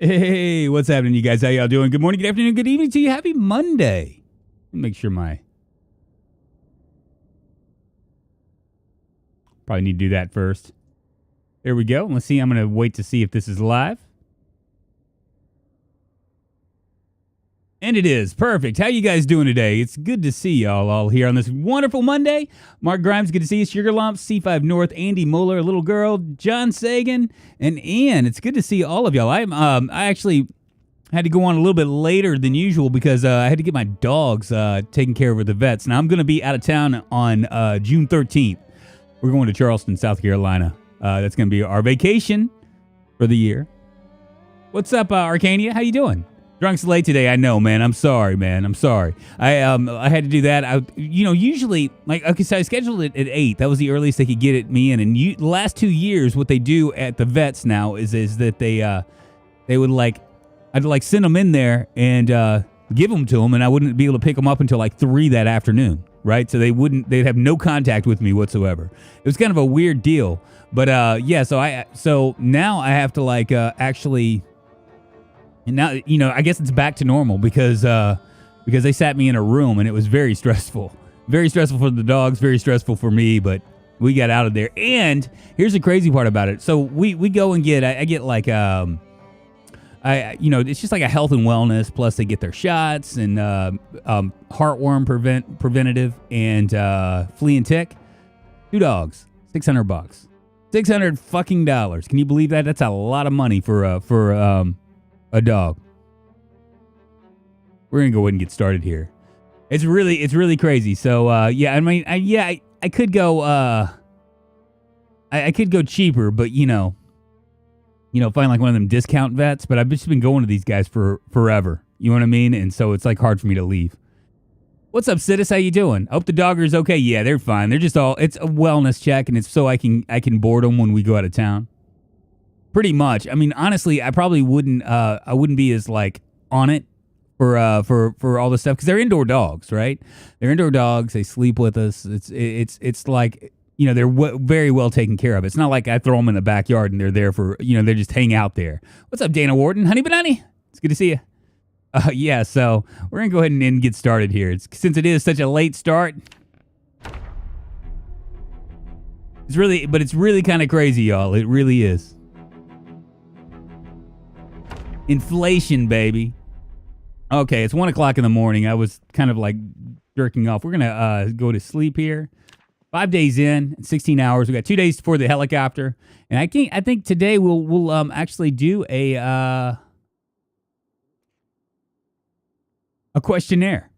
Hey, what's happening, you guys? How y'all doing? Good morning, good afternoon, good evening to you. Happy Monday. Let me make sure probably need to do that first. There we go. Let's see. I'm going to wait to see if this is live. And it is. Perfect. How you guys doing today? It's good to see y'all all here on this wonderful Monday. Mark Grimes, good to see you. Sugar Lump, C5 North, Andy Moeller, Little Girl, John Sagan, and Ian. It's good to see all of y'all. I actually had to go on a little bit later than usual because I had to get my dogs taken care of with the vets. Now, I'm going to be out of town on June 13th. We're going to Charleston, South Carolina. That's going to be our vacation for the year. What's up, Arcania? How you doing? Drunk's late today. I know, man. I'm sorry, man. I'm sorry. I had to do that. Usually, so I scheduled it at 8. That was the earliest they could get it me in. And the last 2 years, what they do at the vets now is that they would I'd send them in there and give them to them, and I wouldn't be able to pick them up until 3 that afternoon, right? So they'd have no contact with me whatsoever. It was kind of a weird deal, but so now I have to actually. And now, I guess it's back to normal because they sat me in a room and it was very stressful. Very stressful for the dogs, very stressful for me, but we got out of there. And here's the crazy part about it. So we go and I get it's just like a health and wellness, plus they get their shots and heartworm preventative and flea and tick. 2 dogs, $600. $600 fucking dollars. Can you believe that? That's a lot of money for a dog. We're gonna go ahead and get started here. It's really crazy. So I could go I could go cheaper, but find one of them discount vets. But I've just been going to these guys for forever. You know what I mean? And so it's hard for me to leave. What's up, Sidis? How you doing? Hope the dogger's okay. Yeah, they're fine. They're just it's a wellness check, and it's so I can board them when we go out of town. Pretty much. I mean, honestly, I probably wouldn't be as on it for all this stuff because they're indoor dogs, right? They're indoor dogs. They sleep with us. It's they're very well taken care of. It's not like I throw them in the backyard and they're there for they just hang out there. What's up, Dana Wharton? Honey Banani? It's good to see you. Yeah, so we're gonna go ahead and get started here. Since it is such a late start. It's really kind of crazy, y'all. It really is. Inflation, baby. Okay, it's 1 o'clock in the morning. I was kind of jerking off. We're gonna go to sleep here. 5 days in, 16 hours. We got 2 days for the helicopter, and I think today we'll actually do a questionnaire.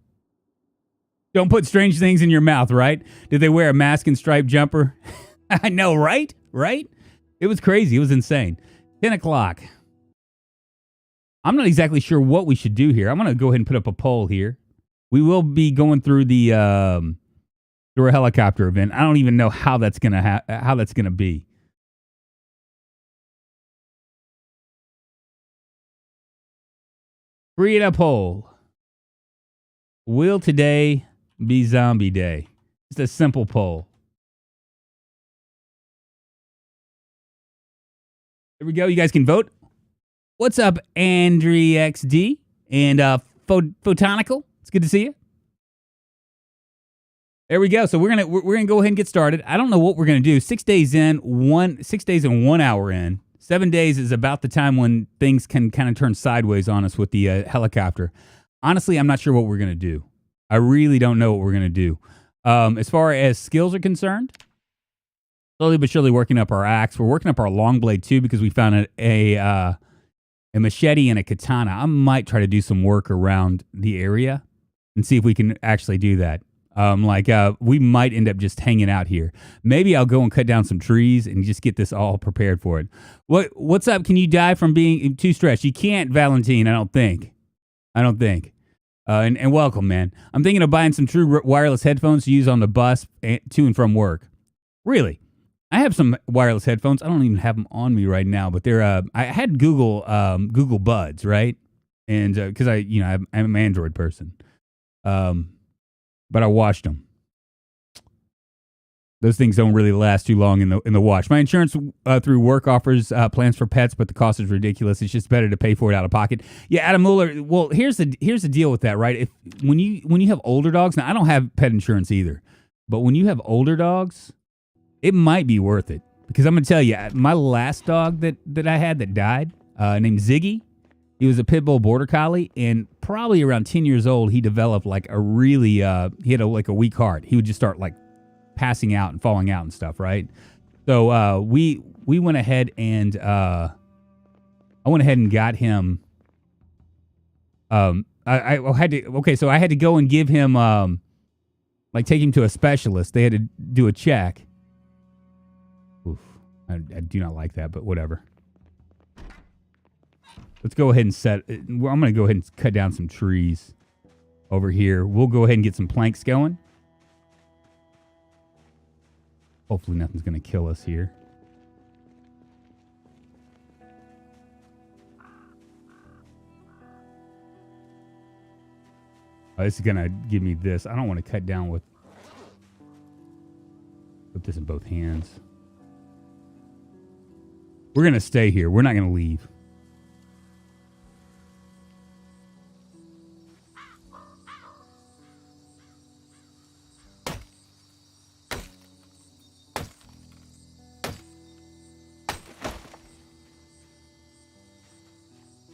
Don't put strange things in your mouth, right? Did they wear a mask and striped jumper? I know, right? Right? It was crazy. It was insane. 10 o'clock. I'm not exactly sure what we should do here. I'm going to go ahead and put up a poll here. We will be going through through a helicopter event. I don't even know how that's going to be. Create a poll. Will today be zombie day? Just a simple poll. There we go. You guys can vote. What's up, AndreXD and Photonical? It's good to see you. There we go. So we're gonna go ahead and get started. I don't know what we're gonna do. 6 days and 1 hour in. 7 days is about the time when things can kind of turn sideways on us with the helicopter. Honestly, I'm not sure what we're gonna do. I really don't know what we're gonna do. As far as skills are concerned, slowly but surely working up our axe. We're working up our long blade too because we found a machete and a katana. I might try to do some work around the area and see if we can actually do that. We might end up just hanging out here. Maybe I'll go and cut down some trees and just get this all prepared for it. What's up? Can you die from being too stressed? You can't, Valentine, I don't think. And welcome, man. I'm thinking of buying some true wireless headphones to use on the bus to and from work. Really? I have some wireless headphones. I don't even have them on me right now, but they're. I had Google Buds, right? And because I'm an Android person, but I watched them. Those things don't really last too long in the wash. My insurance through work offers plans for pets, but the cost is ridiculous. It's just better to pay for it out of pocket. Yeah, Adam Mueller. Well, here's the deal with that, right? If when you have older dogs, now I don't have pet insurance either, but when you have older dogs, it might be worth it because I'm gonna tell you, my last dog that I had that died, named Ziggy. He was a pit bull border collie, and probably around 10 years old, he developed like a really he had a weak heart. He would just start like passing out and falling out and stuff, right? So we went ahead and I went ahead and got him. I had to go and give him take him to a specialist. They had to do a check. Oof, I do not like that, but whatever. Let's go ahead and I'm going to go ahead and cut down some trees over here. We'll go ahead and get some planks going. Hopefully nothing's going to kill us here. Oh, this is going to give me this. I don't want to cut down with... Put this in both hands. We're going to stay here. We're not going to leave.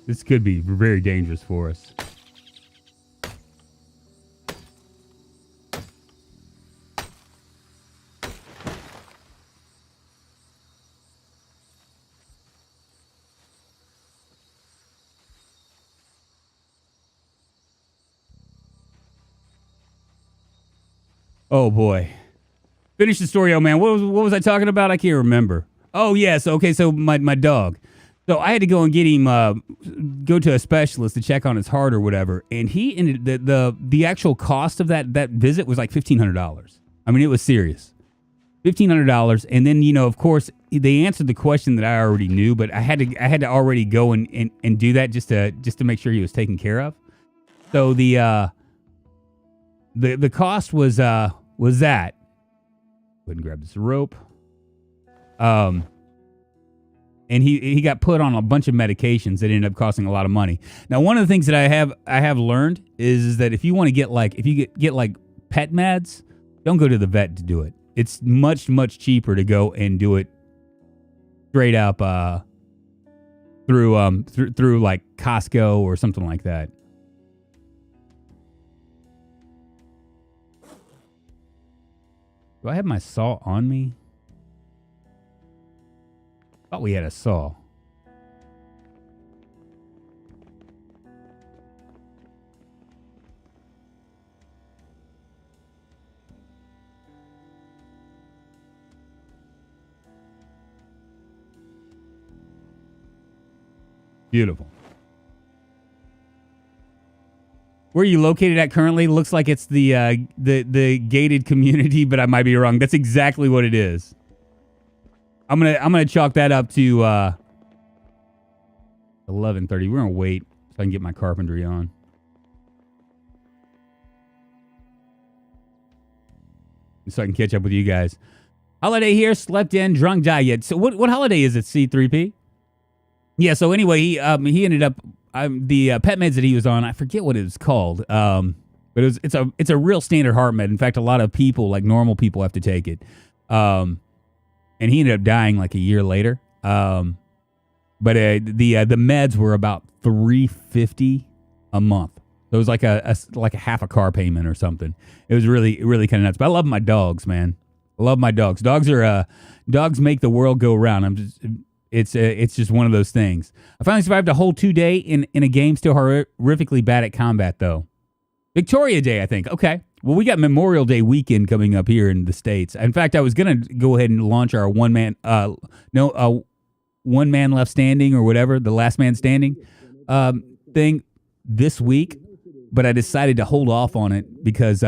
This could be very dangerous for us. Oh boy. Finish the story, oh man. What was I talking about? I can't remember. Oh yes, okay, so my dog. So I had to go and get him, go to a specialist to check on his heart or whatever, and he ended the actual cost of that visit was like $1,500. I mean, it was serious, $1,500. And then of course they answered the question that I already knew, but I had to already go and do that just to make sure he was taken care of. So the cost was that. Go ahead and grab this rope. And he got put on a bunch of medications that ended up costing a lot of money. Now, one of the things that I have learned is that if you want to get get pet meds, don't go to the vet to do it. It's much cheaper to go and do it straight up through like Costco or something like that. Do I have my saw on me? Thought we had a saw. Beautiful. Where are you located at currently? Looks like it's the gated community, but I might be wrong. That's exactly what it is. I'm gonna chalk that up to 11:30. We're gonna wait so I can get my carpentry on. So I can catch up with you guys. Holiday here, slept in, drunk, diet. So what holiday is it, C3P? Yeah, so anyway, he ended up the pet meds that he was on, I forget what it was called. But it's a real standard heart med. In fact, a lot of people, like normal people, have to take it. And he ended up dying like a year later. But the meds were about $350 a month. So it was like a half a car payment or something. It was really kind of nuts. But I love my dogs, man. I love my dogs. Dogs make the world go round. It's just one of those things. I finally survived a whole 2 day in a game. Still horrifically bad at combat though. Victoria Day, I think. Okay. Well, we got Memorial Day weekend coming up here in the States. In fact, I was gonna go ahead and launch our one man left standing or whatever, the last man standing thing this week, but I decided to hold off on it because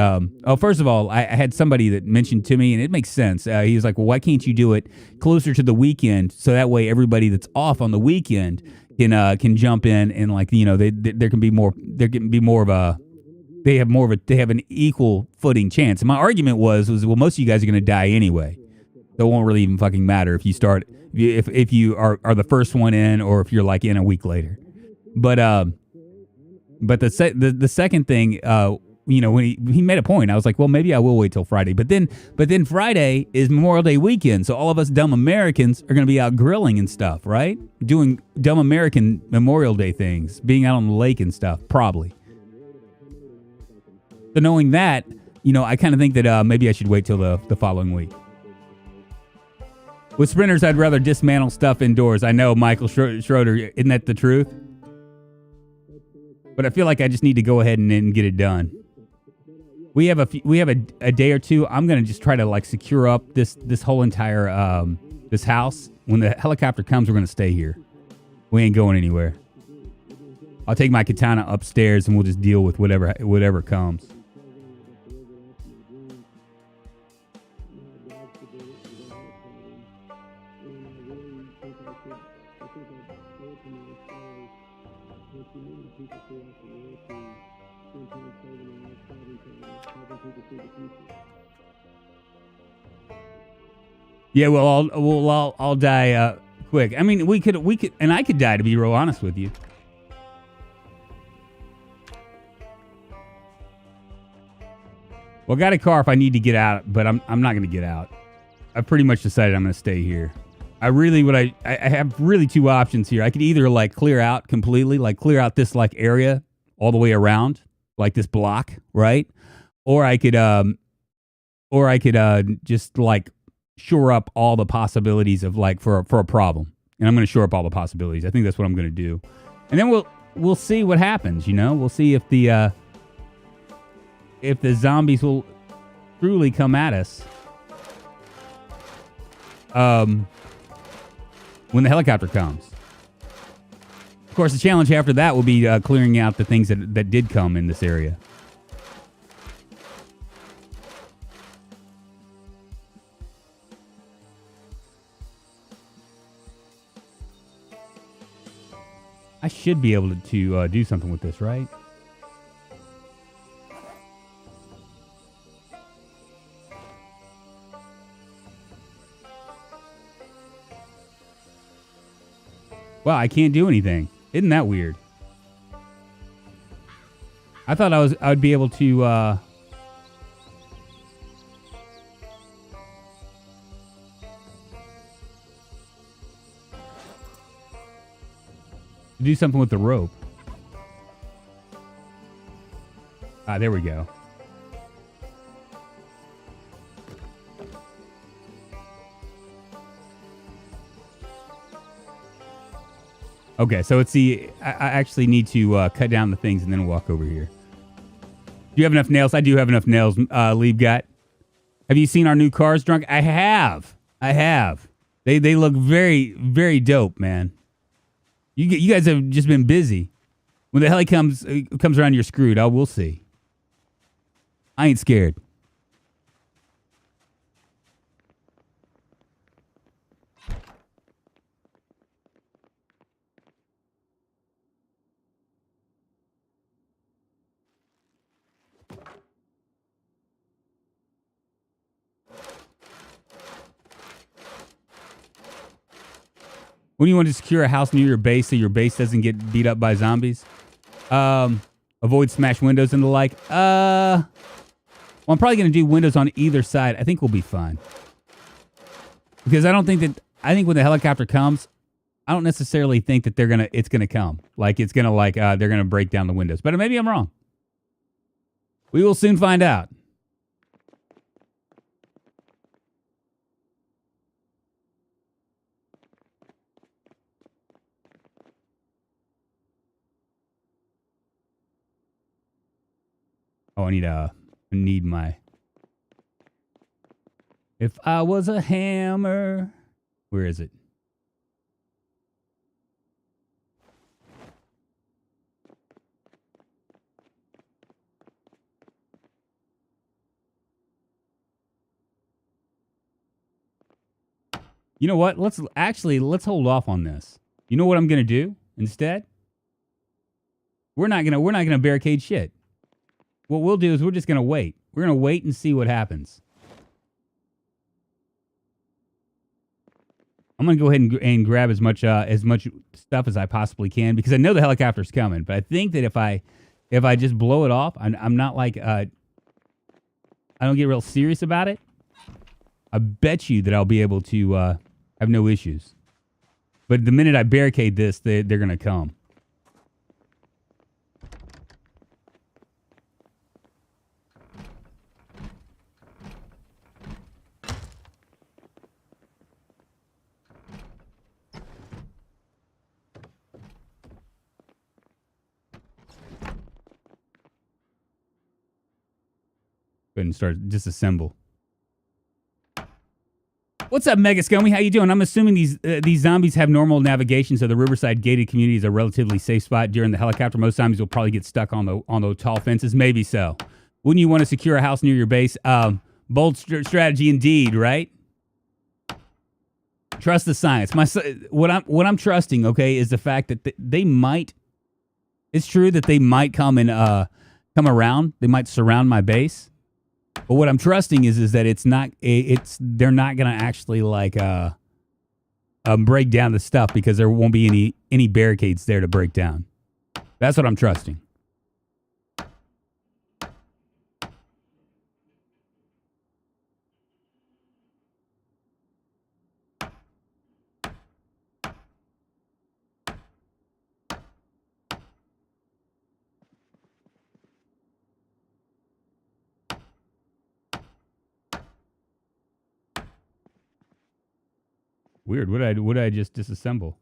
first of all, I had somebody that mentioned to me, and it makes sense. He was like, "Well, why can't you do it closer to the weekend so that way everybody that's off on the weekend can jump in and there can be more of a they have an equal footing chance. And my argument was well, most of you guys are going to die anyway. So it won't really even fucking matter if you start if you are the first one in or if you're like in a week later. But the second thing, when he made a point, I was like, well, maybe I will wait till Friday. But then Friday is Memorial Day weekend, so all of us dumb Americans are going to be out grilling and stuff, right? Doing dumb American Memorial Day things, being out on the lake and stuff, probably. So knowing that, I kind of think that maybe I should wait till the following week. With sprinters, I'd rather dismantle stuff indoors. I know, Michael Schroeder, isn't that the truth? But I feel like I just need to go ahead and get it done. We have a day or two. I'm gonna just try to like secure up this whole entire this house. When the helicopter comes, we're gonna stay here. We ain't going anywhere. I'll take my katana upstairs and we'll just deal with whatever comes. Yeah, well, I'll die quick. I mean, we could, and I could die, to be real honest with you. Well, I got a car if I need to get out, but I'm not going to get out. I've pretty much decided I'm going to stay here. I have really two options here. I could either like clear out completely, like clear out this like area all the way around, like this block, right? Or I could just like shore up all the possibilities of like for a problem. And I'm going to shore up all the possibilities. I think that's what I'm going to do. And then we'll see what happens, We'll see if the zombies will truly come at us. When the helicopter comes. Of course, the challenge after that will be clearing out the things that did come in this area. I should be able to do something with this, right? Wow, I can't do anything. Isn't that weird? I thought I would be able to do something with the rope. Ah, there we go. Okay, so it's I actually need to cut down the things and then walk over here. Do you have enough nails? I do have enough nails, Liebgott. Have you seen our new cars, Drunk? I have. They look very, very dope, man. You guys have just been busy. When the heli comes around, you're screwed. We'll see. I ain't scared. When you want to secure a house near your base so your base doesn't get beat up by zombies? Avoid smashed windows and the like. Well, I'm probably going to do windows on either side. I think we'll be fine. Because I think when the helicopter comes, I don't necessarily think that it's going to come. Like, it's going to, they're going to break down the windows. But maybe I'm wrong. We will soon find out. Oh, I need my... If I was a hammer... Where is it? You know what? Let's hold off on this. You know what I'm going to do instead? We're not going to barricade shit. what we'll do is we're just going to wait. We're going to wait and see what happens. I'm going to go ahead and grab as much stuff as I possibly can because I know the helicopter's coming. But I think that if I just blow it off, I'm not like I don't get real serious about it. I bet you that I'll be able to have no issues. But the minute I barricade this, they're going to come. Go ahead and start disassemble. What's up, Mega Scummy? How you doing? I'm assuming these zombies have normal navigation, so the Riverside gated community is a relatively safe spot during the helicopter. Most zombies will probably get stuck on those tall fences. Maybe so. Wouldn't you want to secure a house near your base? Bold strategy indeed, right? Trust the science. What I'm trusting, okay, is the fact that they might. It's true that they might come and come around. They might surround my base. But what I'm trusting is that they're not gonna actually like break down the stuff because there won't be any barricades there to break down. That's what I'm trusting. Weird. What did I just disassemble?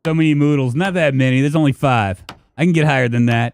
So many moodles. Not that many. There's only 5. I can get higher than that.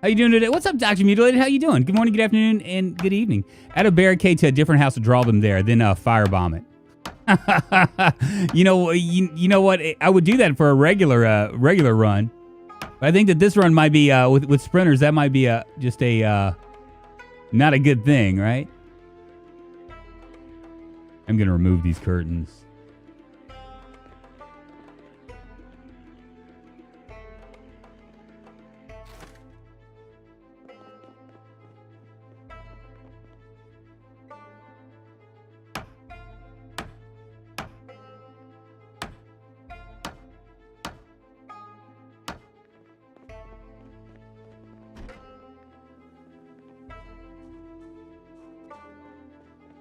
How you doing today? What's up, Dr. Mutilated? How you doing? Good morning, good afternoon, and good evening. Add a barricade to a different house to draw them there, then firebomb it. you know what? I would do that for a regular run. But I think that this run might be with sprinters. That might be just a not a good thing, right? I'm gonna remove these curtains.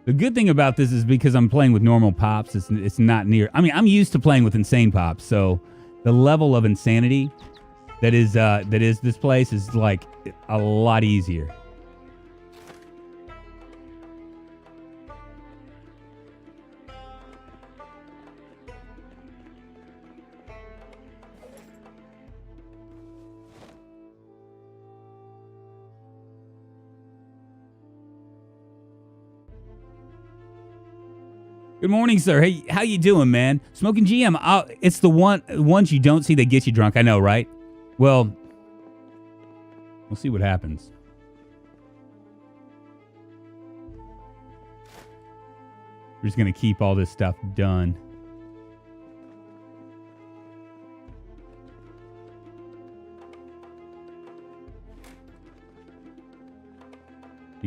The good thing about this is because I'm playing with normal pops, it's not near. I mean, I'm used to playing with insane pops, so the level of insanity that is this place is like a lot easier. Good morning, sir. Hey, how you doing, man? Smoking GM. It's the ones you don't see that get you drunk. I know, right? Well, we'll see what happens. We're just gonna keep all this stuff done.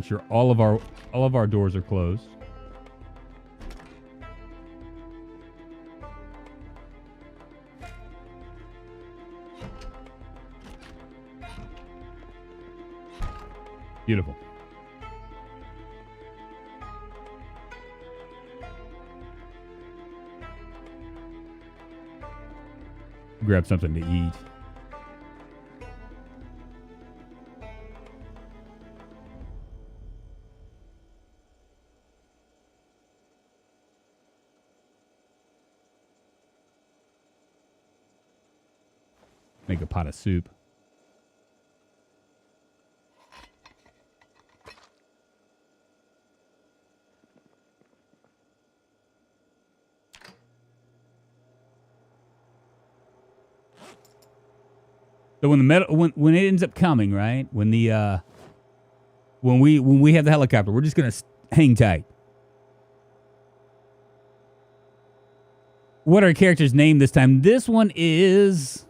Make sure all of our doors are closed. Beautiful. Grab something to eat. Make a pot of soup. So when it ends up coming, right? When the when we have the helicopter, we're just gonna hang tight. What are our characters' name this time? This one is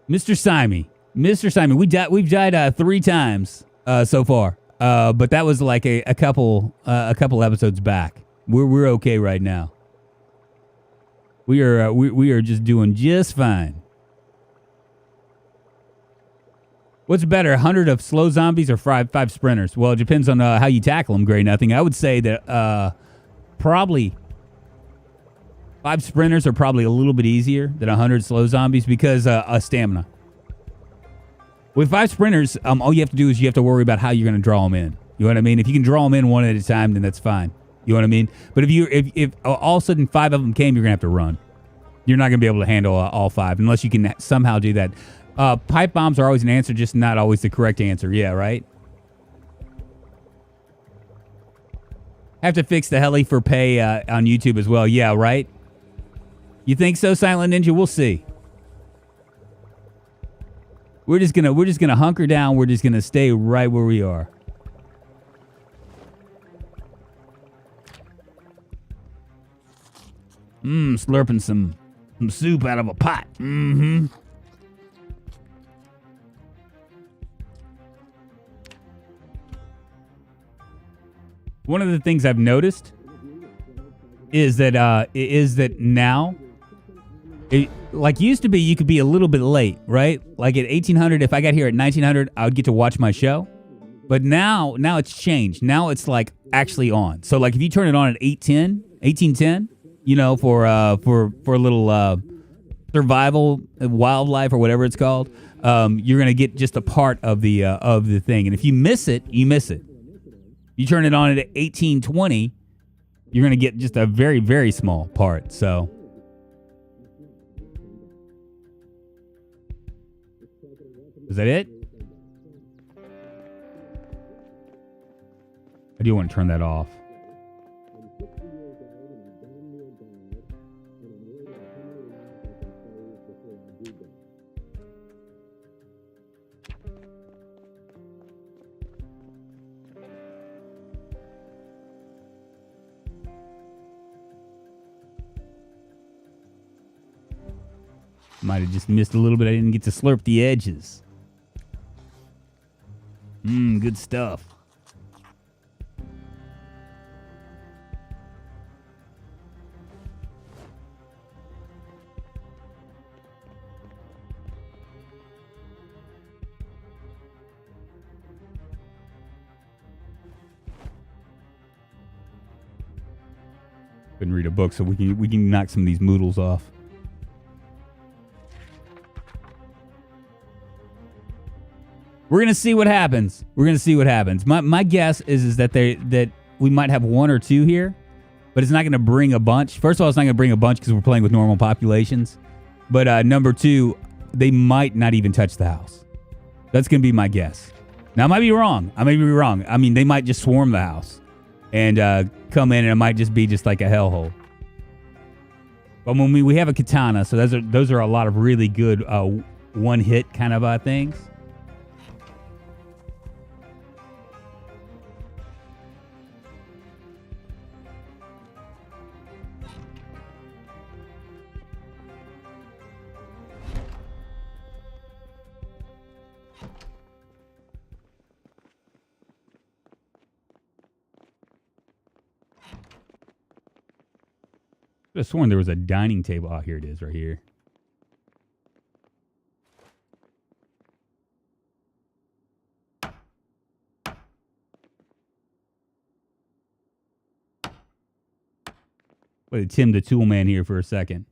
Mr. Simon. Mr. Simon. We've died 3 times so far, but that was like a couple episodes back. We're okay right now. We are just doing just fine. What's better, 100 of slow zombies or five sprinters? Well, it depends on how you tackle them, Gray Nothing. I would say that probably 5 sprinters are probably a little bit easier than 100 slow zombies because stamina. With 5 sprinters, all you have to do is you have to worry about how you're going to draw them in. You know what I mean? If you can draw them in one at a time, then that's fine. You know what I mean? But if all of a sudden 5 of them came, you're going to have to run. You're not going to be able to handle all 5 unless you can somehow do that. Pipe bombs are always an answer, just not always the correct answer. Yeah, right? Have to fix the heli for pay on YouTube as well. Yeah, right? You think so, Silent Ninja? We'll see. We're just gonna hunker down. We're just gonna stay right where we are. Slurping some soup out of a pot. Mm-hmm. One of the things I've noticed is that now, like used to be, you could be a little bit late, right? Like at 1800, if I got here at 1900, I would get to watch my show. But now it's changed. Now it's like actually on. So like if you turn it on at 1810, you know, for a little survival, wildlife or whatever it's called, you're gonna get just a part of the thing. And if you miss it, you miss it. You turn it on at 1820, you're going to get just a very, very small part. So, is that it? I do want to turn that off. Might have just missed a little bit. I didn't get to slurp the edges. Good stuff. Couldn't read a book, so we can knock some of these moodles off. We're gonna see what happens. My guess is that we might have 1 or 2 here, but it's not gonna bring a bunch. First of all, it's not gonna bring a bunch because we're playing with normal populations. But number 2, they might not even touch the house. That's gonna be my guess. Now I might be wrong. I mean, they might just swarm the house and come in, and it might just be just like a hellhole. But when we have a katana, so those are a lot of really good one hit kind of things. I could have sworn there was a dining table. Oh, here it is right here. Wait, Tim the Tool Man here for a second.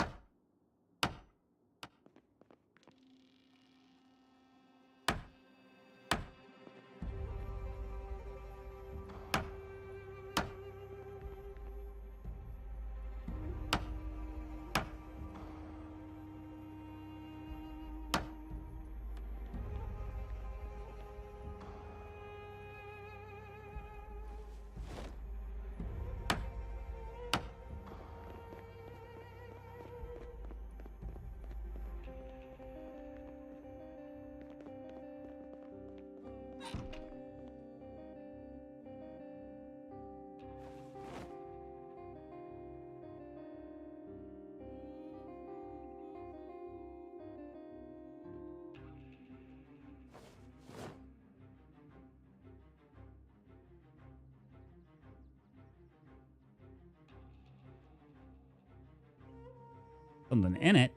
Something in it.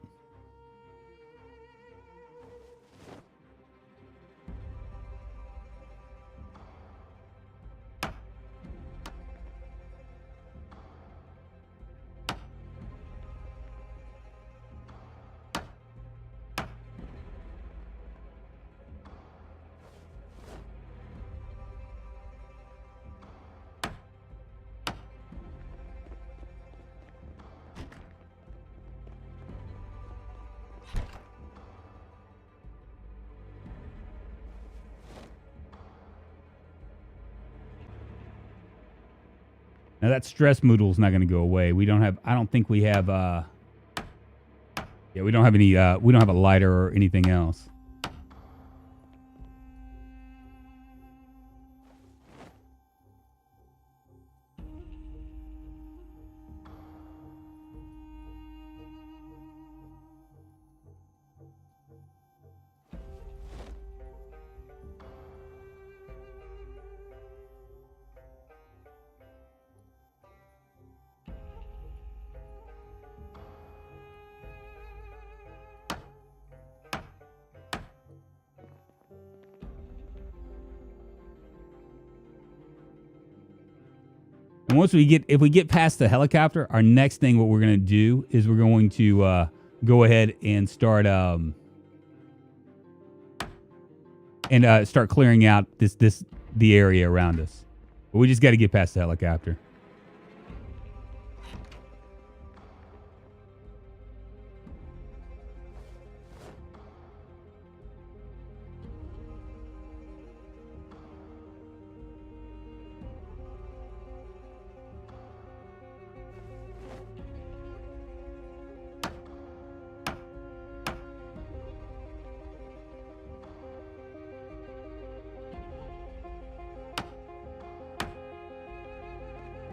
Now that stress moodle's not going to go away. We don't have. I don't think we have. Yeah, we don't have any. We don't have a lighter or anything else. And once we get, if we get past the helicopter, our next thing, what we're going to do is we're going to go ahead and start start clearing out the area around us. But we just got to get past the helicopter.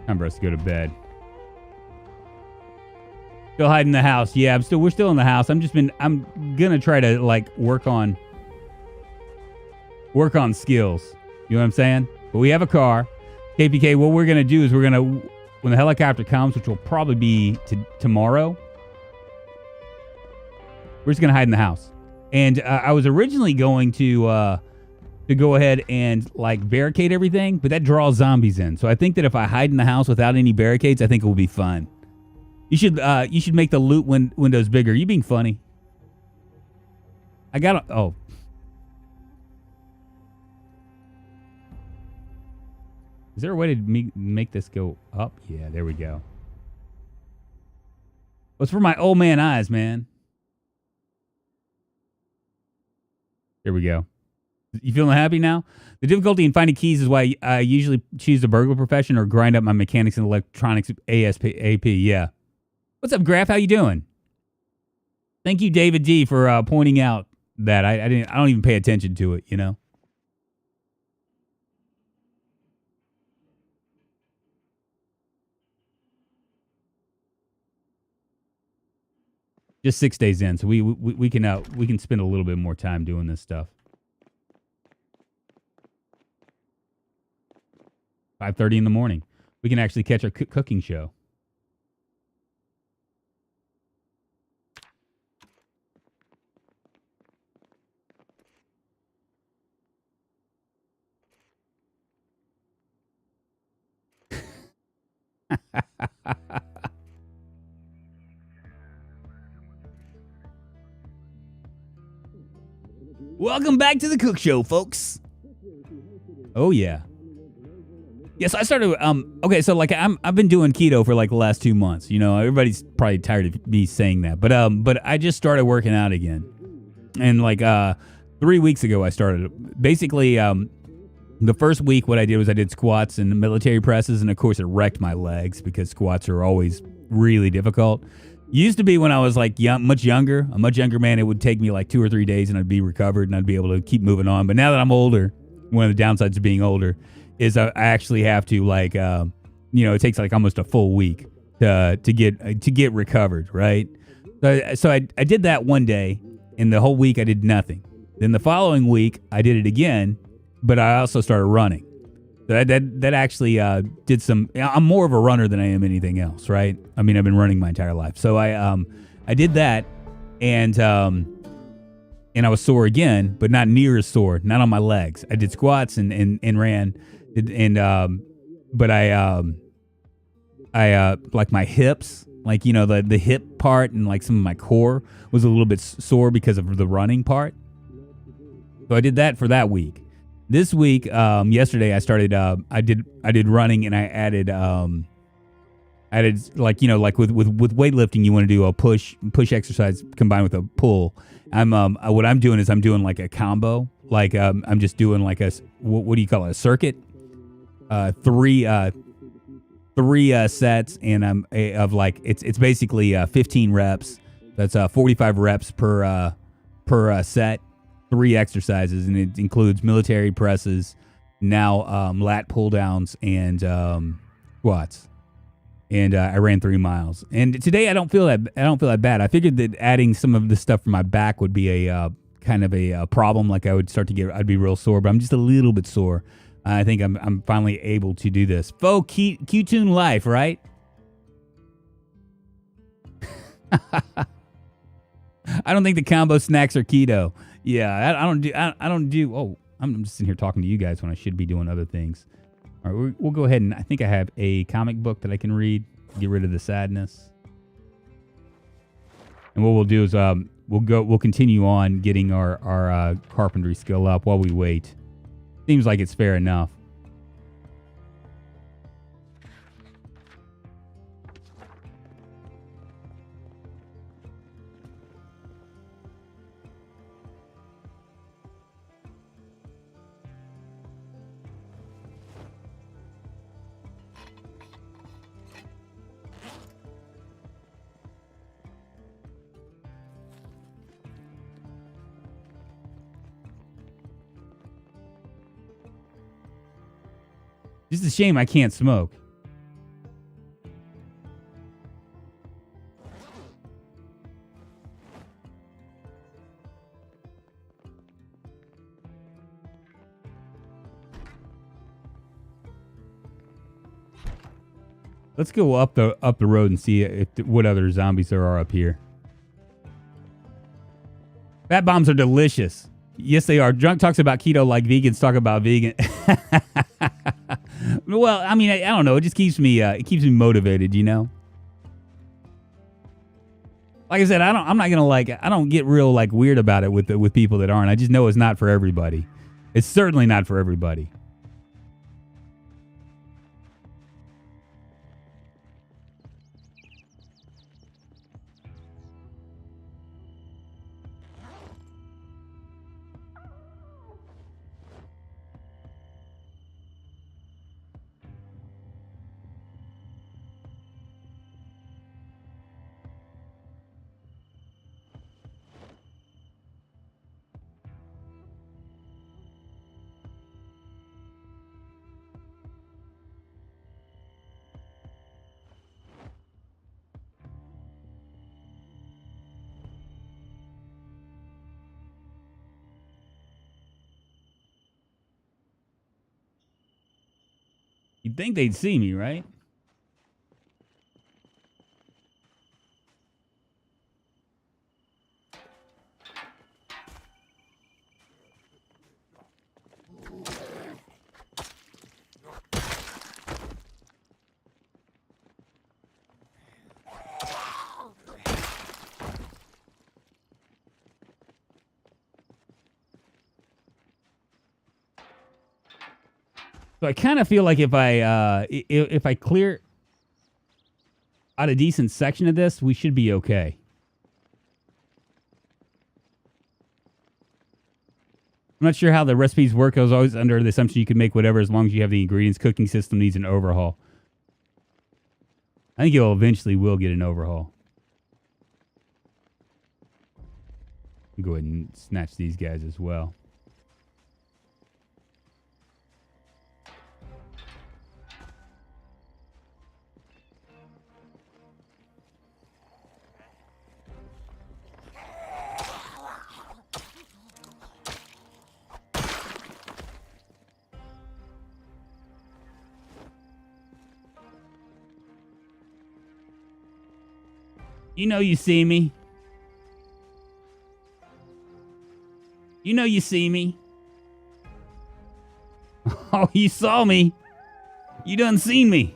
Time for us to go to bed. Still hiding in the house. Yeah, we're still in the house. I'm gonna try to like work on skills. You know what I'm saying? But we have a car. KPK, what we're gonna do is when the helicopter comes, which will probably be tomorrow, we're just gonna hide in the house. And I was originally going to go ahead and like barricade everything, but that draws zombies in. So I think that if I hide in the house without any barricades, I think it will be fun. You should make the loot windows bigger. You being funny? I got oh. Is there a way to make this go up? Yeah, there we go. What's for my old man eyes, man? There we go. You feeling happy now? The difficulty in finding keys is why I usually choose the burglar profession or grind up my mechanics and electronics ASAP. Yeah. What's up, Graf? How you doing? Thank you, David D, for pointing out that I don't even pay attention to it. You know. Just 6 days in, so we can spend a little bit more time doing this stuff. 5:30 in the morning. We can actually catch our cooking show. Welcome back to the Cook Show, folks. Oh yeah. Yes, I started. Okay, so like I've been doing keto for like the last 2 months. You know, everybody's probably tired of me saying that, but I just started working out again, and like 3 weeks ago I started. Basically, the first week what I did was I did squats and military presses, and of course it wrecked my legs because squats are always really difficult. Used to be when I was like a much younger man, it would take me like 2 or 3 days and I'd be recovered and I'd be able to keep moving on. But now that I'm older, one of the downsides of being older is I actually have to like, it takes like almost a full week to get recovered, right? So I did that one day, and the whole week I did nothing. Then the following week I did it again, but I also started running. So that actually did some. I'm more of a runner than I am anything else, right? I mean, I've been running my entire life. So I did that, and I was sore again, but not near as sore, not on my legs. I did squats and ran, but I like my hips, like the hip part and like some of my core was a little bit sore because of the running part. So I did that for that week. This week, yesterday I started. I did running, and I added like with weightlifting, you want to do a push exercise combined with a pull. What I'm doing is I'm doing like a combo. Like I'm just doing like what do you call it? A circuit. Three sets, and I'm of like it's basically 15 reps. That's 45 reps per set. 3 exercises, and it includes military presses, now lat pull downs, and squats. And I ran 3 miles. And today I don't feel that bad. I figured that adding some of the stuff for my back would be a kind of a problem. Like I'd be real sore, but I'm just a little bit sore. I think I'm finally able to do this. Faux Q-Tune Life, right? I don't think the combo snacks are keto. Yeah, I don't do. Oh, I'm just sitting here talking to you guys when I should be doing other things. All right, we'll go ahead, and I think I have a comic book that I can read. Get rid of the sadness. And what we'll do is we'll continue on getting our carpentry skill up while we wait. Seems like it's fair enough. Just a shame I can't smoke. Let's go up the road and see what other zombies there are up here. Fat bombs are delicious. Yes, they are. Drunk talks about keto like vegans talk about vegan. Well, I mean, I don't know. It just keeps me motivated, you know. Like I said, I'm not gonna I don't get real like weird about it with people that aren't. I just know it's not for everybody. It's certainly not for everybody. You'd think they'd see me, right? So I kind of feel like if I clear out a decent section of this, we should be okay. I'm not sure how the recipes work. I was always under the assumption you can make whatever as long as you have the ingredients. Cooking system needs an overhaul. I think it will get an overhaul. Go ahead and snatch these guys as well. You know you see me. You know you see me. Oh, you saw me. You done seen me.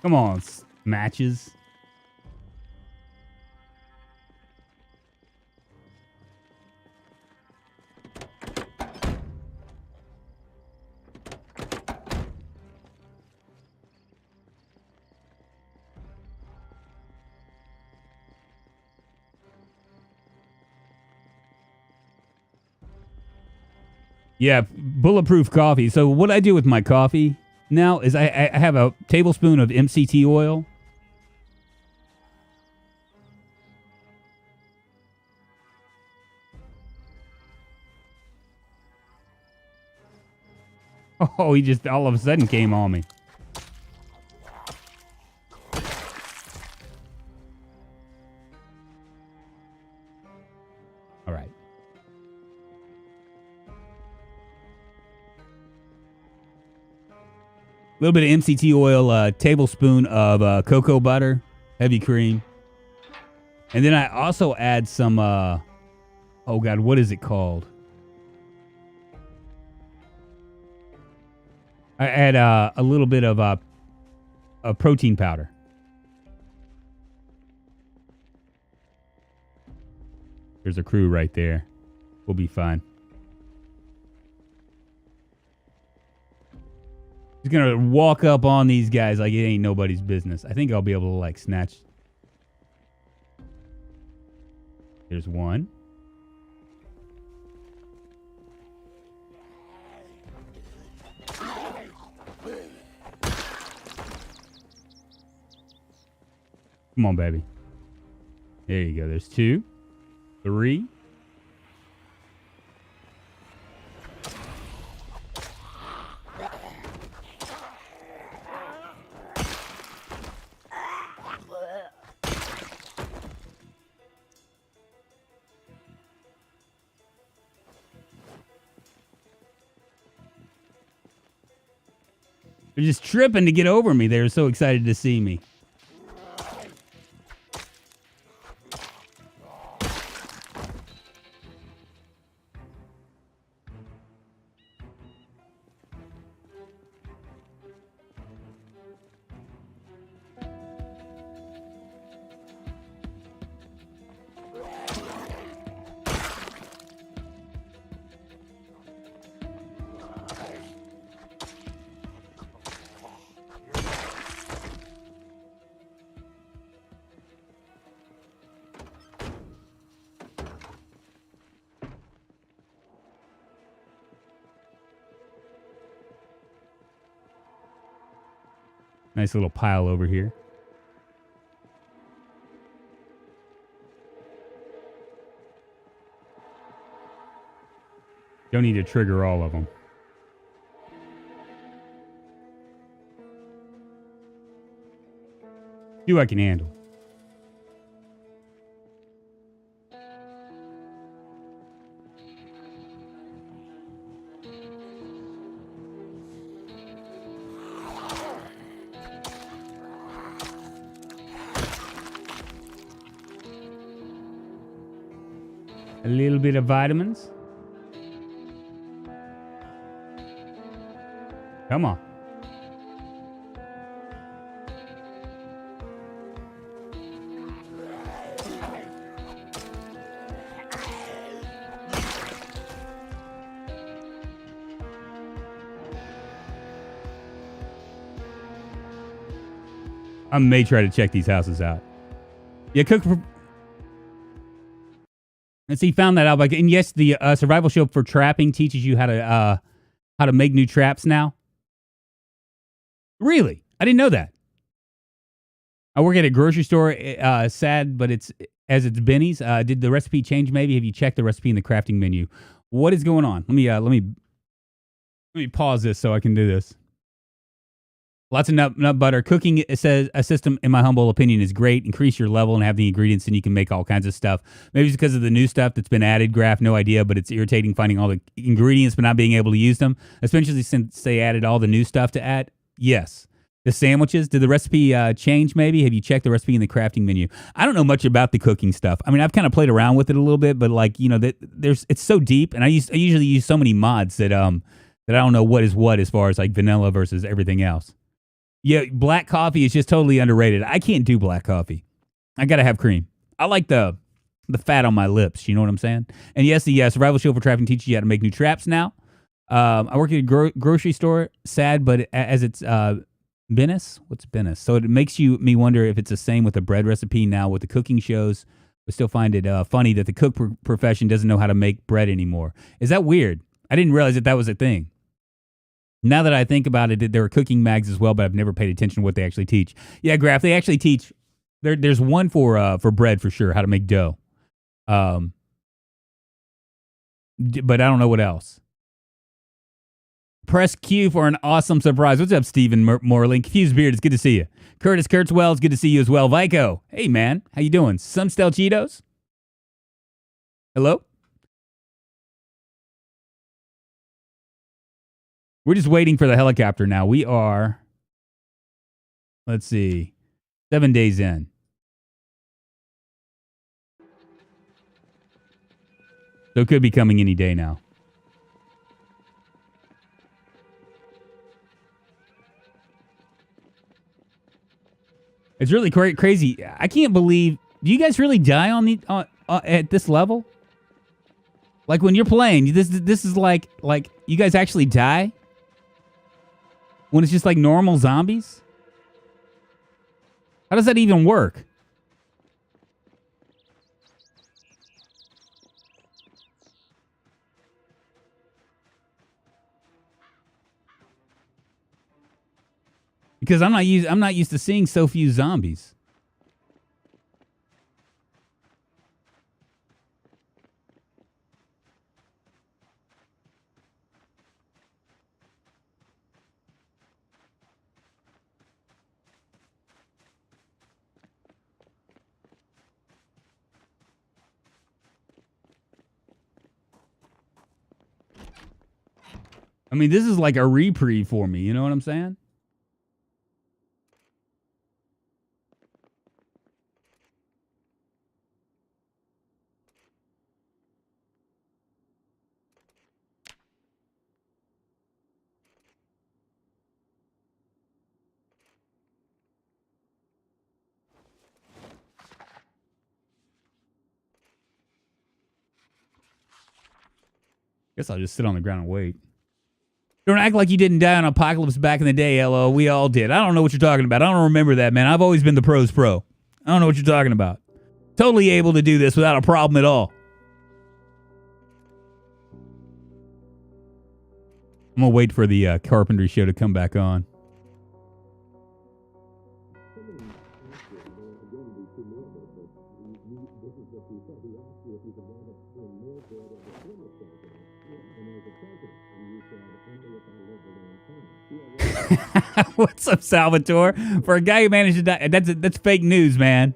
Come on, matches. Yeah, bulletproof coffee. So what I do with my coffee now is I have a tablespoon of MCT oil. Oh, he just all of a sudden came on me. All right. A little bit of MCT oil, a tablespoon of cocoa butter, heavy cream. And then I also add some, oh God, what is it called? I add a little bit of a protein powder. There's a crew right there. We'll be fine. He's gonna walk up on these guys like it ain't nobody's business. I think I'll be able to like snatch. There's one. Come on, baby. There you go. There's 2, 3. They're just tripping to get over me. They were so excited to see me. Nice little pile over here. Don't need to trigger all of them. Do I can handle. A little bit of vitamins. Come on. I may try to check these houses out. Yeah, cook. And so he found that out. Like, and yes, the survival show for trapping teaches you how to make new traps now. Really, I didn't know that. I work at a grocery store. Sad, but it's Benny's. Did the recipe change? Maybe have you checked the recipe in the crafting menu? What is going on? Let me pause this so I can do this. Lots of nut butter. Cooking, it says, a system, in my humble opinion, is great. Increase your level and have the ingredients, and you can make all kinds of stuff. Maybe it's because of the new stuff that's been added, Graph, no idea, but it's irritating finding all the ingredients but not being able to use them, especially since they added all the new stuff to add. Yes. The sandwiches, did the recipe change maybe? Have you checked the recipe in the crafting menu? I don't know much about the cooking stuff. I mean, I've kind of played around with it a little bit, but like, you know, it's so deep, and I usually use so many mods that I don't know what is what as far as like vanilla versus everything else. Yeah, black coffee is just totally underrated. I can't do black coffee. I got to have cream. I like the fat on my lips. You know what I'm saying? And yes, the survival show for trapping teaches you how to make new traps now. I work at a grocery store. Sad, but as it's Bennis? What's Bennis? So it makes me wonder if it's the same with the bread recipe now with the cooking shows. I still find it funny that the cook profession doesn't know how to make bread anymore. Is that weird? I didn't realize that was a thing. Now that I think about it, there are cooking mags as well, but I've never paid attention to what they actually teach. Yeah, Graph, they actually teach. There's one for bread for sure, how to make dough. But I don't know what else. Press Q for an awesome surprise. What's up, Stephen Morley? Confused Beard, it's good to see you. Curtis Kurtzwell, it's good to see you as well. Vico, hey man, how you doing? Some Stel Cheetos? Hello? We're just waiting for the helicopter now. We are, let's see, 7 days in. So it could be coming any day now. It's really crazy. I can't believe. Do you guys really die at this level? Like when you're playing, this is like you guys actually die? When it's just like normal zombies? How does that even work? Because I'm not used to seeing so few zombies. I mean, this is like a reprieve for me, you know what I'm saying? Guess I'll just sit on the ground and wait. Don't act like you didn't die on Apocalypse back in the day, LO. We all did. I don't know what you're talking about. I don't remember that, man. I've always been the pro's pro. I don't know what you're talking about. Totally able to do this without a problem at all. I'm going to wait for the carpentry show to come back on. What's up, Salvatore? For a guy who managed to die, that's fake news, man.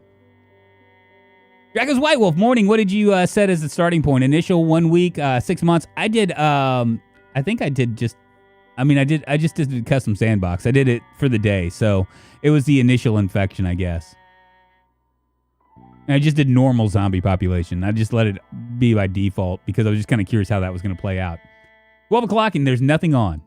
Drago's White Wolf, morning. What did you set as the starting point? Initial 1 week, 6 months. I did. I think I did just. I just did the custom sandbox. I did it for the day, so it was the initial infection, I guess. And I just did normal zombie population. I just let it be by default because I was just kind of curious how that was going to play out. 12 o'clock and there's nothing on.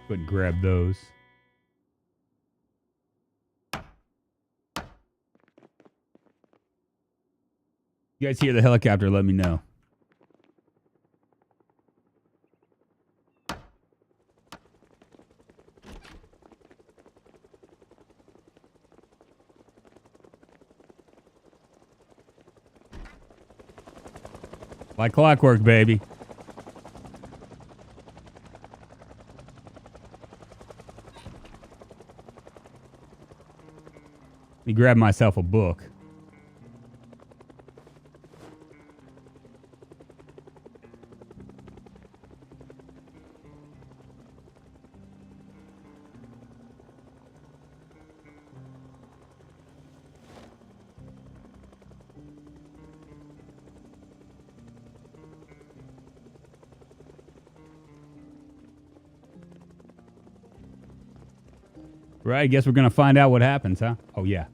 Go ahead and grab those. You guys hear the helicopter, let me know. Like clockwork, baby. Let me grab myself a book. Right, I guess we're going to find out what happens, huh? Oh, yeah.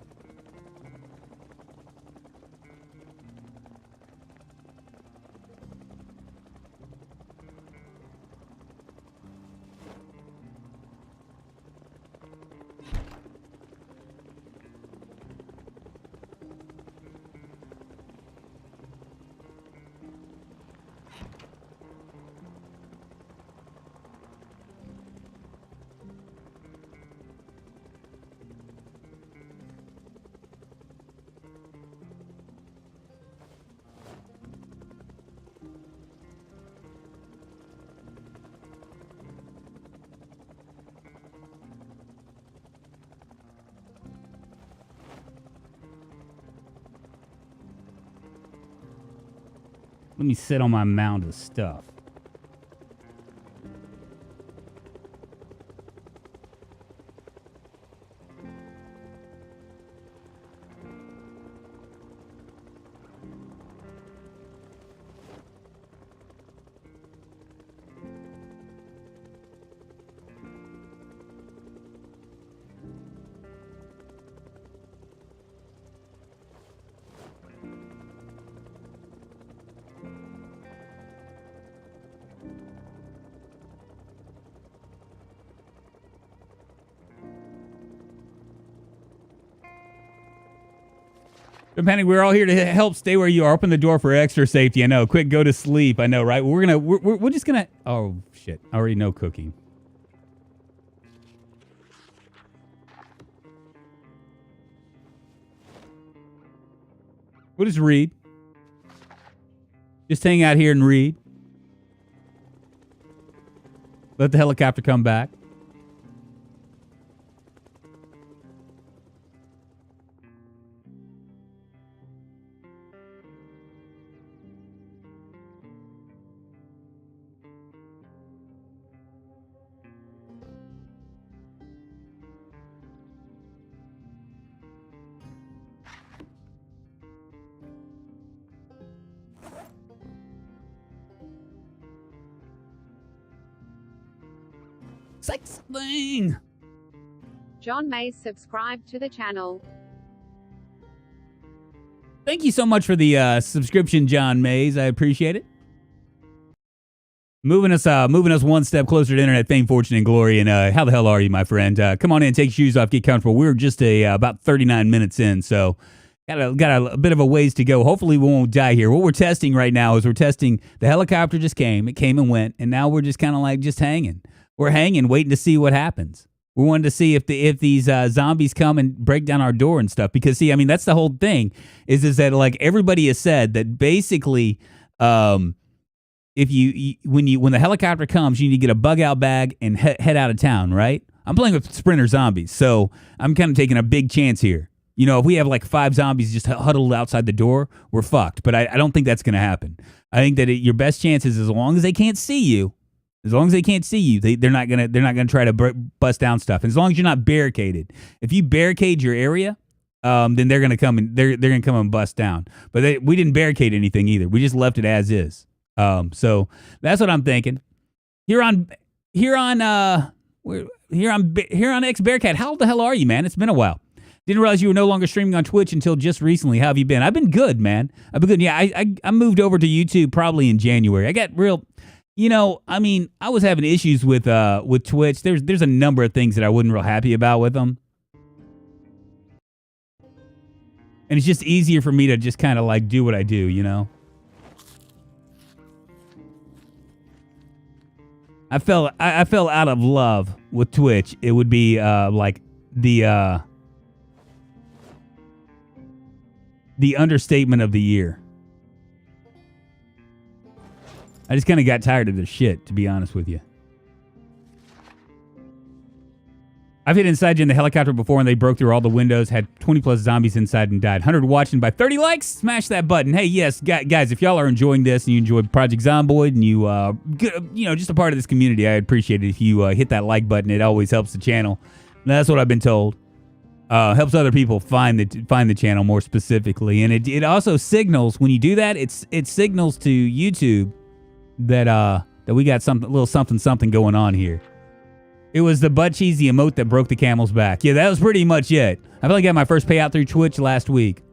Let me sit on my mound of stuff. Don't panic. We're all here to help. Stay where you are. Open the door for extra safety. I know. Quick, go to sleep. I know, right? We're just gonna. Oh shit! I already know cooking. We'll just read. Just hang out here and read. Let the helicopter come back. Sex thing. John Mays subscribed to the channel. Thank you so much for the subscription, John Mays. I appreciate it. Moving us one step closer to internet fame, fortune, and glory. And how the hell are you, my friend? Come on in, take your shoes off, get comfortable. We're just about 39 minutes in, so got a bit of a ways to go. Hopefully, we won't die here. What we're testing right now is we're testing the helicopter. Just came, it came and went, and now we're just kind of like just hanging. We're hanging, waiting to see what happens. We wanted to see if these zombies come and break down our door and stuff. Because see, I mean, that's the whole thing. Is that like everybody has said that basically, if when the helicopter comes, you need to get a bug out bag and head out of town. Right? I'm playing with Sprinter zombies, so I'm kind of taking a big chance here. You know, if we have like 5 zombies just huddled outside the door, we're fucked. But I don't think that's going to happen. I think that your best chance is as long as they can't see you. As long as they can't see you, they're not gonna try to bust down stuff. And as long as you're not barricaded, if you barricade your area, then they're gonna come and they're gonna come and bust down. But we didn't barricade anything either. We just left it as is. So that's what I'm thinking. Here on X Bearcat. How the hell are you, man? It's been a while. Didn't realize you were no longer streaming on Twitch until just recently. How have you been? I've been good, man. I've been good. Yeah, I moved over to YouTube probably in January. I got real. I mean, I was having issues with Twitch. There's a number of things that I wasn't real happy about with them. And it's just easier for me to just kind of like do what I do, I fell out of love with Twitch. It would be like the understatement of the year. I just kind of got tired of their shit, to be honest with you. I've hit inside you in the helicopter before and they broke through all the windows, had 20 plus zombies inside and died. 100 watching by 30 likes. Smash that button. Hey, yes, guys, if y'all are enjoying this and you enjoy Project Zomboid and you, just a part of this community, I appreciate it if you hit that like button. It always helps the channel. And that's what I've been told. Helps other people find the channel more specifically. And it also signals, when you do that, it signals to YouTube that we got a little something going on here. It was the butt cheesy emote that broke the camel's back. Yeah, that was pretty much it. I finally got my first payout through Twitch last week.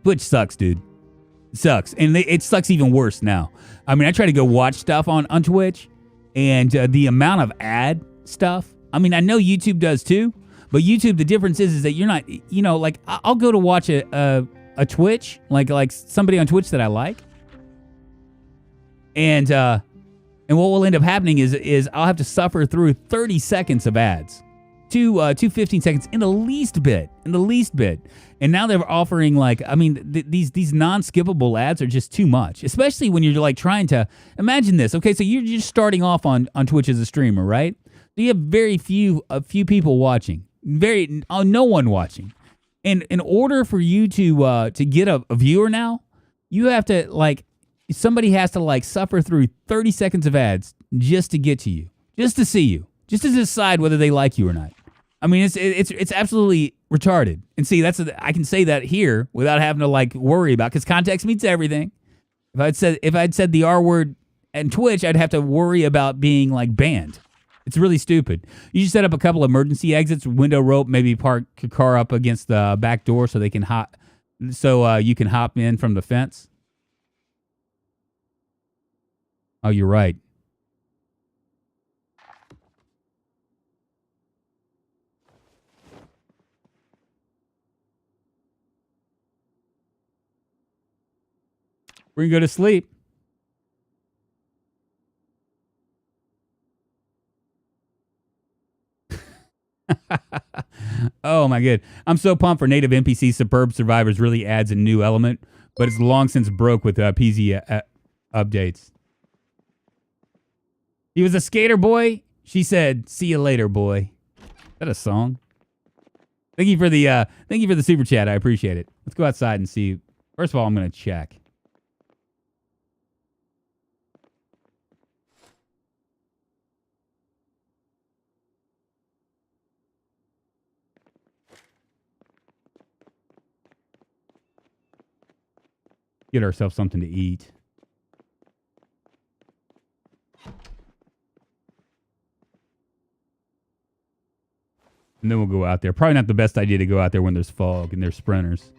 Twitch sucks, dude. It sucks. And it sucks even worse now. I mean, I try to go watch stuff on Twitch, and the amount of ad stuff. I mean, I know YouTube does too, but YouTube, the difference is that you're not, like, I'll go to watch a Twitch, like somebody on Twitch that I like. And what will end up happening is I'll have to suffer through 30 seconds of ads, two 15 seconds in the least bit. And now they're offering these non-skippable ads are just too much, especially when you're like trying to imagine this. Okay, so you're just starting off on Twitch as a streamer, right? So you have a few people watching, no one watching, and in order for you to get a viewer now, you have to somebody has to suffer through 30 seconds of ads just to get to you, just to see you, just to decide whether they like you or not. I mean, it's absolutely retarded. And see, I can say that here without having to worry about, because context means everything. If I'd said the R word and Twitch, I'd have to worry about being banned. It's really stupid. You just set up a couple emergency exits, window rope, maybe park your car up against the back door so they can you can hop in from the fence. Oh, you're right. We're going to go to sleep. Oh, my God. I'm so pumped for native NPC Superb Survivors really adds a new element, but it's long since broke with PZ updates. He was a skater boy. She said, "See you later, boy." Is that a song? Thank you for the super chat. I appreciate it. Let's go outside and see. First of all, I'm going to check. Get ourselves something to eat. And then we'll go out there. Probably not the best idea to go out there when there's fog and there's sprinters.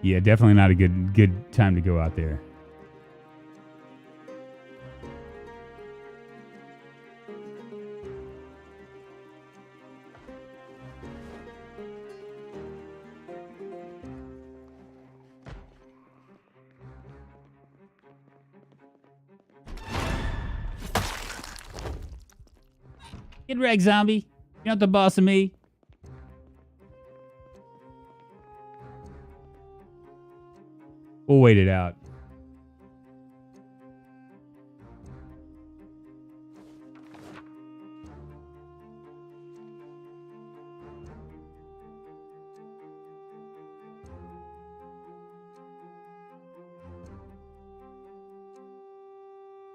Yeah, definitely not a good time to go out there. Get wrecked, zombie. You're not the boss of me. We'll wait it out.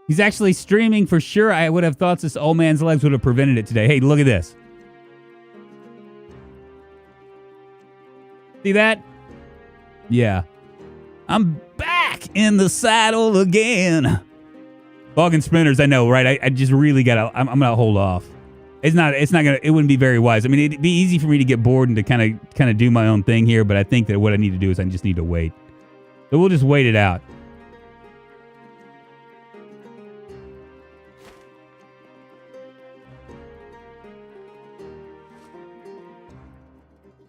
He's actually streaming for sure. I would have thought this old man's legs would have prevented it today. Hey, look at this. See that? Yeah. I'm back in the saddle again. Fog and sprinters, I know, right? I just really gotta. I'm gonna hold off. It's not gonna. It wouldn't be very wise. I mean, it'd be easy for me to get bored and to kind of do my own thing here. But I think that what I need to do is I just need to wait. So we'll just wait it out.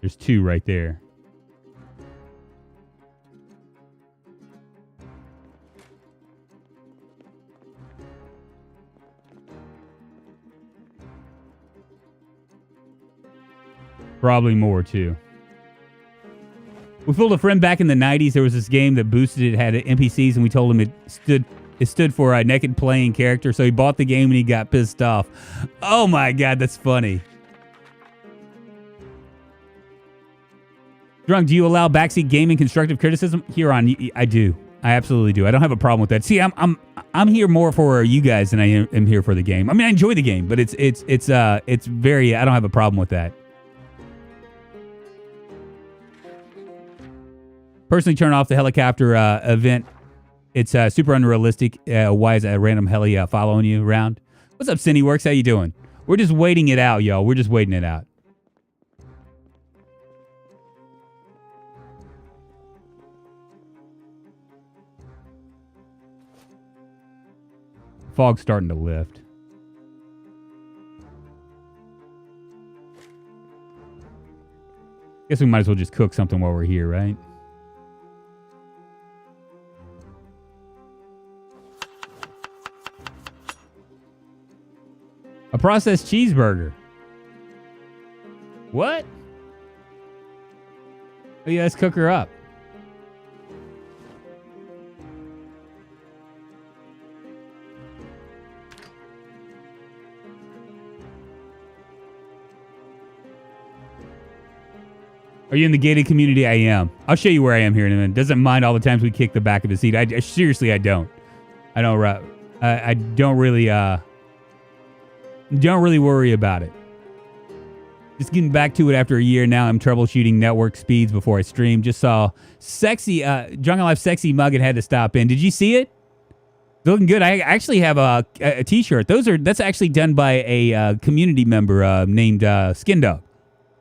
There's two right there. Probably more, too. We fooled a friend back in the 90s. There was this game that boosted it, had NPCs, and we told him it stood for a naked playing character. So he bought the game and he got pissed off. Oh, my God, that's funny. Drunk, do you allow backseat gaming constructive criticism? Huron, I do. I absolutely do. I don't have a problem with that. See, I'm here more for you guys than I am here for the game. I mean, I enjoy the game, but it's very. I don't have a problem with that. Personally, turn off the helicopter event. It's super unrealistic. Why is a random heli following you around? What's up, Cineworks? How you doing? We're just waiting it out, y'all. We're just waiting it out. Fog's starting to lift. Guess we might as well just cook something while we're here, right? A processed cheeseburger. What? Oh yeah, let's cook her up. Are you in the gated community? I am. I'll show you where I am here in a minute. Doesn't mind all the times we kick the back of the seat. I seriously, I don't. I don't really worry about it. Just getting back to it after a year now. I'm troubleshooting network speeds before I stream. Just saw sexy Drunkonlife sexy mug and had to stop in. Did you see it? Looking good. I actually have a t-shirt. That's actually done by a community member named Skin Dog.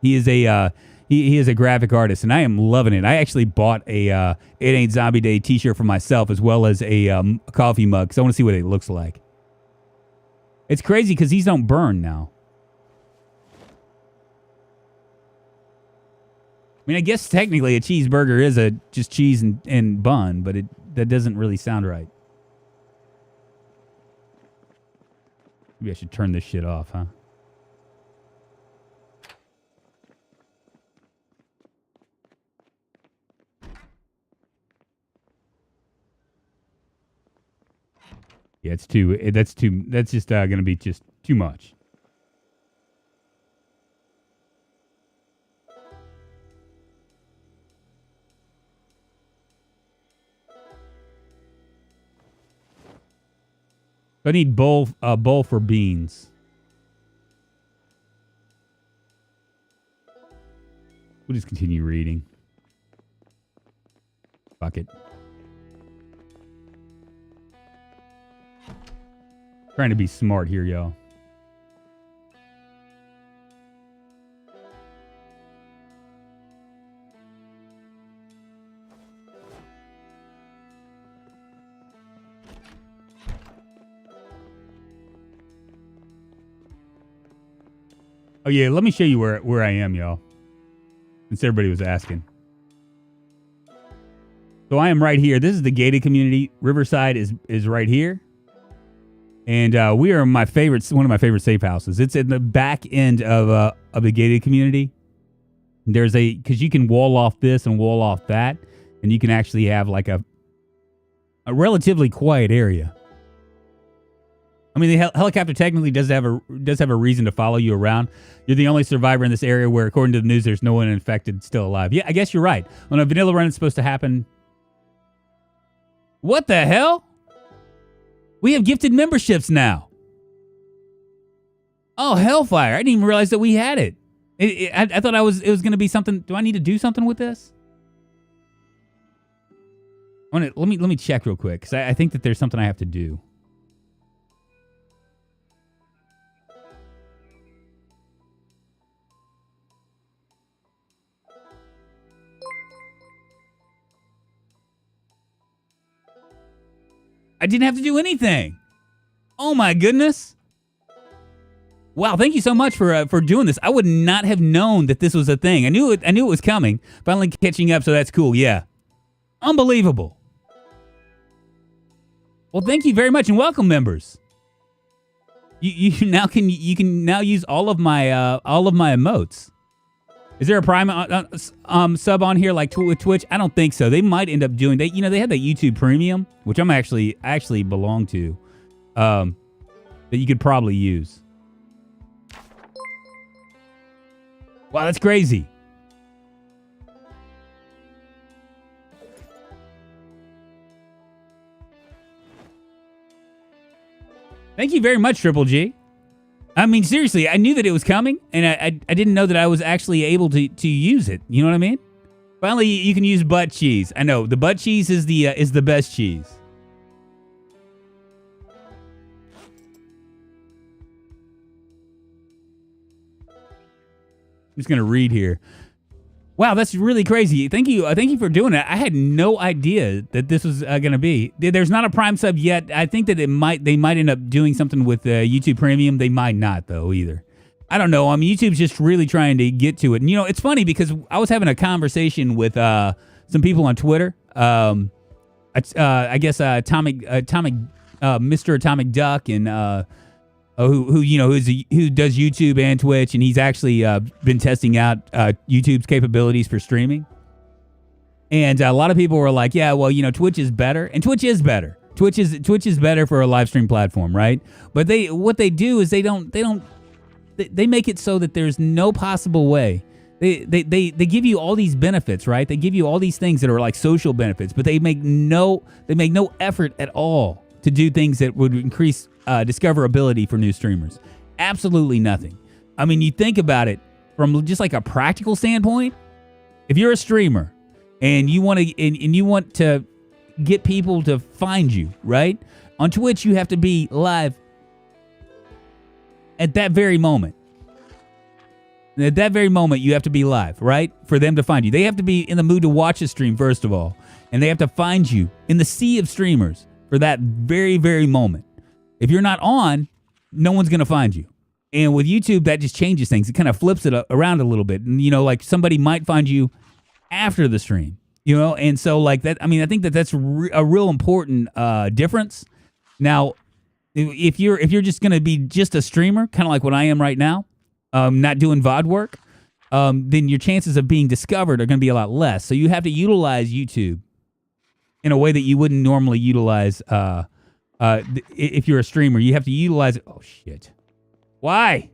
He is a he is a graphic artist, and I am loving it. I actually bought a It Ain't Zombie Day t-shirt for myself, as well as a coffee mug, because I want to see what it looks like. It's crazy because these don't burn now. I mean, I guess technically a cheeseburger is just cheese and bun, but that doesn't really sound right. Maybe I should turn this shit off, huh? Yeah, it's too. That's just going to be just too much. I need bowl for beans. We'll just continue reading. Fuck it. Trying to be smart here, y'all. Oh yeah, let me show you where I am, y'all. Since everybody was asking. So I am right here. This is the gated community. Riverside is right here. And we are one of my favorite safe houses. It's in the back end of the gated community. There's because you can wall off this and wall off that, and you can actually have like a relatively quiet area. I mean, the helicopter technically does have a reason to follow you around. You're the only survivor in this area where, according to the news, there's no one infected still alive. Yeah, I guess you're right. On a vanilla run, it's supposed to happen. What the hell? We have gifted memberships now. Oh, hellfire. I didn't even realize that we had it. I thought it was going to be something. Do I need to do something with this? Let me check real quick, because I think that there's something I have to do. I didn't have to do anything. Oh my goodness. Wow, thank you so much for doing this. I would not have known that this was a thing. I knew it was coming. Finally catching up, so that's cool. Yeah. Unbelievable. Well, thank you very much, and welcome, members. You now can use all of my emotes. Is there a Prime sub on here like with Twitch? I don't think so. They might end up doing they have that YouTube Premium, which I actually belong to, that you could probably use. Wow, that's crazy. Thank you very much, Triple G. I mean, seriously, I knew that it was coming, and I didn't know that I was actually able to use it. You know what I mean? Finally, you can use butt cheese. I know the butt cheese is the best cheese. I'm just gonna read here. Wow, that's really crazy. Thank you for doing that. I had no idea that this was gonna be. There's not a Prime sub yet. I think that they might end up doing something with YouTube Premium. They might not though either. I don't know. YouTube's just really trying to get to it. And it's funny because I was having a conversation with some people on Twitter. I guess Mr. Atomic Duck and who does YouTube and Twitch, and he's actually been testing out YouTube's capabilities for streaming. And a lot of people were like, "Yeah, well, Twitch is better," and Twitch is better. Twitch is better for a live stream platform, right? But what they do is they make it so that there's no possible way. They give you all these benefits, right? They give you all these things that are like social benefits, but they make no effort at all to do things that would increase discoverability for new streamers. Absolutely nothing. I mean, you think about it from just like a practical standpoint. If you're a streamer and you want to get people to find you, right? On Twitch, you have to be live at that very moment. At that very moment, you have to be live, right? For them to find you. They have to be in the mood to watch a stream, first of all. And they have to find you in the sea of streamers for that very, very moment. If you're not on, no one's going to find you. And with YouTube, that just changes things. It kind of flips it around a little bit. And, like somebody might find you after the stream, And so like that, I mean, I think that's a real important difference. Now, if you're just going to be just a streamer, kind of like what I am right now, not doing VOD work, then your chances of being discovered are going to be a lot less. So you have to utilize YouTube in a way that you wouldn't normally utilize if you're a streamer. You have to utilize it. Oh, shit. Why?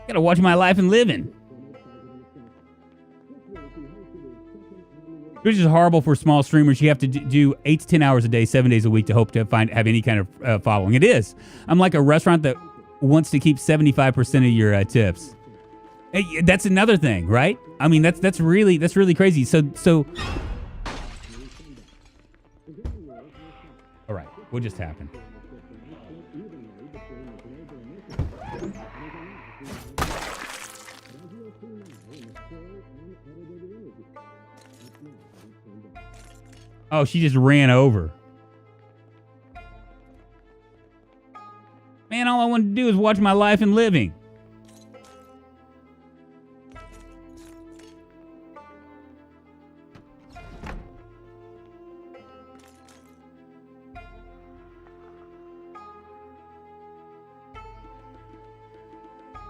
Gotta watch my life and living. Which is horrible for small streamers. You have to do 8 to 10 hours a day, 7 days a week to hope to have any kind of following. It is. I'm like a restaurant that wants to keep 75% of your tips. Hey, that's another thing, right? I mean, that's really crazy. So. All right, what just happened? Oh, she just ran over. Man, all I wanted to do is watch my life and living.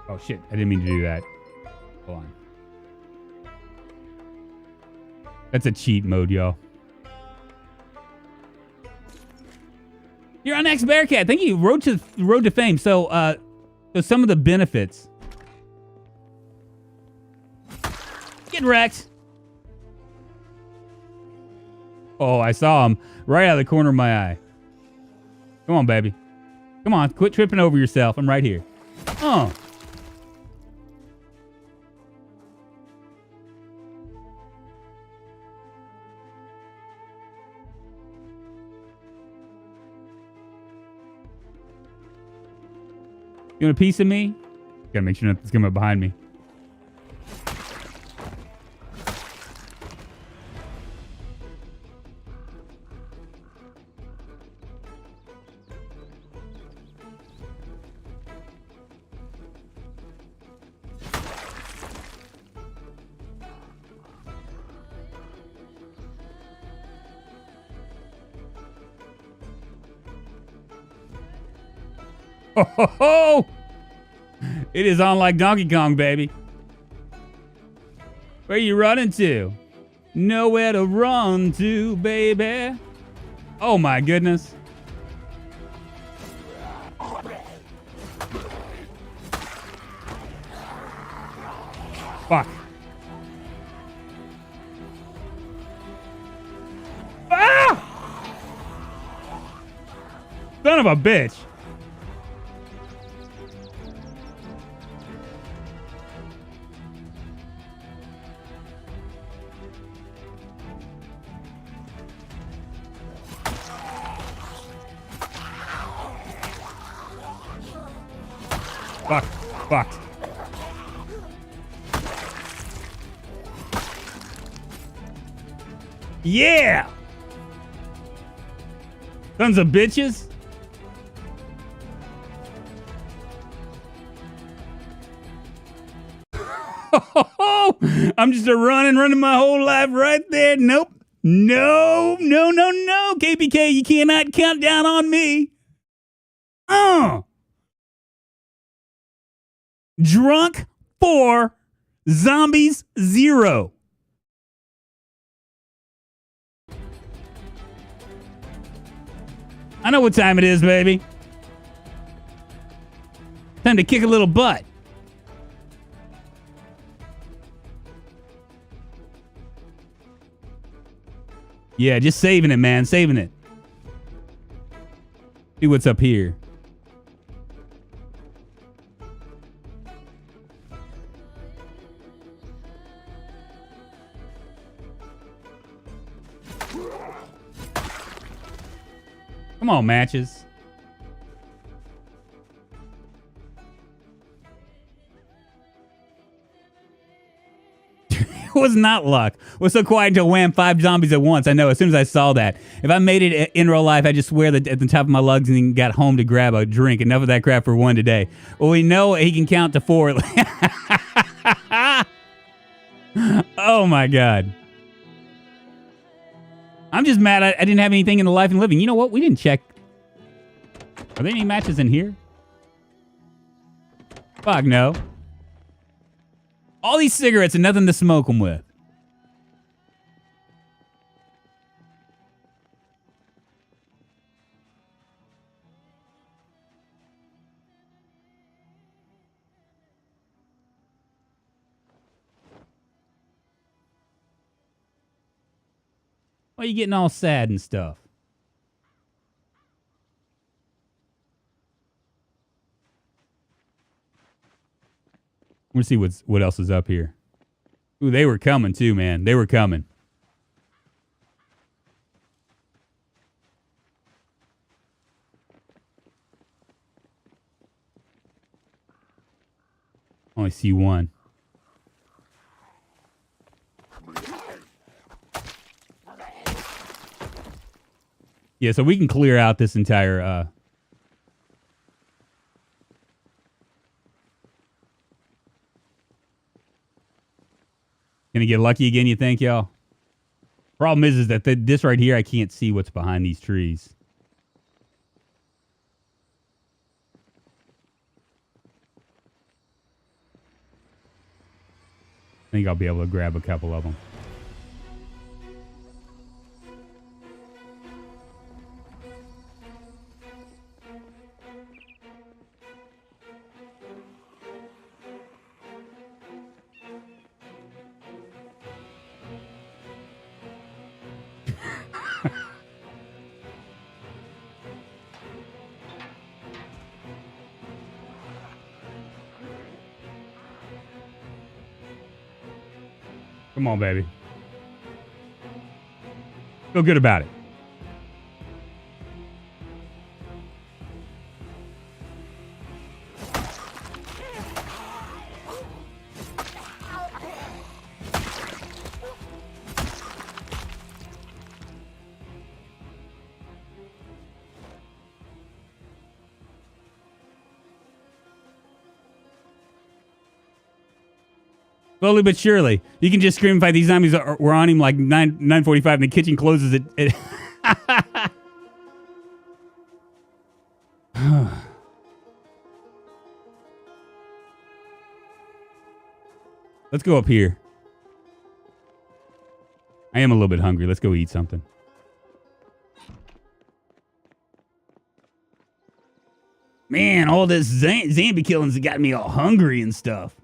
Oh, shit. I didn't mean to do that. Hold on. That's a cheat mode, y'all. You're on X Bearcat. Thank you. Road to Fame. So some of the benefits. Get wrecked. Oh, I saw him right out of the corner of my eye. Come on, baby. Come on. Quit tripping over yourself. I'm right here. Oh. You want a piece of me? Gotta make sure nothing's coming up behind me. Ho, ho, ho! It is on like Donkey Kong, baby. Where you running to? Nowhere to run to, baby. Oh my goodness. Fuck. Ah! Son of a bitch. Fuck. Fucked. Yeah! Sons of bitches. I'm just running my whole life right there. Nope. No. KPK, you cannot count down on me. Drunk 4, zombies 0. I know what time it is, baby. Time to kick a little butt. Yeah, just saving it, man. Saving it. See what's up here. Come on, matches. It was not luck. It was so quiet until wham, 5 zombies at once. I know, as soon as I saw that. If I made it in real life, I just swear that at the top of my lugs and got home to grab a drink. Enough of that crap for one today. Well, we know he can count to 4. Oh, my God. I'm just mad I didn't have anything in the life and living. You know what? We didn't check. Are there any matches in here? Fuck no. All these cigarettes and nothing to smoke them with. Why are you getting all sad and stuff? We'll see what else is up here. Ooh, they were coming too, man. They were coming. Only see one. Yeah, so we can clear out this entire Gonna get lucky again, you think, y'all? Problem is that this right here, I can't see what's behind these trees. think I'll be able to grab a couple of them. Come on, baby. Feel good about it. Slowly but surely. You can just scream fight. These zombies were on him like 9:45 and the kitchen closes at Let's go up here. I am a little bit hungry. Let's go eat something. Man, all this zombie killing's got me all hungry and stuff.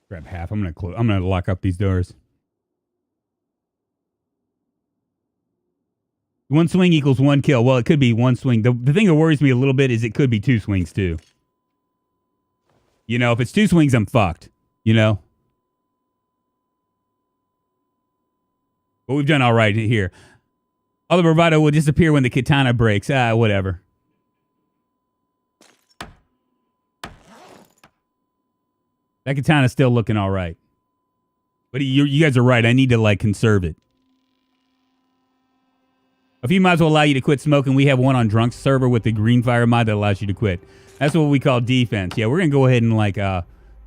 Grab half. I'm gonna lock up these doors. One swing equals one kill. Well, it could be one swing. The thing that worries me a little bit is it could be two swings too. You know, if it's two swings, I'm fucked. You know? But we've done all right here. All the bravado will disappear when the katana breaks. Whatever. That katana's still looking all right. But you guys are right. I need to, like, conserve it. A few mods will allow you to quit smoking. We have one on Drunk's server with the green fire mod that allows you to quit. That's what we call defense. Yeah, we're going to go ahead and, like,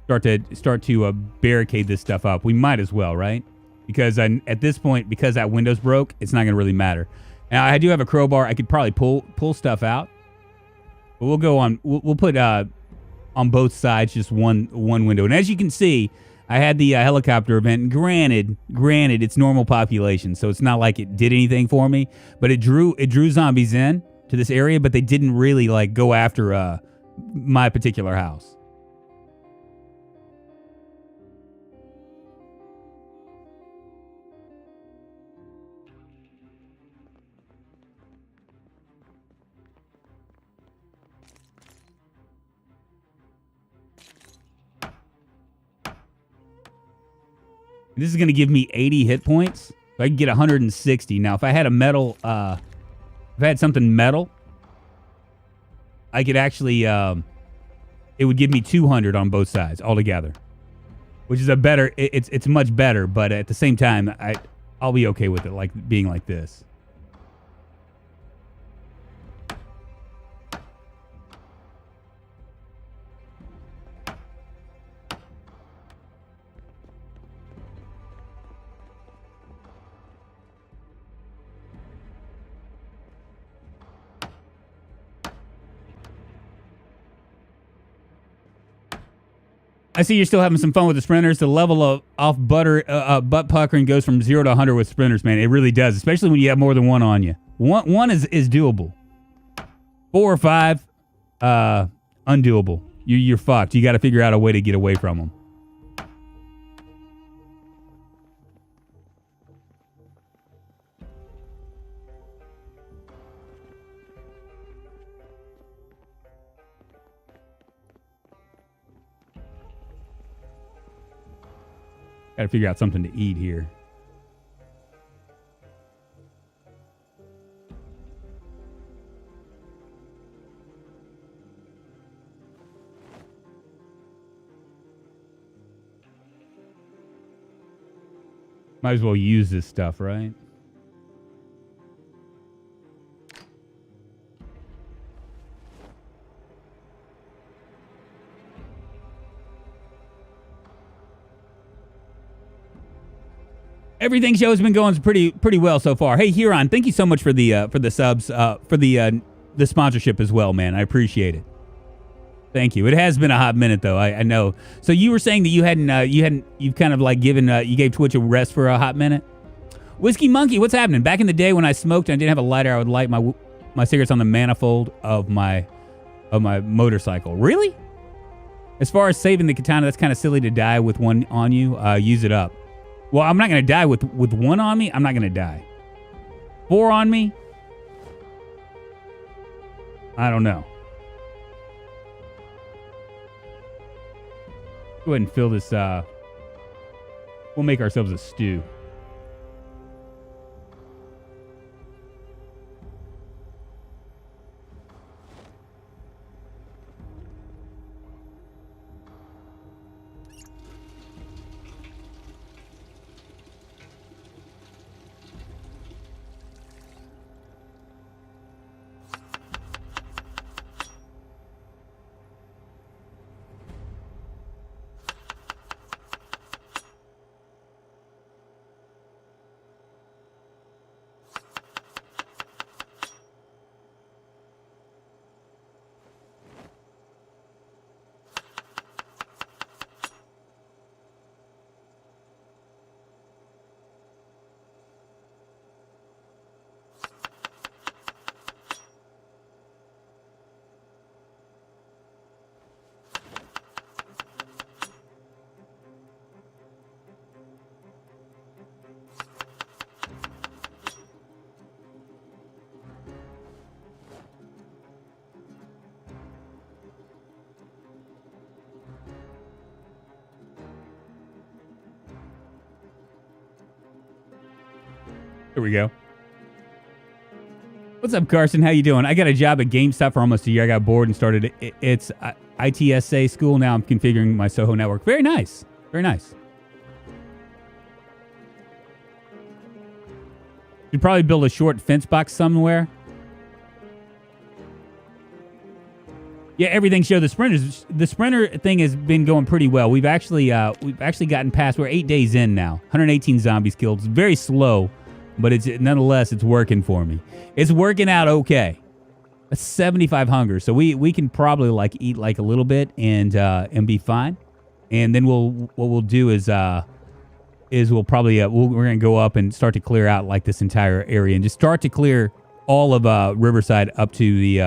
start to barricade this stuff up. We might as well, right? Because at this point, because that window's broke, it's not going to really matter. Now, I do have a crowbar. I could probably pull stuff out. But we'll go on. We'll put... on both sides, just one window. And as you can see, I had the helicopter event. Granted, it's normal population, so it's not like it did anything for me. But it drew zombies in to this area, but they didn't really like go after my particular house. This is going to give me 80 hit points. So I can get 160. Now, if I had a metal, if I had something metal, I could actually, it would give me 200 on both sides altogether, which is a better, it's much better, but at the same time, I'll be okay with it like being like this. I see you're still having some fun with the sprinters. The level of butt puckering goes from 0 to 100 with sprinters, man. It really does, especially when you have more than one on you. One is doable. 4 or 5, undoable. You're fucked. You got to figure out a way to get away from them. Got to figure out something to eat here. Might as well use this stuff, right? Everything show has been going pretty well so far. Hey, Huron, thank you so much for the subs, for the sponsorship as well, man. I appreciate it. Thank you. It has been a hot minute though. I know. So you were saying that you've kind of like given you gave Twitch a rest for a hot minute. Whiskey Monkey, what's happening? Back in the day when I smoked and I didn't have a lighter, I would light my cigarettes on the manifold of my motorcycle. Really? As far as saving the katana, that's kind of silly to die with one on you. Use it up. Well, I'm not going to die with one on me. I'm not going to die. 4 on me? I don't know. Go ahead and fill this. We'll make ourselves a stew. Here we go. What's up, Carson? How you doing? I got a job at GameStop for almost a year. I got bored and started it's ITSA school. Now I'm configuring my Soho network. Very nice. Very nice. You'd probably build a short fence box somewhere. Yeah, everything show the sprinter thing has been going pretty well. We've actually gotten past. We're 8 days in now. 118 zombies killed. It's very slow, but it's nonetheless it's working for me. It's working out okay. That's 75 hunger, so we can probably like eat like a little bit and be fine. And then what we'll do is we'll probably we're gonna go up and start to clear out like this entire area and just start to clear all of Riverside up to the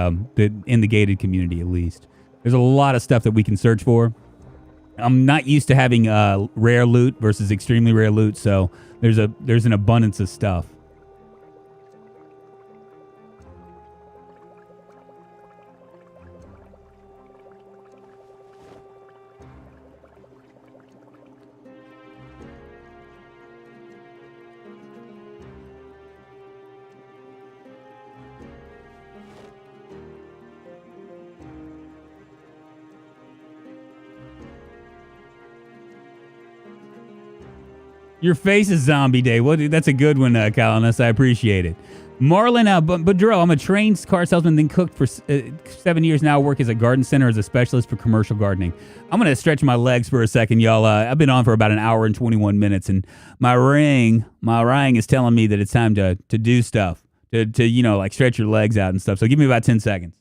in the gated community at least. There's a lot of stuff that we can search for. I'm not used to having rare loot versus extremely rare loot, so there's an abundance of stuff. Your face is zombie day. Well, that's a good one, Colonus. I appreciate it. Marlon Boudreau, I'm a trained car salesman, then cooked for 7 years now. I work as a garden center as a specialist for commercial gardening. I'm going to stretch my legs for a second, y'all. I've been on for about an hour and 21 minutes, and my ring is telling me that it's time to do stuff, to like stretch your legs out and stuff. So give me about 10 seconds.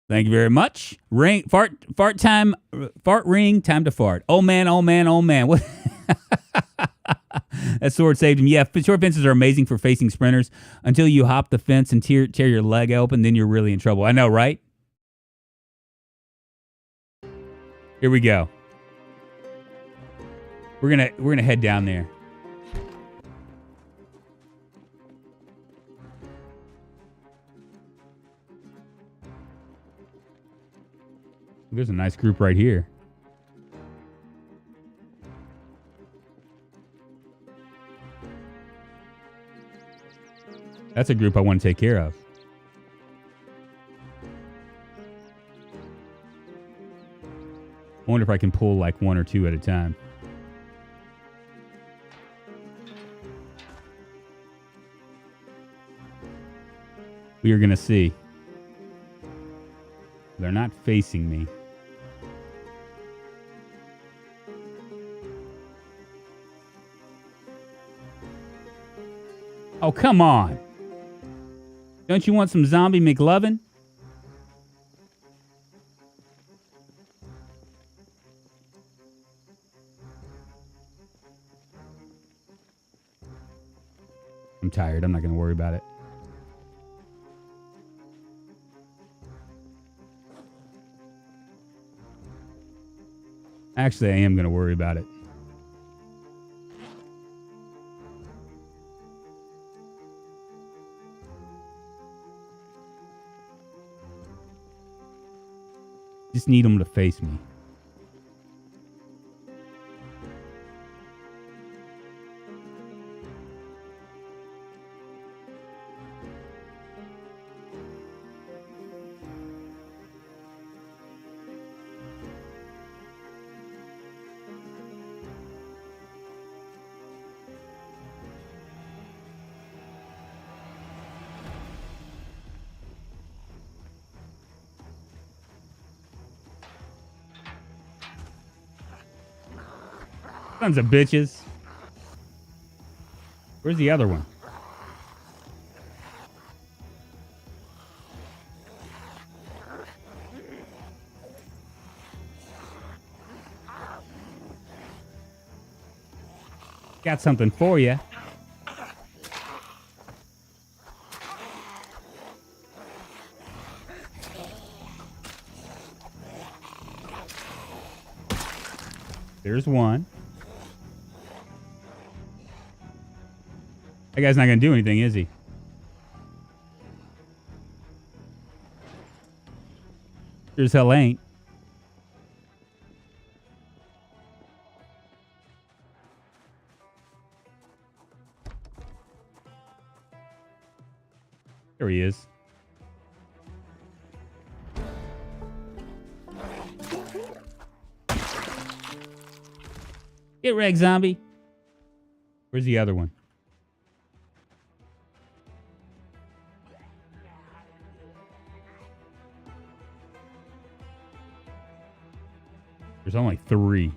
Thank you very much. Ring fart time. Fart ring time to fart. Oh man. What? That sword saved him. Yeah, short fences are amazing for facing sprinters. Until you hop the fence and tear your leg open, then you're really in trouble. I know, right? Here we go. We're gonna head down there. There's a nice group right here. That's a group I want to take care of. I wonder if I can pull like 1 or 2 at a time. We are going to see. They're not facing me. Oh, come on. Don't you want some zombie McLovin? I'm tired. I'm not going to worry about it. Actually, I am going to worry about it. Just need them to face me. Sons of bitches. Where's the other one? Got something for you. There's one. That guy's not going to do anything, is he? Sure as hell ain't. There he is. Get wrecked, zombie. Where's the other one? There's only 3.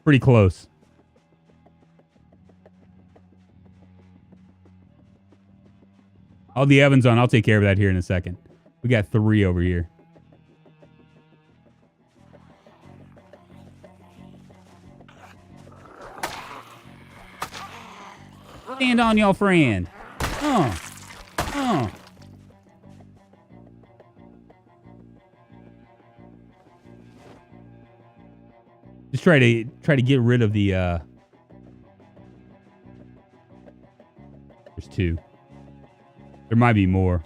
Pretty close. All the ovens on. I'll take care of that here in a second. We got 3 over here. Stand on your friend. Just try to get rid of the there's 2. There might be more.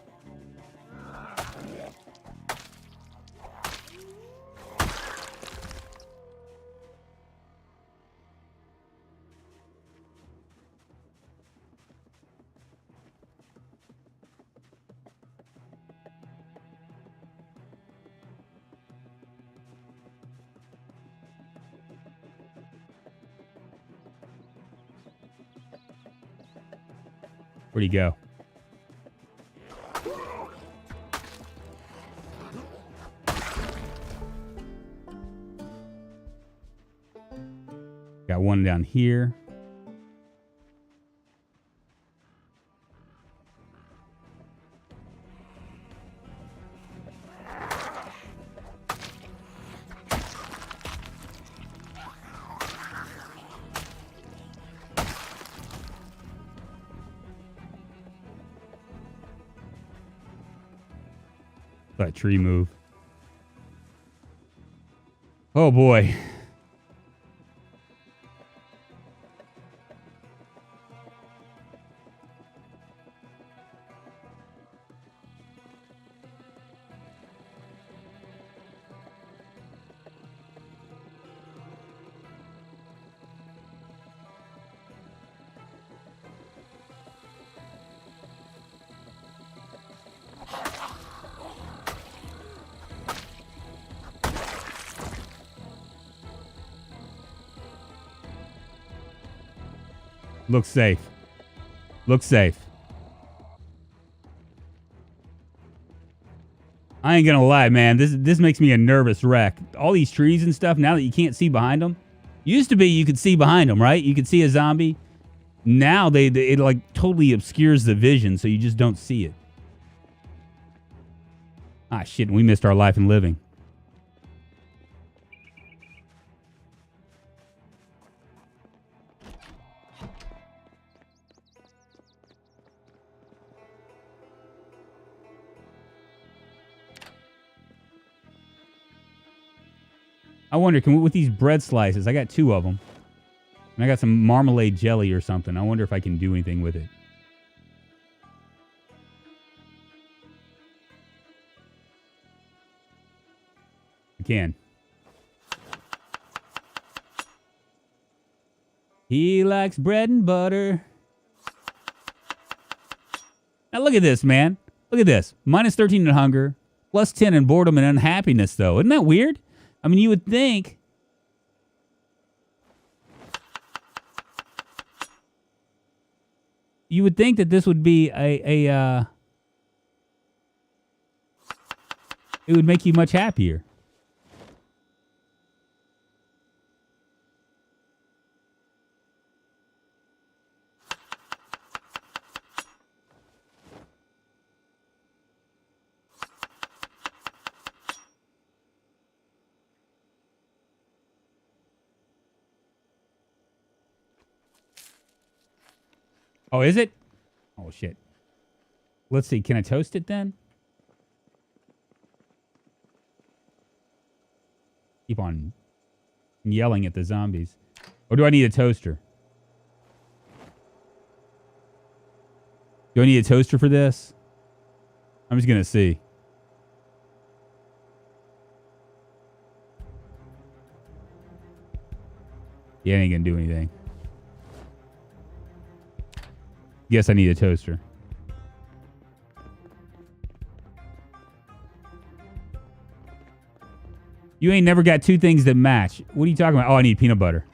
Where'd he go? Got one down here. That tree move. Oh boy. Looks safe. Looks safe. I ain't gonna lie, man. This makes me a nervous wreck. All these trees and stuff, now that you can't see behind them. Used to be you could see behind them, right? You could see a zombie. Now it like totally obscures the vision, so you just don't see it. Ah, shit, we missed our life and living. I wonder, can we, with these bread slices, I got 2 of them. And I got some marmalade jelly or something. I wonder if I can do anything with it. I can. He likes bread and butter. Now look at this, man. Look at this. Minus 13 in hunger. Plus 10 in boredom and unhappiness, though. Isn't that weird? I mean, you would think... You would think that this would be it would make you much happier. Oh, is it? Oh, shit. Let's see. Can I toast it then? Keep on yelling at the zombies. Or do I need a toaster? Do I need a toaster for this? I'm just going to see. Yeah, it ain't going to do anything. Yes, I need a toaster. You ain't never got 2 things that match. What are you talking about? Oh, I need peanut butter.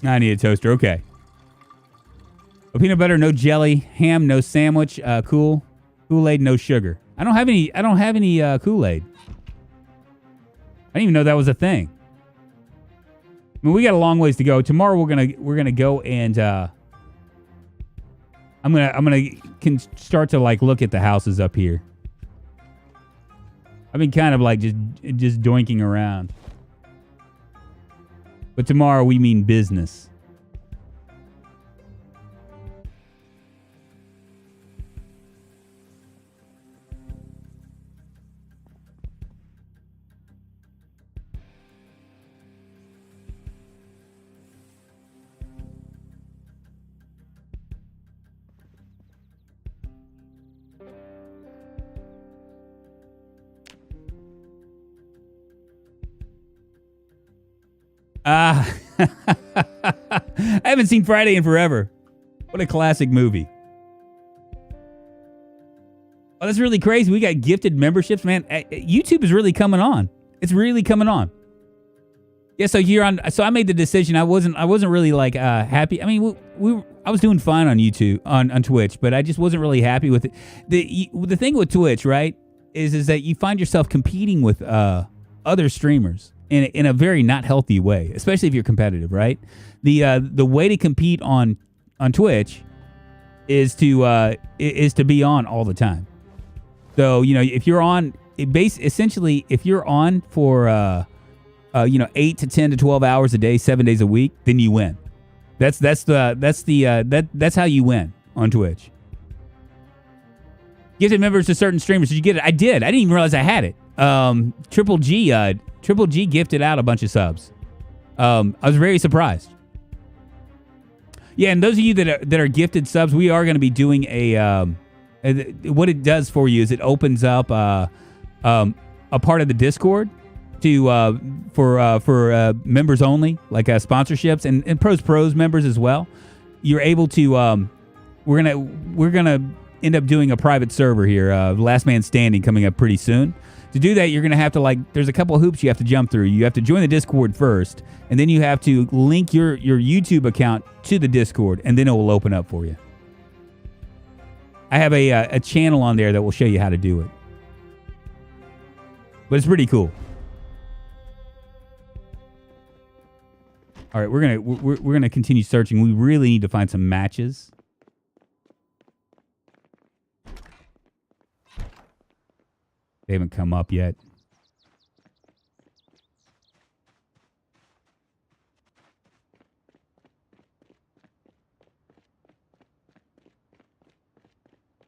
I need a toaster. Okay. Oh, peanut butter, no jelly. Ham, no sandwich. Cool. Kool-Aid, no sugar. I don't have any Kool-Aid. I didn't even know that was a thing. I mean, we got a long ways to go. Tomorrow we're gonna go and I'm gonna start to like look at the houses up here. I've been kind of like just doinking around. But tomorrow we mean business. I haven't seen Friday in forever. What a classic movie. Oh, that's really crazy. We got gifted memberships, man. YouTube is really coming on. It's really coming on. Yeah, so you're on. So I made the decision. I wasn't really like happy. I mean, I was doing fine on YouTube, on Twitch, but I just wasn't really happy with it. The thing with Twitch, right, is that you find yourself competing with other streamers in a very not healthy way, especially if you're competitive, right? The way to compete on Twitch is to be on all the time. So, you know, if you're on, essentially, if you're on for 8 to 10 to 12 hours a day, 7 days a week, then you win. That's how you win on Twitch. Gifted members to certain streamers. Did you get it? I did. I didn't even realize I had it. Triple G gifted out a bunch of subs. I was very surprised. Yeah, and those of you that are gifted subs, we are going to be doing a What it does for you is it opens up a part of the Discord to for members only, like sponsorships and pros members as well. You're able to. We're gonna end up doing a private server here. Last Man Standing coming up pretty soon. To do that, you're gonna have to there's a couple of hoops you have to jump through. You have to join the Discord first, and then you have to link your YouTube account to the Discord, and then it will open up for you. I have a channel on there that will show you how to do it, but it's pretty cool. All right, we're gonna continue searching. We really need to find some matches. They haven't come up yet.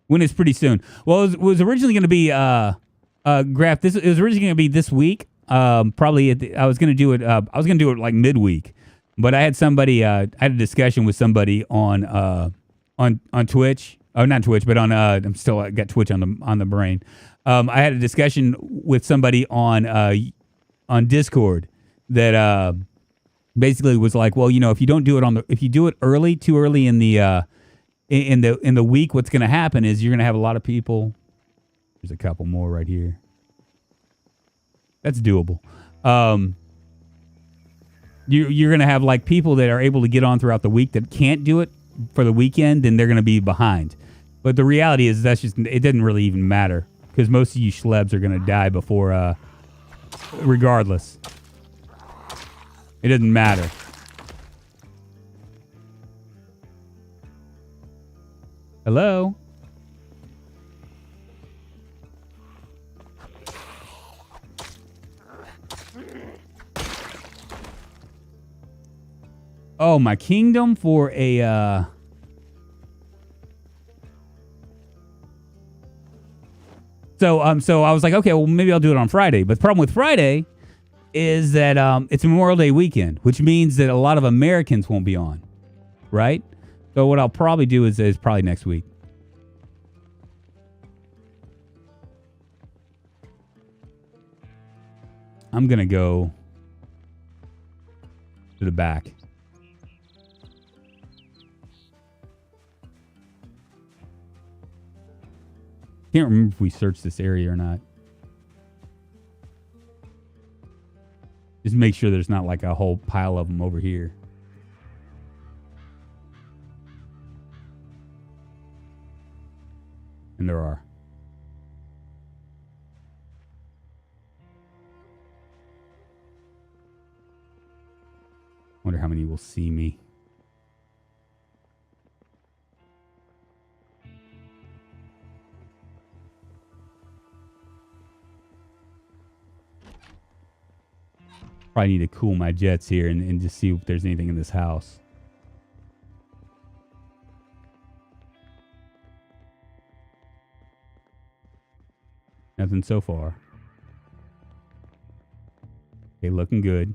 When is pretty soon? Well, it was originally going to be Graph. It was originally going to be this week. Probably I was going to do it. I was going to do it like midweek, but I had somebody. I had a discussion with somebody on Twitch. Oh, not Twitch, but on. I'm still I got Twitch on the brain. I had a discussion with somebody on Discord that basically was like, well, if you don't do it if you do it too early in the in the week, what's going to happen is you're going to have a lot of people. There's a couple more right here. That's doable. You're going to have like people that are able to get on throughout the week that can't do it for the weekend, and they're going to be behind. But the reality is it doesn't really even matter because most of you schlebs are going to die before, regardless. It doesn't matter. Hello? Oh, my kingdom for a So I was like, okay, well maybe I'll do it on Friday. But the problem with Friday is that it's Memorial Day weekend, which means that a lot of Americans won't be on, right? So what I'll probably do is probably next week. I'm gonna go to the back. Can't remember if we searched this area or not. Just make sure there's not like a whole pile of them over here. And there are. Wonder how many will see me. Probably need to cool my jets here and just see if there's anything in this house. Nothing so far. Okay, looking good.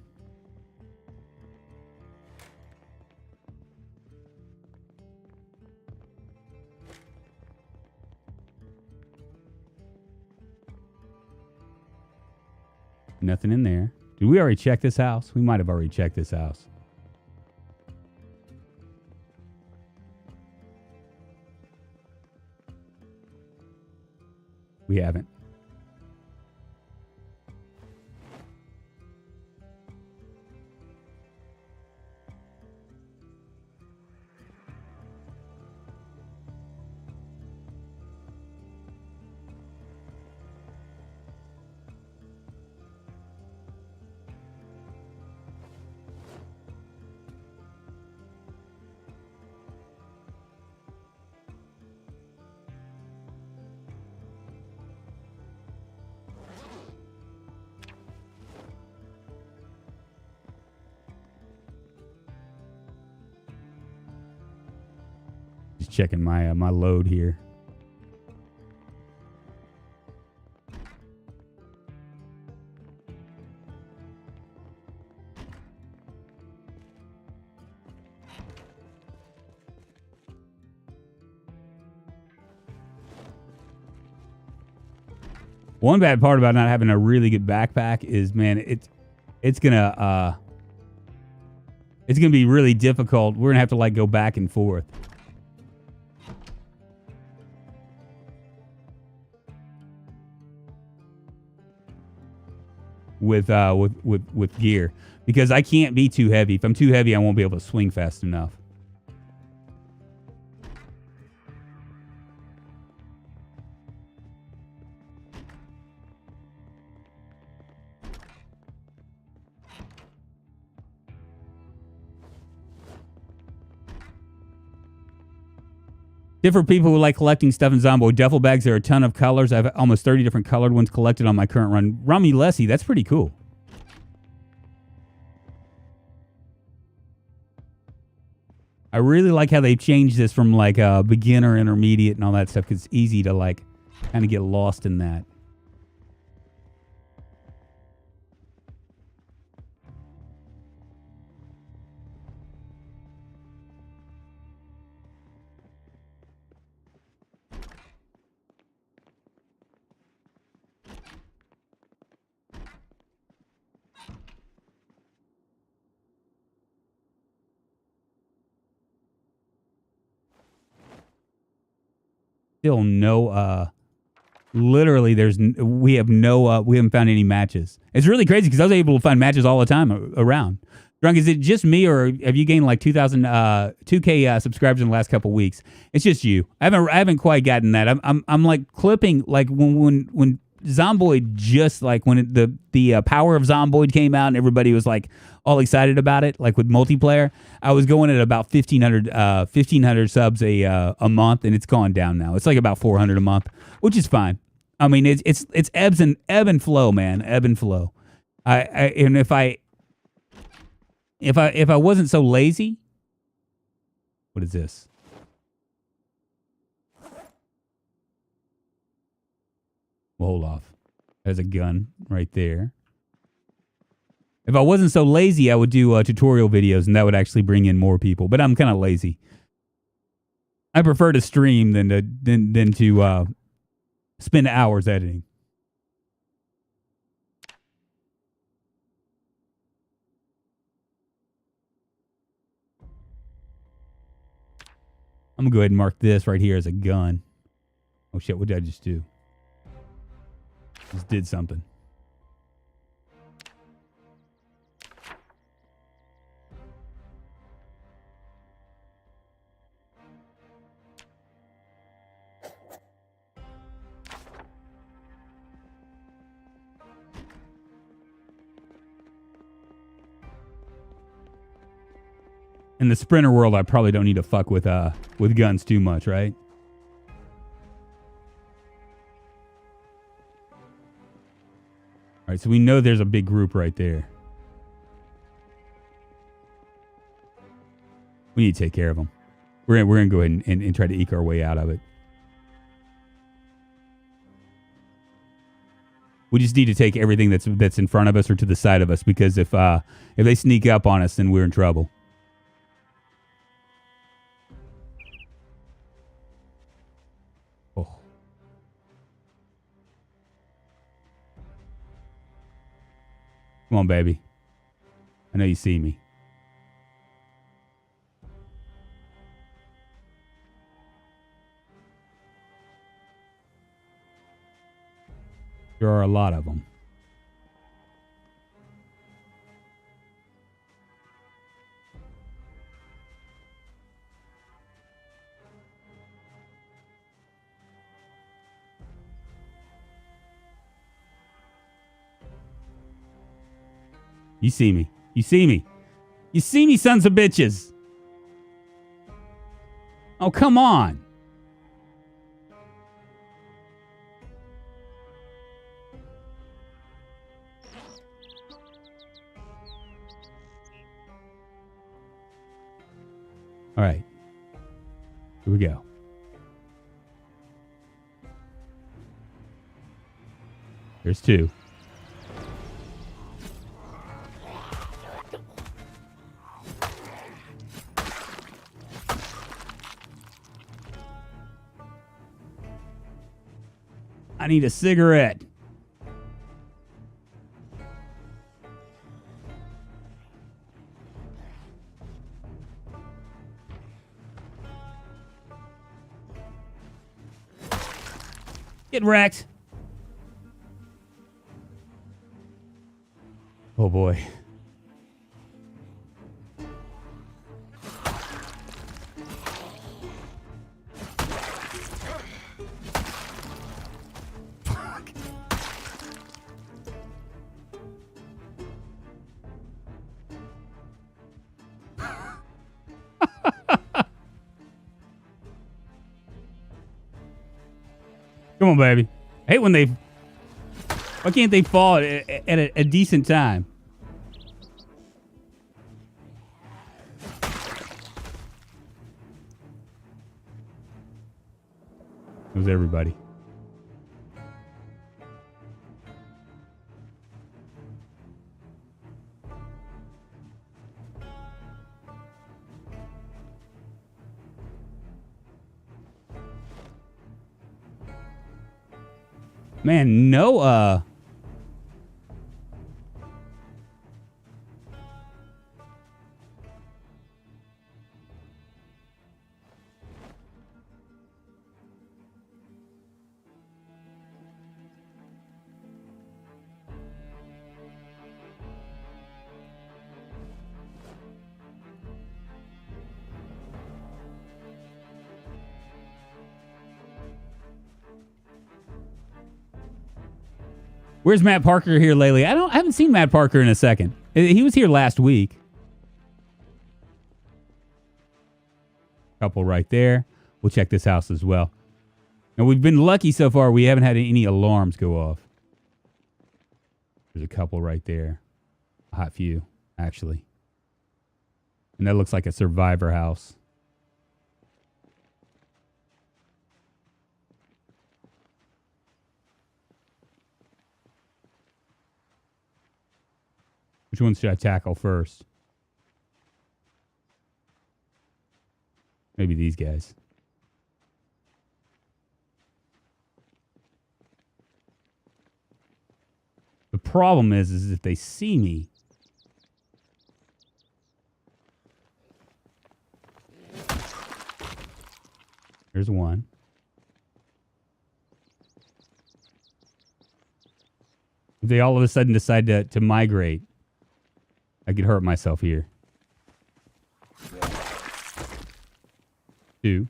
Nothing in there. Did we already check this house? We might have already checked this house. We haven't. Checking my my load here. One bad part about not having a really good backpack is, man, it's gonna be really difficult. We're gonna have to like go back and forth. With gear, because I can't be too heavy. If I'm too heavy, I won't be able to swing fast enough. Different people who like collecting stuff in Zomboid. Duffel bags, there are a ton of colors. I have almost 30 different colored ones collected on my current run. Rummy Lessie, that's pretty cool. I really like how they changed this from like beginner, intermediate, and all that stuff, because it's easy to like kind of get lost in that. Still no, literally we haven't found any matches. It's really crazy because I was able to find matches all the time around. Drunk, is it just me, or have you gained like 2K subscribers in the last couple weeks? It's just you. I haven't quite gotten that. I'm like clipping, like when Zomboid, just like when the power of Zomboid came out and everybody was like all excited about it, like with multiplayer. I was going at about 1,500 subs a month, and it's gone down now. It's like about 400 a month, which is fine. I mean, it's ebb and flow, man, ebb and flow. And if I wasn't so lazy, what is this? Well, hold off. There's a gun right there. If I wasn't so lazy, I would do tutorial videos, and that would actually bring in more people. But I'm kind of lazy. I prefer to stream than to spend hours editing. I'm gonna go ahead and mark this right here as a gun. Oh shit! What did I just do? Just did something. In the sprinter world, I probably don't need to fuck with guns too much, right? All right, so we know there's a big group right there. We need to take care of them. We're gonna go ahead and try to eke our way out of it. We just need to take everything that's in front of us or to the side of us, because if they sneak up on us, then we're in trouble. Oh. Come on, baby. I know you see me. There are a lot of them. You see me. You see me. You see me, sons of bitches. Oh, come on. All right. Here we go. There's two. I need a cigarette. Get wrecked. Oh boy. Come on, baby. I hate when they... Why can't they fall at a decent time? It was everybody. Man, no, Where's Matt Parker here lately? I haven't seen Matt Parker in a second. He was here last week. Couple right there. We'll check this house as well. And we've been lucky so far. We haven't had any alarms go off. There's a couple right there. A hot few, actually. And that looks like a survivor house. Which one should I tackle first? Maybe these guys. The problem is if they see me. There's one. If they all of a sudden decide to migrate, I could hurt myself here. 2.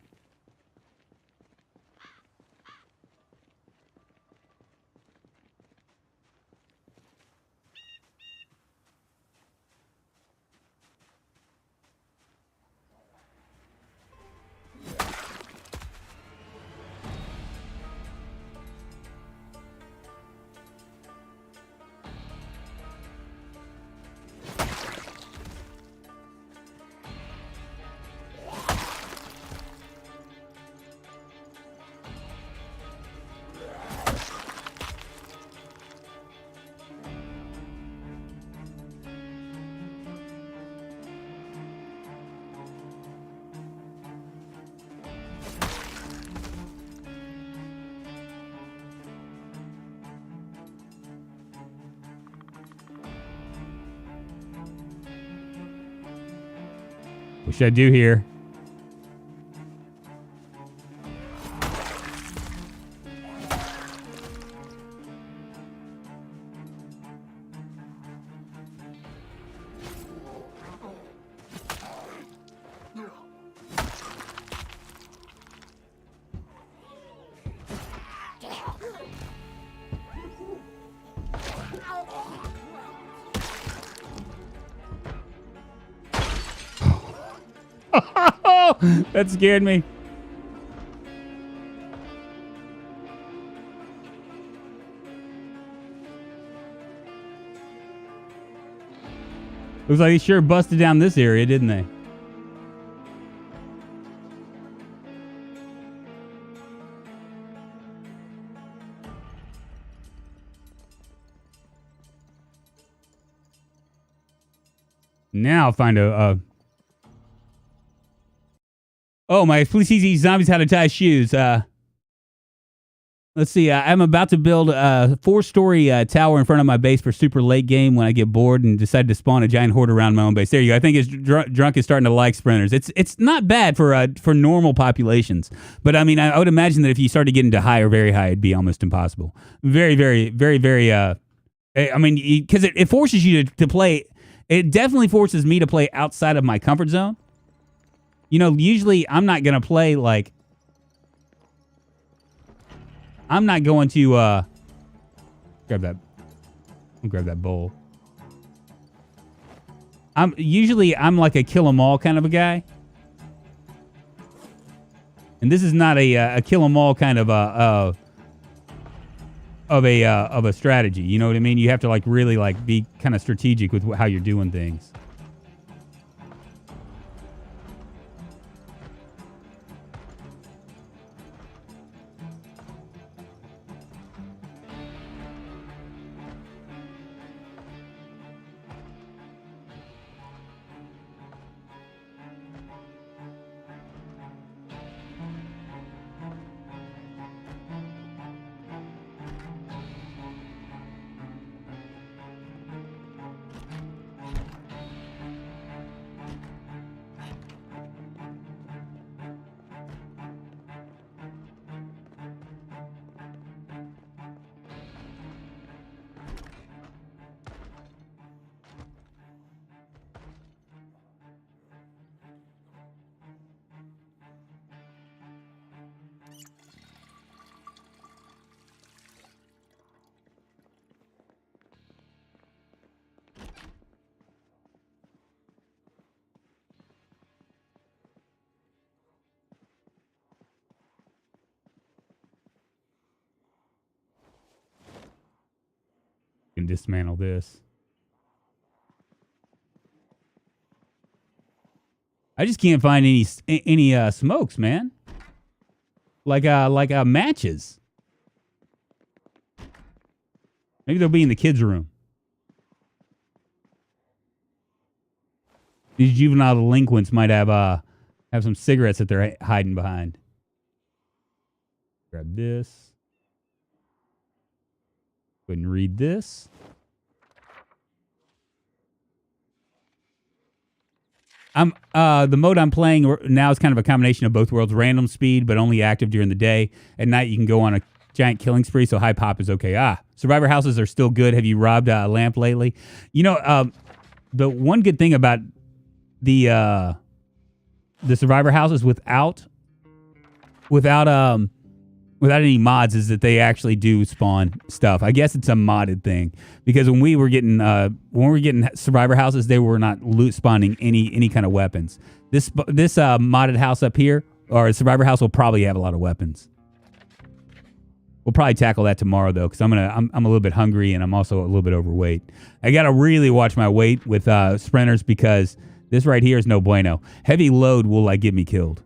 What should I do here? That scared me. Looks like they sure busted down this area, didn't they? Now I'll find a Oh, my police easy zombies how to tie shoes. Let's see. I'm about to build a 4-story tower in front of my base for super late game when I get bored and decide to spawn a giant horde around my own base. There you go. I think it's Drunk is starting to like sprinters. It's not bad for normal populations, but I mean, I would imagine that if you started getting to high or very high, it'd be almost impossible. Very, very, very, very. I mean, because it forces you to play. It definitely forces me to play outside of my comfort zone. You know, usually I'm not gonna play like. I'm not going to grab that bowl. I'm like a kill 'em all kind of a guy, and this is not a kill 'em all kind of a strategy. You know what I mean? You have to like really like be kind of strategic with how you're doing things. Can dismantle this. I just can't find any smokes, man. Like matches. Maybe they'll be in the kids' room. These juvenile delinquents might have some cigarettes that they're hiding behind. Grab this. Go ahead and read this. The mode I'm playing now is kind of a combination of both worlds. Random speed, but only active during the day. At night, you can go on a giant killing spree, so high pop is okay. Survivor houses are still good. Have you robbed a lamp lately? You know, the one good thing about the Survivor houses without any mods is that they actually do spawn stuff. I guess it's a modded thing because when we were getting Survivor houses, they were not loot spawning any kind of weapons. This modded house up here or a Survivor house will probably have a lot of weapons. We'll probably tackle that tomorrow though, because I'm a little bit hungry and I'm also a little bit overweight. I gotta really watch my weight with sprinters because this right here is no bueno. Heavy load will like get me killed.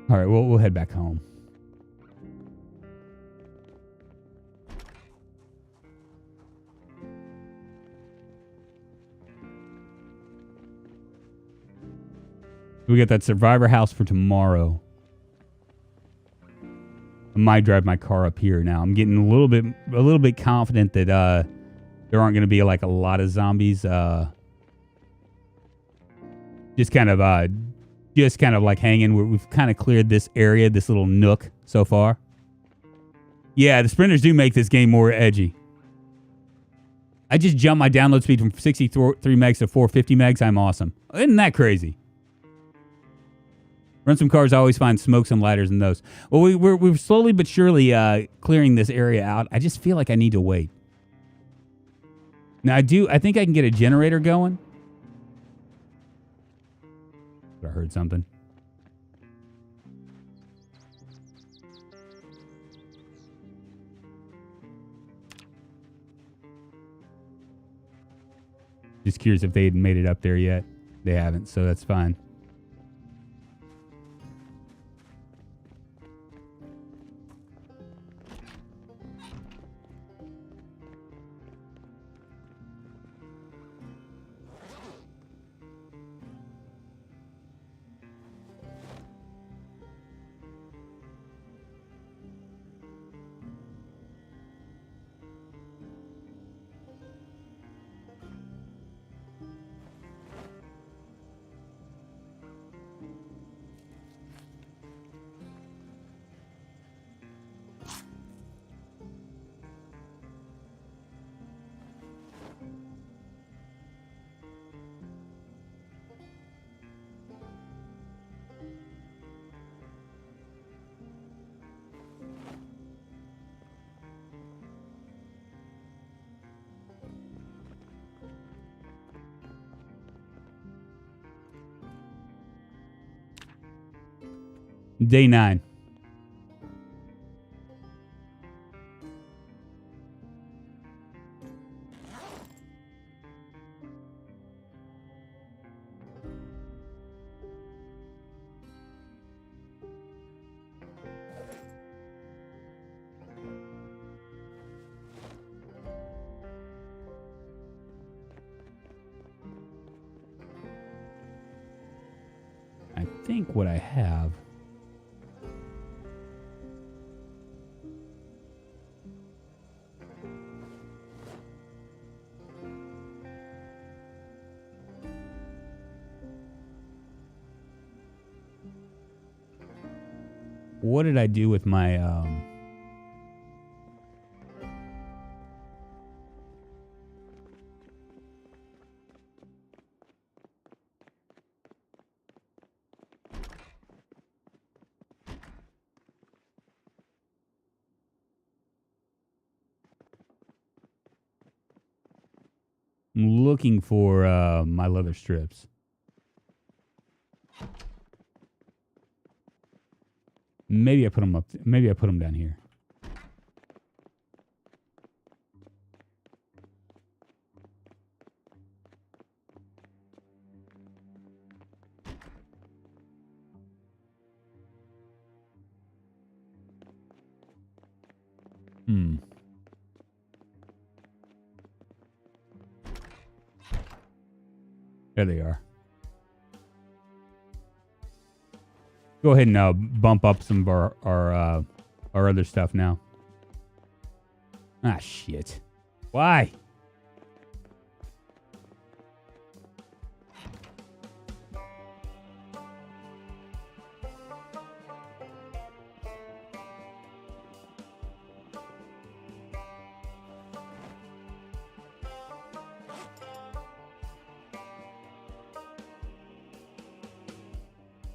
All right, we'll head back home. We got that Survivor house for tomorrow. I might drive my car up here now. I'm getting a little bit confident that there aren't going to be like a lot of zombies. Just kind of just kind of like hanging. We've kind of cleared this area, this little nook so far. Yeah, the sprinters do make this game more edgy. I just jumped my download speed from 63 megs to 450 megs. I'm awesome. Isn't that crazy? Run some cars. I always find smokes and lighters in those. Well, we're slowly but surely clearing this area out. I just feel like I need to wait. Now, I think I can get a generator going. I heard something. Just curious if they had made it up there yet. They haven't, so that's fine. Day 9. I think what I have... What did I do with my, I'm looking for, my leather strips. Maybe I put them up. Maybe I put them down here. There they are. Go ahead and bump up some of our other stuff now. Ah, shit. Why?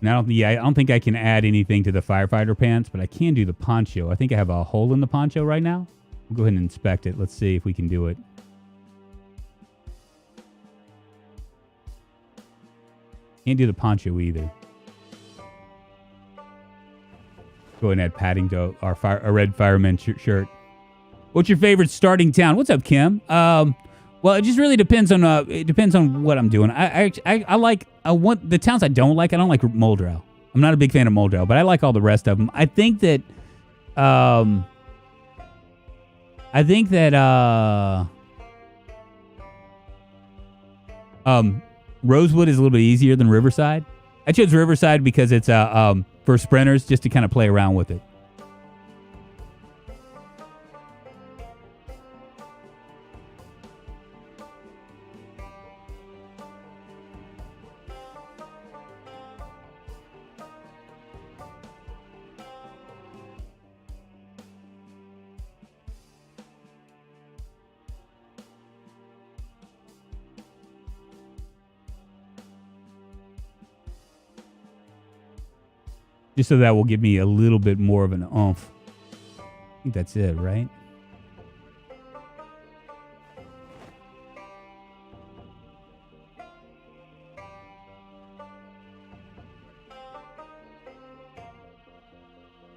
And I don't think I can add anything to the firefighter pants, but I can do the poncho. I think I have a hole in the poncho right now. We'll go ahead and inspect it. Let's see if we can do it. Can't do the poncho either. Go ahead and add padding to our red fireman shirt. What's your favorite starting town? What's up, Kim? Well, it just really depends on what I'm doing. I want the towns I don't like. I don't like Muldrow. I'm not a big fan of Muldrow, but I like all the rest of them. I think that Rosewood is a little bit easier than Riverside. I chose Riverside because it's for sprinters, just to kind of play around with it. Just so that will give me a little bit more of an oomph. I think that's it, right?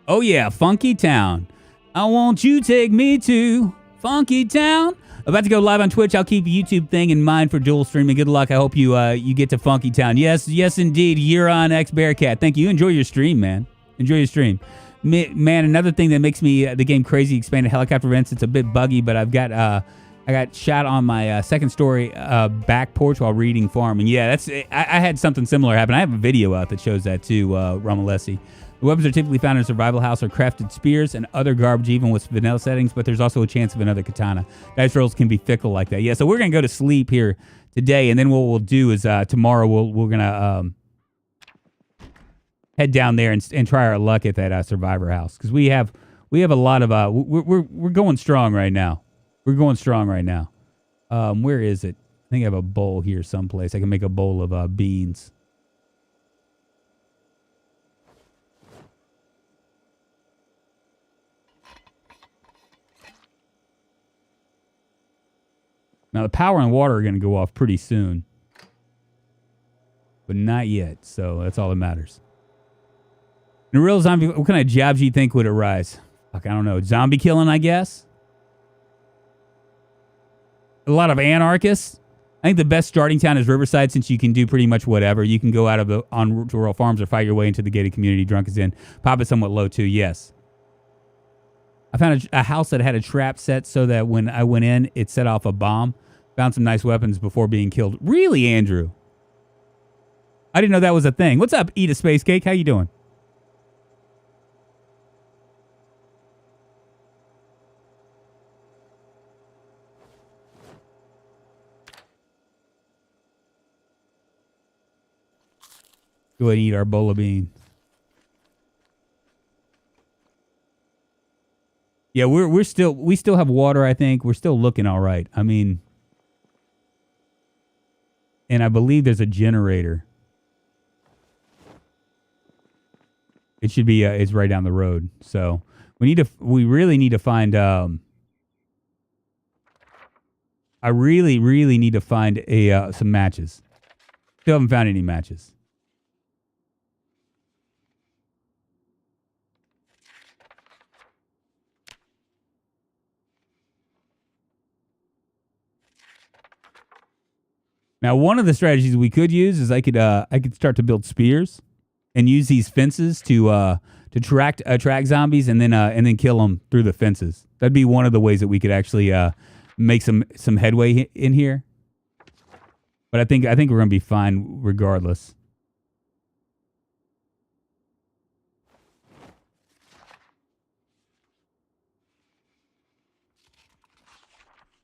Oh yeah, Funky Town. I want you take me to Funky Town. About to go live on Twitch. I'll keep a YouTube thing in mind for dual streaming. Good luck. I hope you you get to Funky Town. Yes, indeed. You're on X Bearcat. Thank you. Enjoy your stream, man. Enjoy your stream. Man, another thing that makes me the game crazy, expanded helicopter events. It's a bit buggy, but I've got I got shot on my second story back porch while reading farming. Yeah, I had something similar happen. I have a video out that shows that too, Ramalesi. The weapons are typically found in a survival house or crafted spears and other garbage, even with vanilla settings, but there's also a chance of another katana. Dice rolls can be fickle like that. Yeah, so we're going to go to sleep here today, and then what we'll do is tomorrow we're going to head down there and try our luck at that survivor house, because we have a lot of we're going strong right now. We're going strong right now. Where is it? I think I have a bowl here someplace. I can make a bowl of beans. Now, the power and water are going to go off pretty soon. But not yet, so that's all that matters. In a real zombie, what kind of jobs do you think would arise? Fuck, I don't know. Zombie killing, I guess? A lot of anarchists? I think the best starting town is Riverside, since you can do pretty much whatever. You can go out of on rural farms or fight your way into the gated community Drunk is in. Pop it somewhat low, too, yes. I found a house that had a trap set so that when I went in, it set off a bomb. Found some nice weapons before being killed. Really, Andrew? I didn't know that was a thing. What's up, Eat a Space Cake? How you doing? Go ahead and eat our bowl of beans. Yeah, we still have water, I think. We're still looking all right. I mean, and I believe there's a generator. It should be it's right down the road. So, we really need to find I really need to find some matches. Still haven't found any matches. Now, one of the strategies we could use is I could start to build spears and use these fences to attract zombies and then kill them through the fences. That'd be one of the ways that we could actually make some headway in here. But I think we're gonna be fine regardless.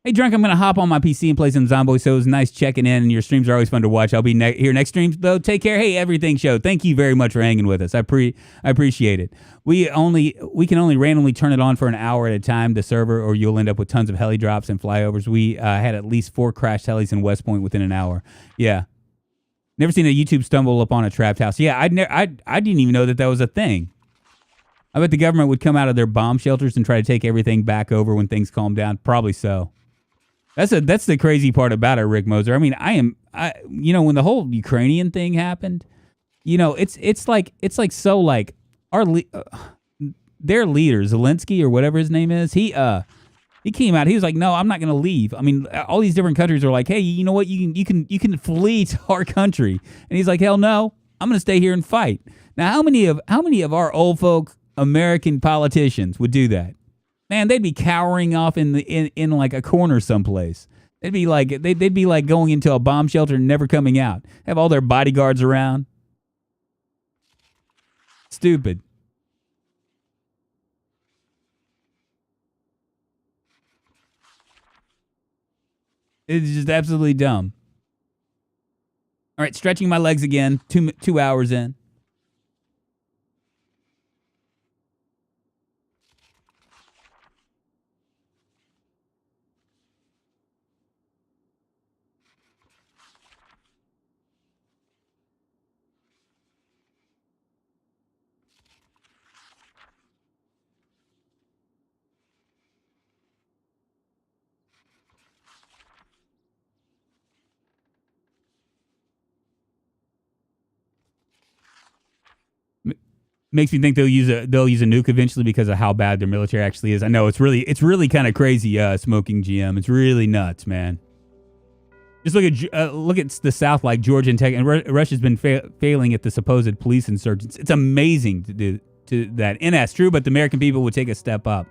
Hey, Drunk, I'm going to hop on my PC and play some Zomboid, so it was nice checking in, and your streams are always fun to watch. I'll be here next stream, though. Take care. Hey, Everything Show, thank you very much for hanging with us. I appreciate it. We can only randomly turn it on for an hour at a time, the server, or you'll end up with tons of heli drops and flyovers. We had at least 4 crashed helis in West Point within an hour. Yeah. Never seen a YouTube stumble upon a trapped house. Yeah, I didn't even know that was a thing. I bet the government would come out of their bomb shelters and try to take everything back over when things calm down. Probably so. That's the crazy part about it, Rick Moser. I mean, when the whole Ukrainian thing happened, it's like their leader, Zelensky or whatever his name is, he came out. He was like, "No, I'm not going to leave." I mean, all these different countries are like, "Hey, you know what? You can flee to our country," and he's like, "Hell no, I'm going to stay here and fight." Now, how many of our old folk American politicians would do that? Man, they'd be cowering off in like a corner someplace. They'd be like going into a bomb shelter and never coming out. Have all their bodyguards around. Stupid. It's just absolutely dumb. All right, stretching my legs again. 2 hours in. makes me think they'll use a nuke eventually because of how bad their military actually is. I know it's really kind of crazy. Smoking GM, it's really nuts, man. Just look at the South, like Georgia and Texas, and Russia's been failing at the supposed police insurgents. It's amazing to do to that, and that's true. But the American people would take a step up.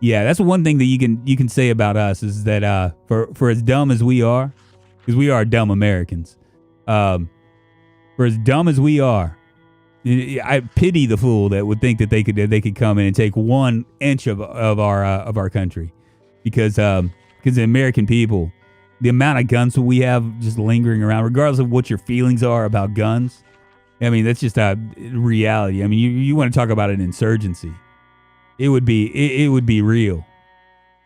Yeah, that's one thing that you can say about us is that for as dumb as we are, because we are dumb Americans, for as dumb as we are, I pity the fool that would think that they could come in and take 1 inch of our country, because the American people, the amount of guns that we have just lingering around, regardless of what your feelings are about guns, I mean that's just a reality. I mean you want to talk about an insurgency, it would be real,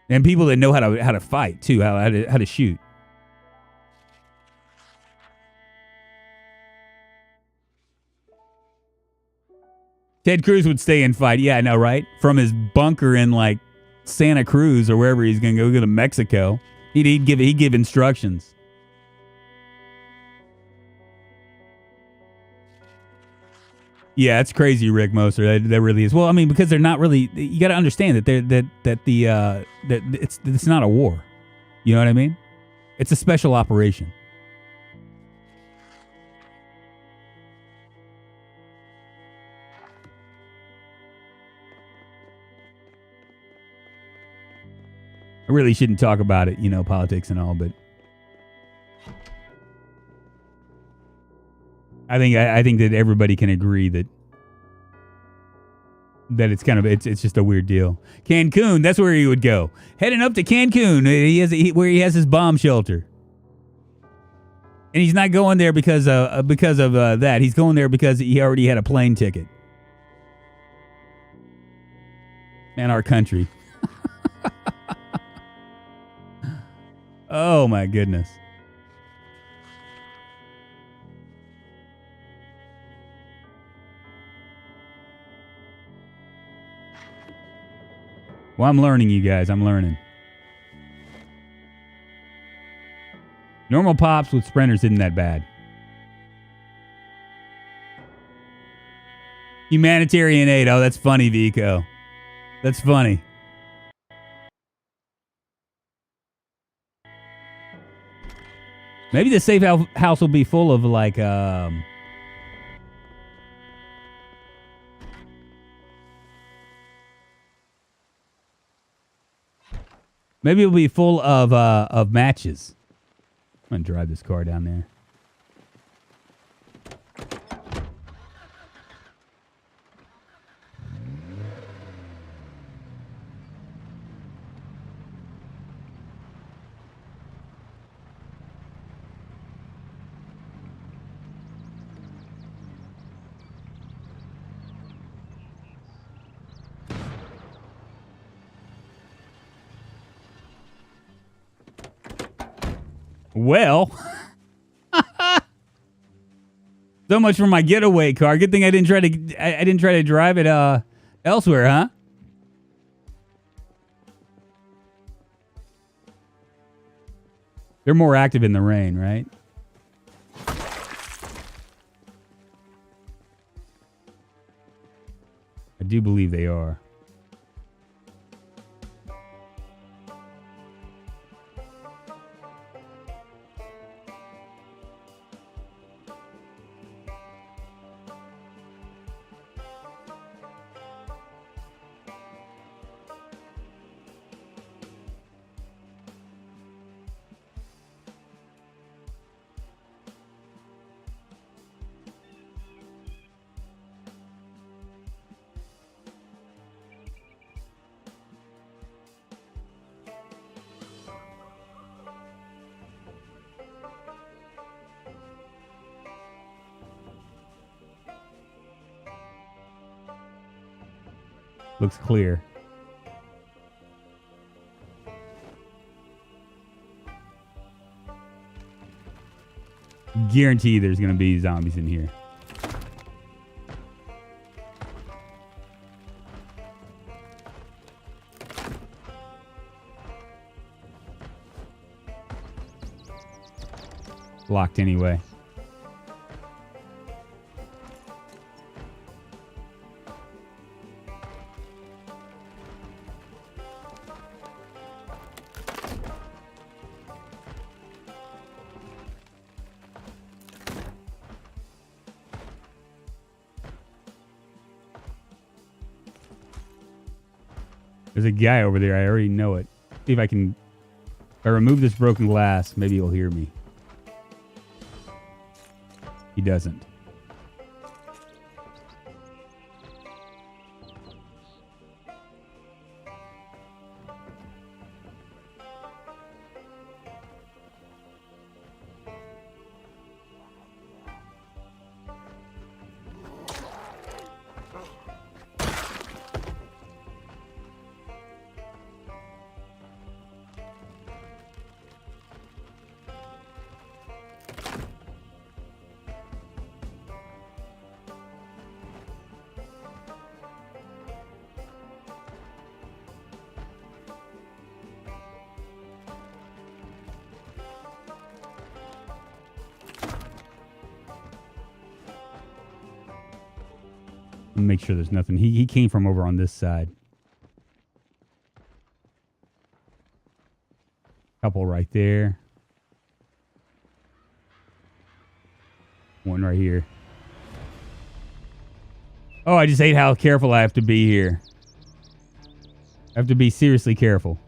and people that know how to fight too, how to shoot. Ted Cruz would stay and fight. Yeah, I know, right? From his bunker in like Santa Cruz or wherever he's gonna go to Mexico, he'd give instructions. Yeah, it's crazy, Rick Moser. That really is. Well, I mean, because they're not really. You got to understand that it's not a war. You know what I mean? It's a special operation. I really shouldn't talk about it, politics and all, but I think that everybody can agree that it's just a weird deal. Cancun, that's where he would go. Heading up to Cancun, where he has his bomb shelter, and he's not going there because of that. He's going there because he already had a plane ticket. Man, our country. Oh my goodness. Well, I'm learning, you guys. I'm learning. Normal pops with sprinters isn't that bad. Humanitarian aid. Oh, that's funny, Vico. That's funny. Maybe the safe house will be full of like maybe it'll be full of matches. I'm gonna drive this car down there. Well, so much for my getaway car. Good thing I didn't try to drive it elsewhere, huh? They're more active in the rain, right? I do believe they are. Looks clear. Guarantee there's going to be zombies in here. Locked anyway. There's a guy over there. I already know it. See if I can... If I remove this broken glass, maybe he'll hear me. He doesn't. Make sure there's nothing. He came from over on this side. Couple right there. One right here. Oh, I just hate how careful I have to be here. I have to be seriously careful.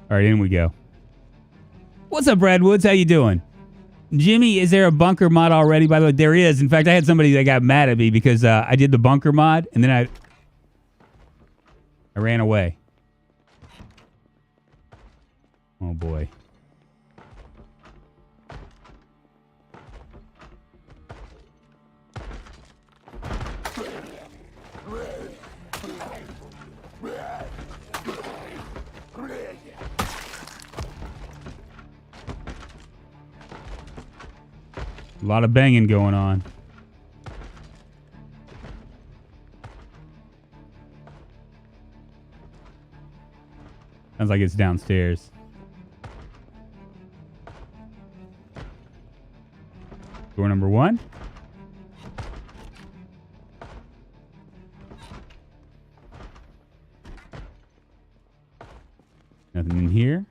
All right, in we go. What's up, Brad Woods? How you doing? Jimmy, is there a bunker mod already? By the way, there is. In fact, I had somebody that got mad at me because I did the bunker mod, and then I ran away. Oh, boy. A lot of banging going on. Sounds like it's downstairs. Door number 1. Nothing in here.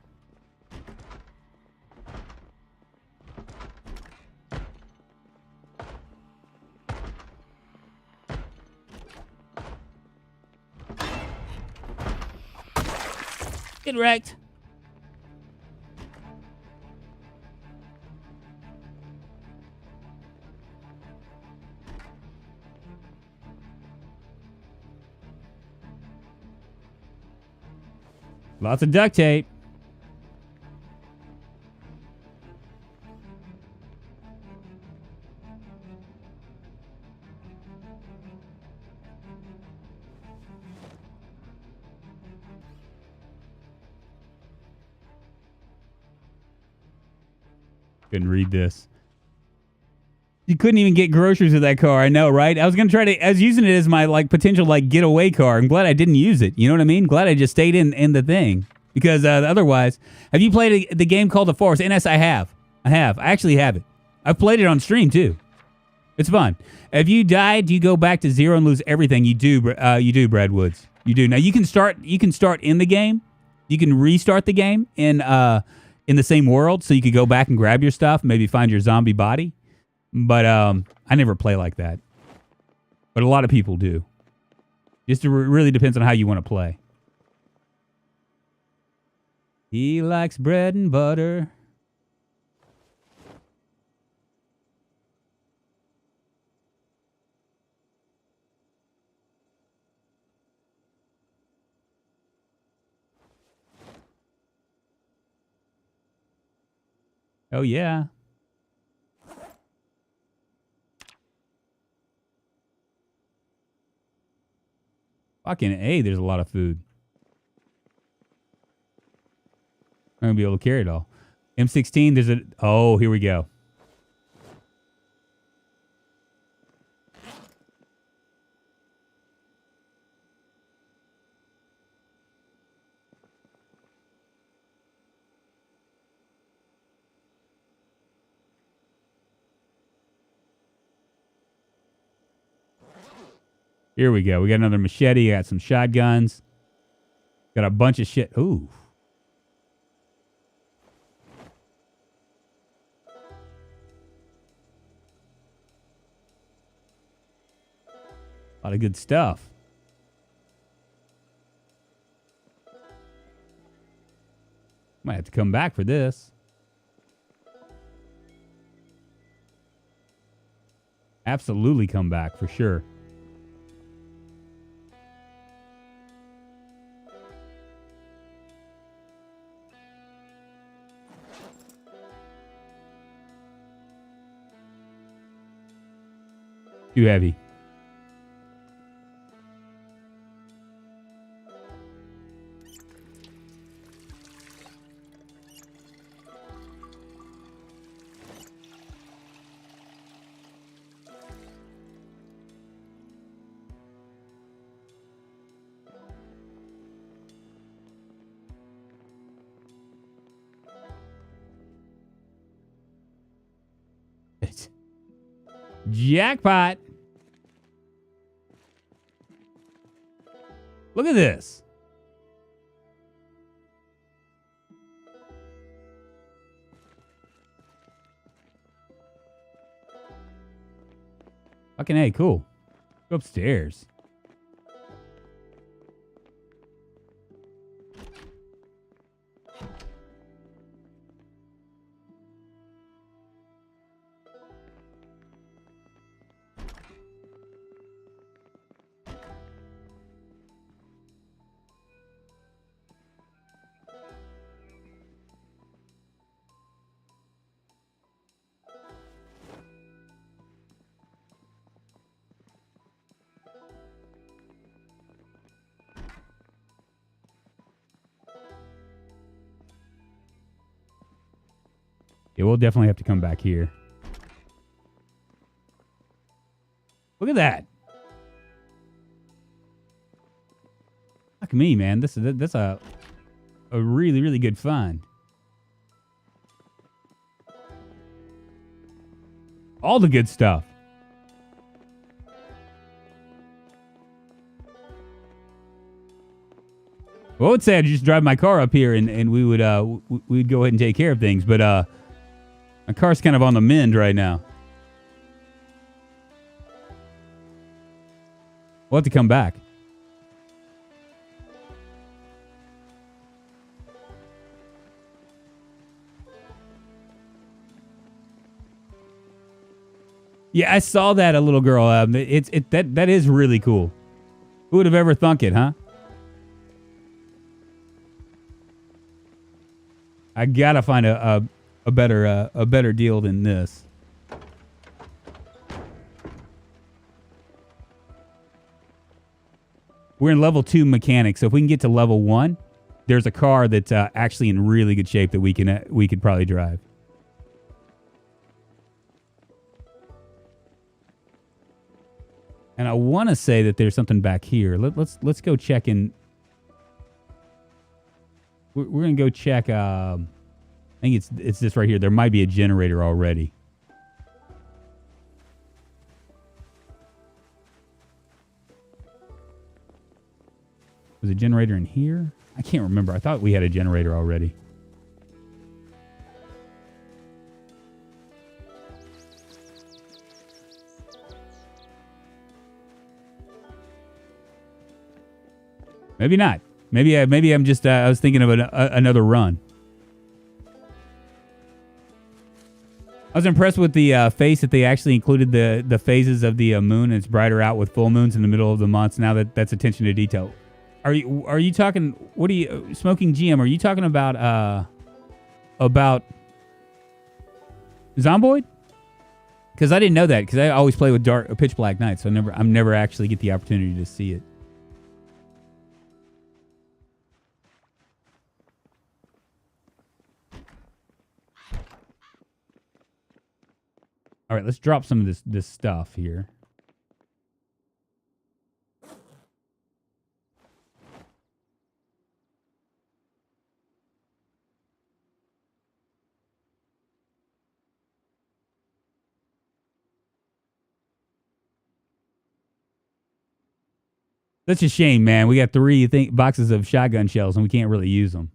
Get wrecked. Lots of duct tape. Couldn't read this. You couldn't even get groceries with that car. I know, right? I was gonna try to. I was using it as my potential getaway car. I'm glad I didn't use it. You know what I mean? Glad I just stayed in the thing because otherwise, have you played the game called The Forest? NS, I have. I actually have it. I've played it on stream too. It's fun. If you die, do you go back to 0 and lose everything? You do. You do, Brad Woods. You do. Now you can start. You can start in the game. You can restart the game in the same world, so you could go back and grab your stuff, maybe find your zombie body. But I never play like that. But a lot of people do. Just really depends on how you want to play. He likes bread and butter. Oh, yeah. Fucking A, there's a lot of food. I'm going to be able to carry it all. M16, there's a... Oh, here we go. Here we go. We got another machete. Got some shotguns. Got a bunch of shit. Ooh. A lot of good stuff. Might have to come back for this. Absolutely come back for sure. Too heavy. Jackpot. Look at this. Fucking A, cool. Go upstairs. Yeah, we'll definitely have to come back here. Look at that. Fuck me, man. That's a really, really good find. All the good stuff. Well, I would say I'd just drive my car up here and we'd go ahead and take care of things, but my car's kind of on the mend right now. We'll have to come back. Yeah, I saw that, a little girl. That is really cool. Who would have ever thunk it, huh? I gotta find a better deal than this. We're in level 2 mechanics, so if we can get to level 1, there's a car that's actually in really good shape that we could probably drive. And I want to say that there's something back here. Let's go check in. We're gonna go check. I think it's this right here. There might be a generator already. Was a generator in here? I can't remember. I thought we had a generator already. Maybe not. Maybe I'm just. I was thinking of another run. I was impressed with the face that they actually included the phases of the moon. It's brighter out with full moons in the middle of the months. Now that's attention to detail. Are you talking? What are you smoking GM? Are you talking about Zomboid? Because I didn't know that. Because I always play with pitch black nights, so I'm never actually get the opportunity to see it. All right, let's drop some of this stuff here. That's a shame, man. We got 3 boxes of shotgun shells, and we can't really use them.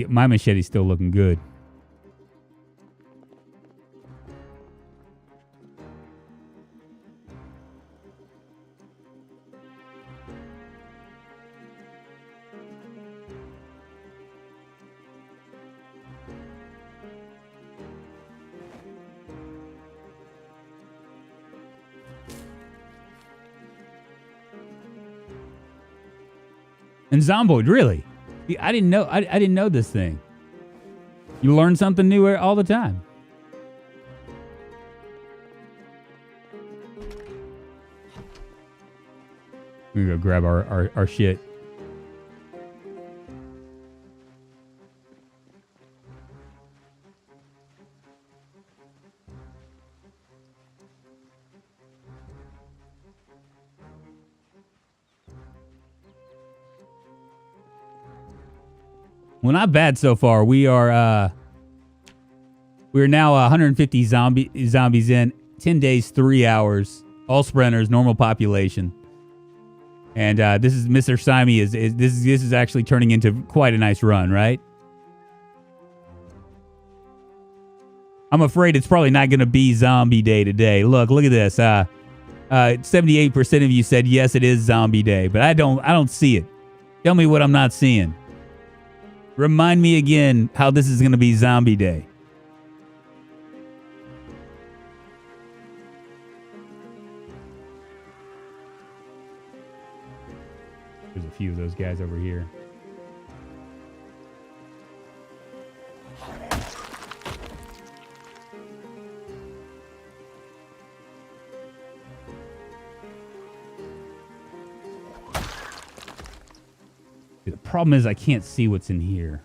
My machete's still looking good. And Zomboid, really? I didn't know. I didn't know this thing. You learn something new all the time. We're gonna go grab our shit. Well, not bad so far. We're now 150 zombies in. 10 days, 3 hours. All sprinters, normal population. And this is Mr. Simey. This is actually turning into quite a nice run, right? I'm afraid it's probably not going to be zombie day today. Look at this. 78% of you said yes, it is zombie day, but I don't see it. Tell me what I'm not seeing. Remind me again how this is going to be zombie day. There's a few of those guys over here. The problem is I can't see what's in here.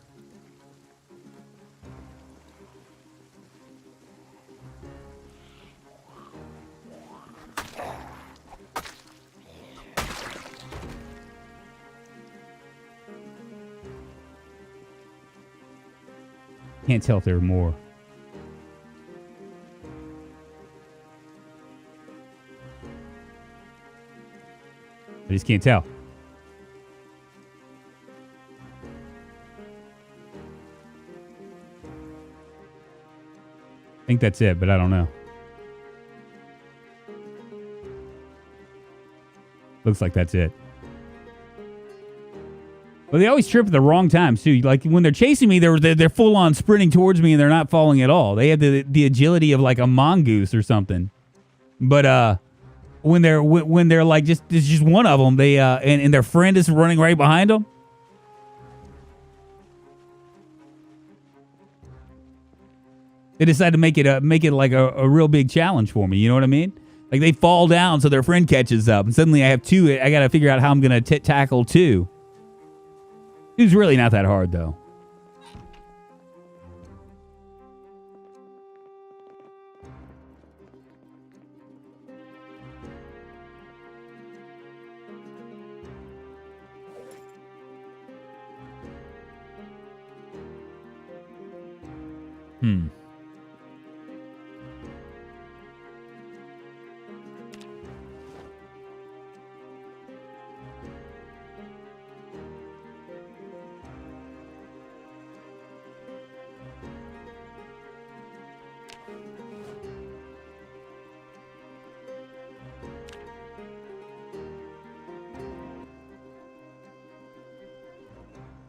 Can't tell if there are more. I just can't tell. I think that's it, but I don't know. Looks like that's it. Well, they always trip at the wrong times too. Like when they're chasing me, they're full on sprinting towards me and they're not falling at all. They have the agility of like a mongoose or something. But when they're like it's just one of them, they and their friend is running right behind them. They decide to make it like a real big challenge for me. You know what I mean? Like they fall down so their friend catches up, and suddenly I have 2. I got to figure out how I'm gonna tackle 2. It's really not that hard though.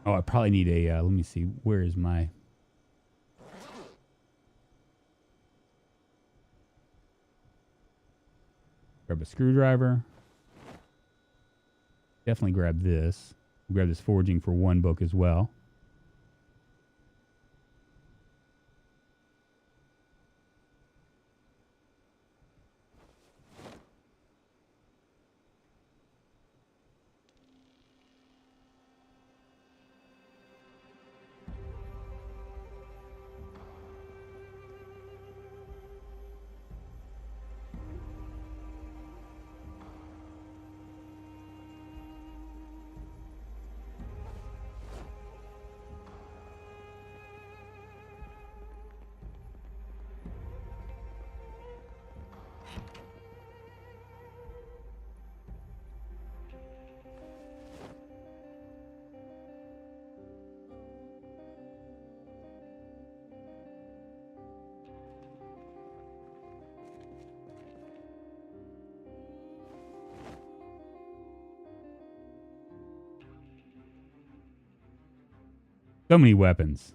Oh, I probably need a, let me see, where is my... Grab a screwdriver. Definitely grab this. Grab this foraging for 1 book as well. So many weapons.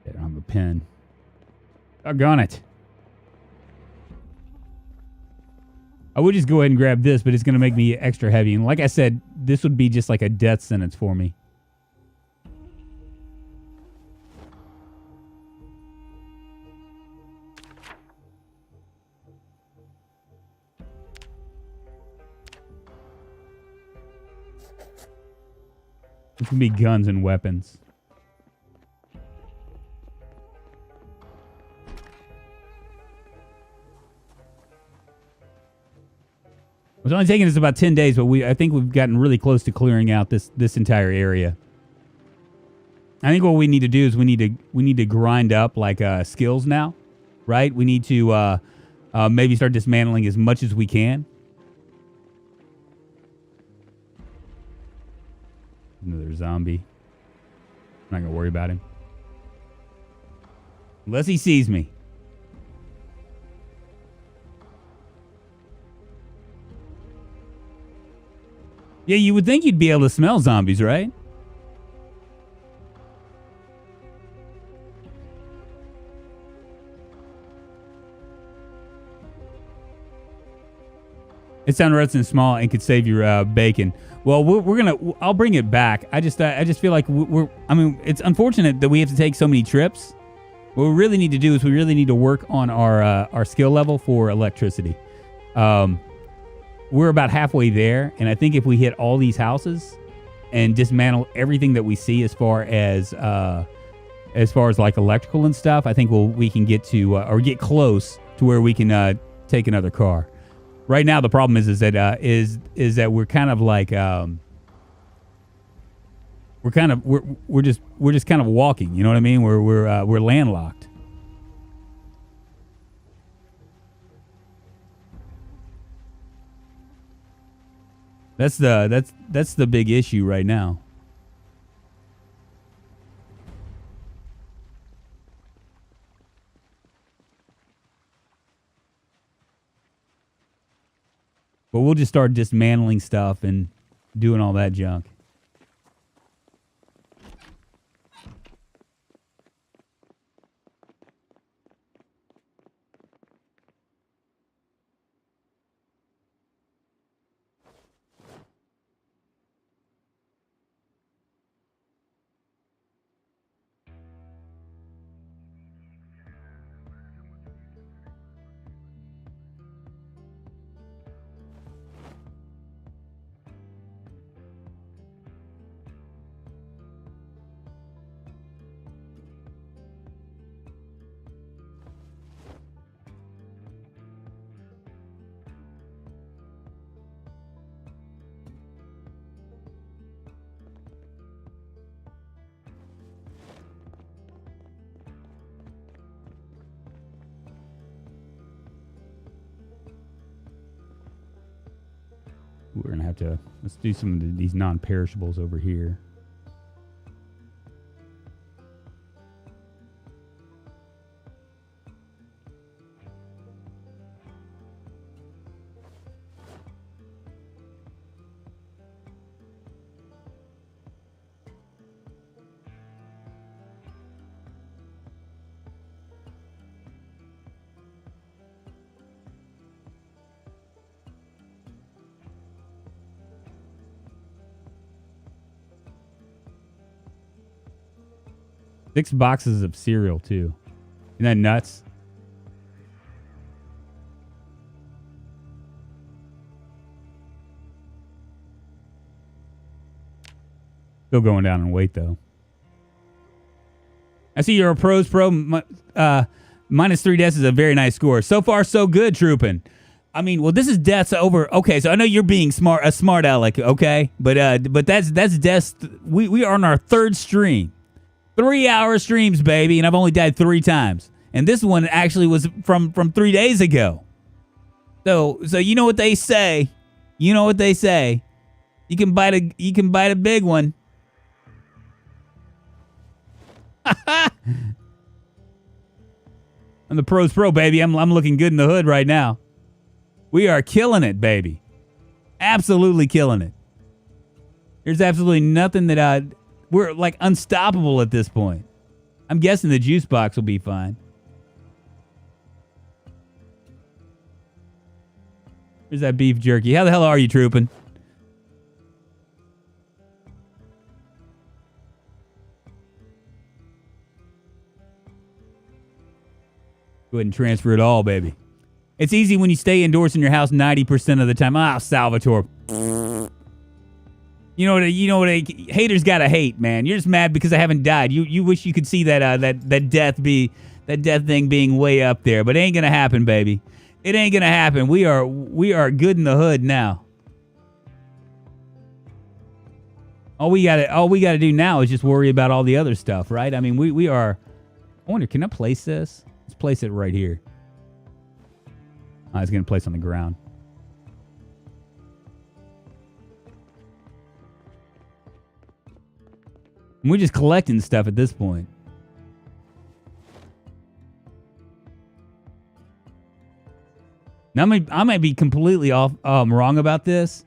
I don't have a pen. Doggone it. I would just go ahead and grab this, but it's going to make me extra heavy. And like I said, this would be just like a death sentence for me. It's going to be guns and weapons. It's only taken us about 10 days, but I think we've gotten really close to clearing out this entire area. I think what we need to do is we need to grind up like skills now, right? We need to maybe start dismantling as much as we can. Another zombie. I'm not gonna worry about him unless he sees me. Yeah, you would think you'd be able to smell zombies, right? It sounded relatively small and could save your bacon. Well, we're gonna. I'll bring it back. I just feel like I mean, it's unfortunate that we have to take so many trips. What we really need to do is we really need to work on our skill level for electricity. We're about halfway there, and I think if we hit all these houses and dismantle everything that we see as far as like electrical and stuff, I think we can get to or get close to where we can take another car. Right now, the problem is that we're kind of like we're just kind of walking. You know what I mean? We're landlocked. That's the big issue right now. But we'll just start dismantling stuff and doing all that junk. We're going to have to, let's do some of these non-perishables over here. Six boxes of cereal, too. Isn't that nuts? Still going down in weight, though. I see you're a pros pro. Minus 3 deaths is a very nice score. So far, so good, Troopin'. I mean, well, this is deaths over. Okay, so I know you're being a smart aleck, okay? But that's deaths. We are on our 3rd stream. 3-hour streams, baby, and I've only died 3 times. And this one actually was from 3 days ago. So you know what they say. You know what they say. You can bite a big one. I'm the pros pro, baby. I'm looking good in the hood right now. We are killing it, baby. Absolutely killing it. There's absolutely nothing that we're like unstoppable at this point. I'm guessing the juice box will be fine. There's that beef jerky. How the hell are you, Troopin'? Go ahead and transfer it all, baby. It's easy when you stay indoors in your house 90% of the time. Ah, Salvatore. You know what? Haters gotta hate, man. You're just mad because I haven't died. You wish you could see that death thing being way up there, but it ain't gonna happen, baby. It ain't gonna happen. We are good in the hood now. All we gotta do now is just worry about all the other stuff, right? I mean, we are. I wonder, can I place this? Let's place it right here. I was going to place on the ground. And we're just collecting stuff at this point. Now, I might be completely wrong about this,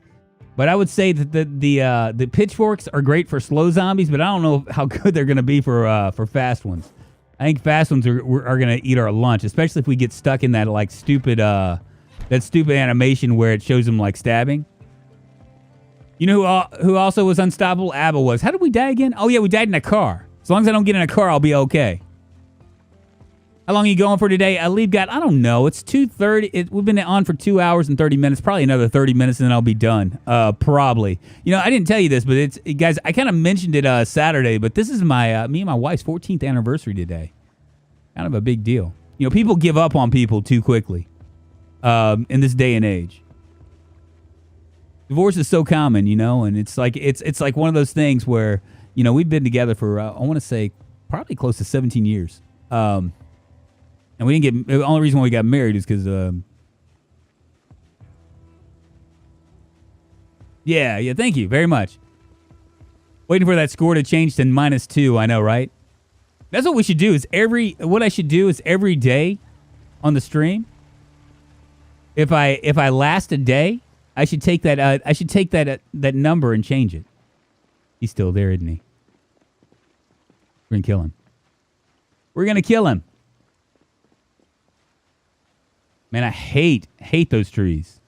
but I would say that the pitchforks are great for slow zombies, but I don't know how good they're going to be for fast ones. I think fast ones are going to eat our lunch, especially if we get stuck in that like stupid animation where it shows them like stabbing. You know who also was unstoppable? Abba was. How did we die again? Oh yeah, we died in a car. As long as I don't get in a car, I'll be okay. How long are you going for today? I don't know. It's 2:30. We've been on for 2 hours and 30 minutes. Probably another 30 minutes, and then I'll be done. Probably. You know, I didn't tell you this, but guys. I kind of mentioned it Saturday, but this is my me and my wife's 14th anniversary today. Kind of a big deal. You know, people give up on people too quickly in this day and age. Divorce is so common, you know, and it's like one of those things where, you know, we've been together for I want to say probably close to 17 years. And we didn't get, the only reason why we got married is because, yeah, thank you very much. Waiting for that score to change to -2, I know, right? That's what we should do what I should do is every day on the stream, if I last a day, I should take that number and change it. He's still there, isn't he? We're going to kill him. We're going to kill him. Man, I hate those trees.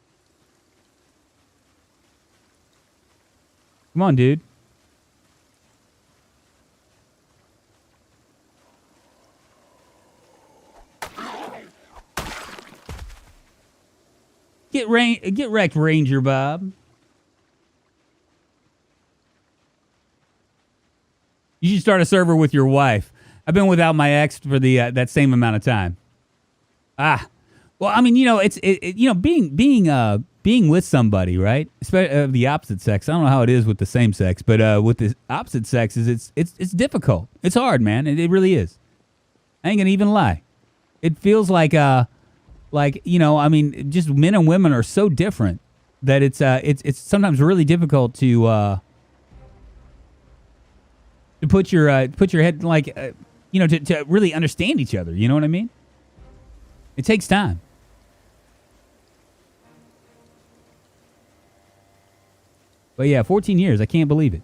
Come on, dude. Get wrecked, Ranger Bob. You should start a server with your wife. I've been without my ex for that same amount of time. Well, I mean, you know, being with somebody, right? Especially of the opposite sex. I don't know how it is with the same sex, but with the opposite sexes, it's difficult. It's hard, man. It really is. I ain't gonna even lie. It feels like you know, I mean, just men and women are so different that it's sometimes really difficult to put your head you know, to really understand each other. You know what I mean? It takes time. But yeah, 14 years. I can't believe it.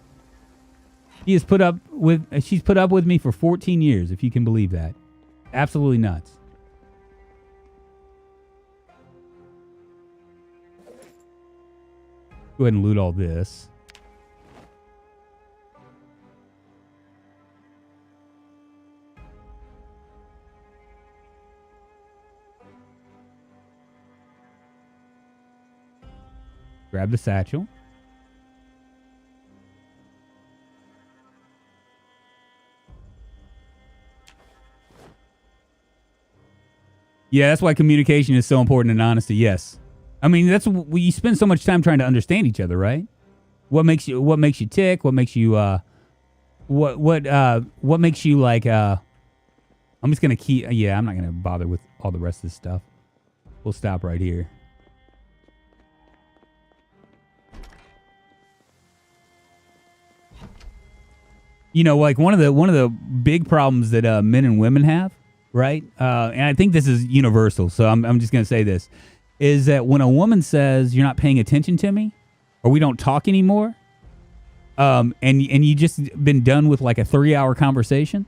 She's put up with me for 14 years, if you can believe that. Absolutely nuts. Go ahead and loot all this. Grab the satchel. Yeah, that's why communication is so important and honesty. Yes, I mean you spend so much time trying to understand each other, right? What makes you tick? What makes you what makes you like? I'm just gonna keep. Yeah, I'm not gonna bother with all the rest of this stuff. We'll stop right here. You know, like one of the big problems that men and women have, right? And I think this is universal. So I'm just gonna say this, is that when a woman says you're not paying attention to me, or we don't talk anymore, and you just been done with like a 3-hour conversation,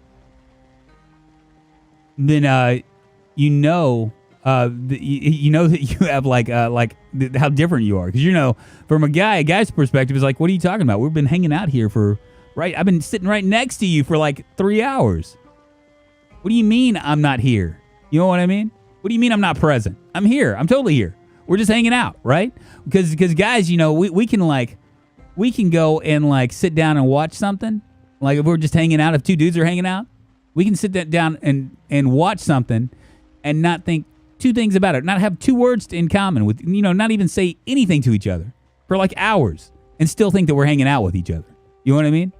then you know that you have like how different you are, because you know from a guy's perspective is like, what are you talking about? We've been hanging out here for I've been sitting right next to you for like 3 hours. What do you mean I'm not here? You know what I mean? What do you mean I'm not present? I'm here. I'm totally here. We're just hanging out, right? Because guys, you know, we can go and like sit down and watch something. Like if we're just hanging out, if two dudes are hanging out, we can sit down and watch something and not think two things about it, not have two words in common with, you know, not even say anything to each other for like hours and still think that we're hanging out with each other. You know what I mean?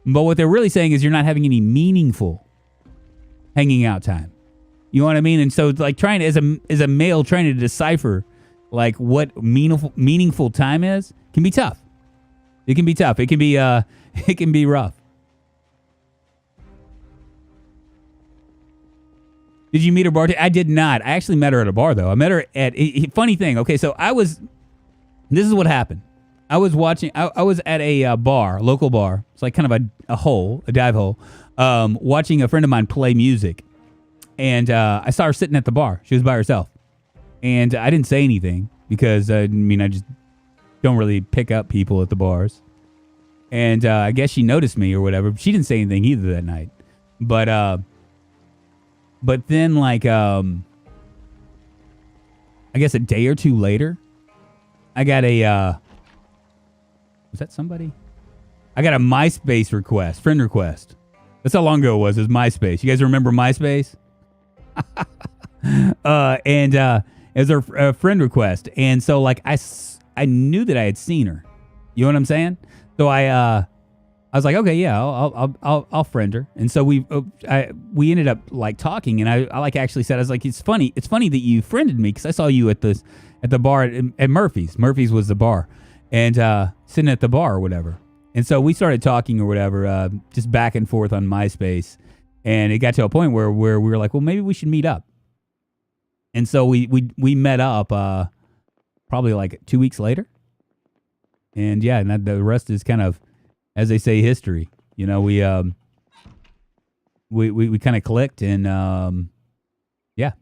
But what they're really saying is you're not having any meaningful hanging out time. You know what I mean? And so like trying to, as a male trying to decipher like what meaningful time is can be tough. It can be tough. It can be rough. Did you meet her bartender? I did not. I actually met her at a bar though. I met her at funny thing. Okay, so this is what happened. I was at a bar, local bar. It's like kind of a dive hole, watching a friend of mine play music. And I saw her sitting at the bar. She was by herself. And I didn't say anything because, I just don't really pick up people at the bars. And I guess she noticed me or whatever. She didn't say anything either that night. But then, like, I guess a day or two later, I got was that somebody? I got a MySpace friend request. That's how long ago it was. It was MySpace. You guys remember MySpace? And it was a friend request. And so, like, I knew that I had seen her. You know what I'm saying? So I was like, okay, yeah, I'll friend her. And so we ended up like talking, and I like actually said, I was like, it's funny that you friended me because I saw you at the bar at Murphy's. Murphy's was the bar, and sitting at the bar or whatever. And so we started talking or whatever, just back and forth on MySpace, and it got to a point where we were like, well, maybe we should meet up. And so we met up probably like 2 weeks later, and yeah, and the rest is kind of, as they say, history. You know, we kind of clicked, and yeah.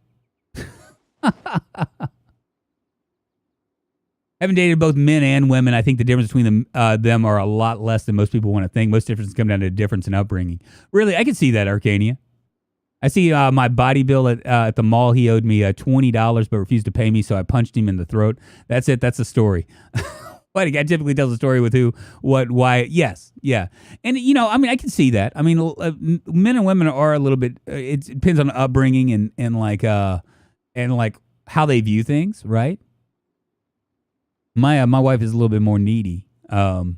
Having dated both men and women, I think the difference between them are a lot less than most people want to think. Most differences come down to a difference in upbringing. Really, I can see that, Arcania. I see my body bill at the mall. He owed me $20, but refused to pay me, so I punched him in the throat. That's it. That's the story. But a guy typically tells a story with who, what, why. Yes, yeah. And, you know, I can see that. Men and women are a little bit, it depends on upbringing and like how they view things, right? My wife is a little bit more needy. And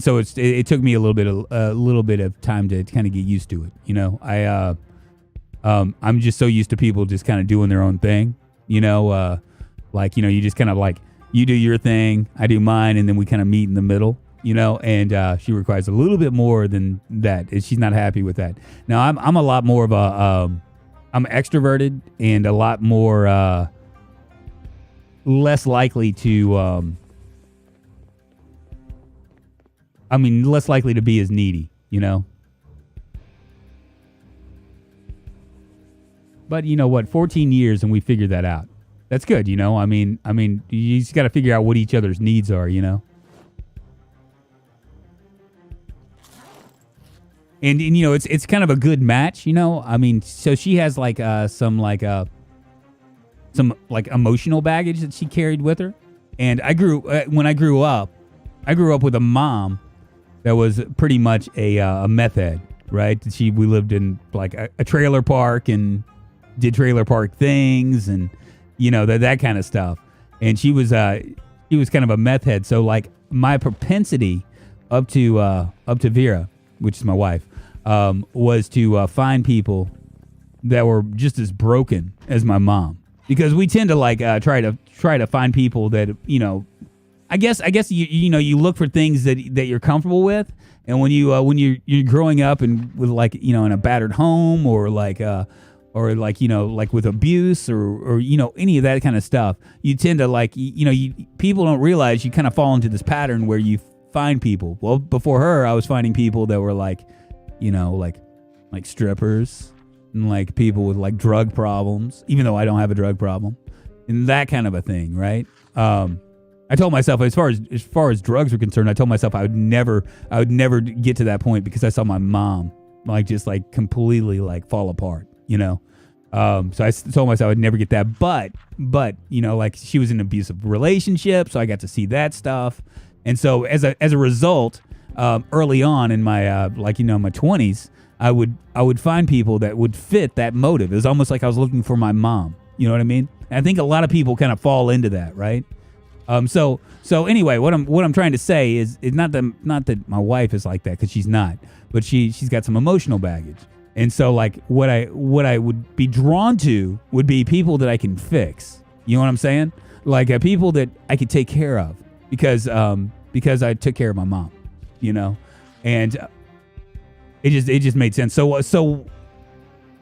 so it took me a little bit of time to kind of get used to it. You know, I'm just so used to people just kind of doing their own thing, you know, like, you know, you just kind of like, you do your thing, I do mine, and then we kind of meet in the middle, you know, and she requires a little bit more than that. And she's not happy with that. Now, I'm a lot more of I'm extroverted and a lot more, less likely to, less likely to be as needy, you know? But you know what, 14 years and we figured that out. That's good, you know? You just got to figure out what each other's needs are, you know? And you know, it's kind of a good match, you know? So she has like some emotional baggage that she carried with her. And when I grew up with a mom that was pretty much a meth head, right? We lived in like a trailer park, and did trailer park things and that kind of stuff. And she was kind of a meth head. So like my propensity up to Vera, which is my wife, was to find people that were just as broken as my mom, because we tend to like try to find people that I guess you look for things that you're comfortable with, and when you're growing up and with like in a battered home or like with abuse or any of that kind of stuff, you tend to like people don't realize you kind of fall into this pattern where you find people. Well, before her, I was finding people that were like like strippers and like people with like drug problems, even though I don't have a drug problem, and that kind of a thing, right? I told myself as far as drugs were concerned, I told myself I would never get to that point because I saw my mom like just like completely like fall apart, So I told myself I would never get that, but like she was in an abusive relationship, so I got to see that stuff, and so as a result, early on in my my 20s, I would find people that would fit that motive. It was almost like I was looking for my mom. You know what I mean? And I think a lot of people kind of fall into that, right? So anyway, what I'm trying to say is not that my wife is like that, because she's not, but she's got some emotional baggage, and so like what I would be drawn to would be people that I can fix. You know what I'm saying? Like people that I could take care of because I took care of my mom, and it just made sense. So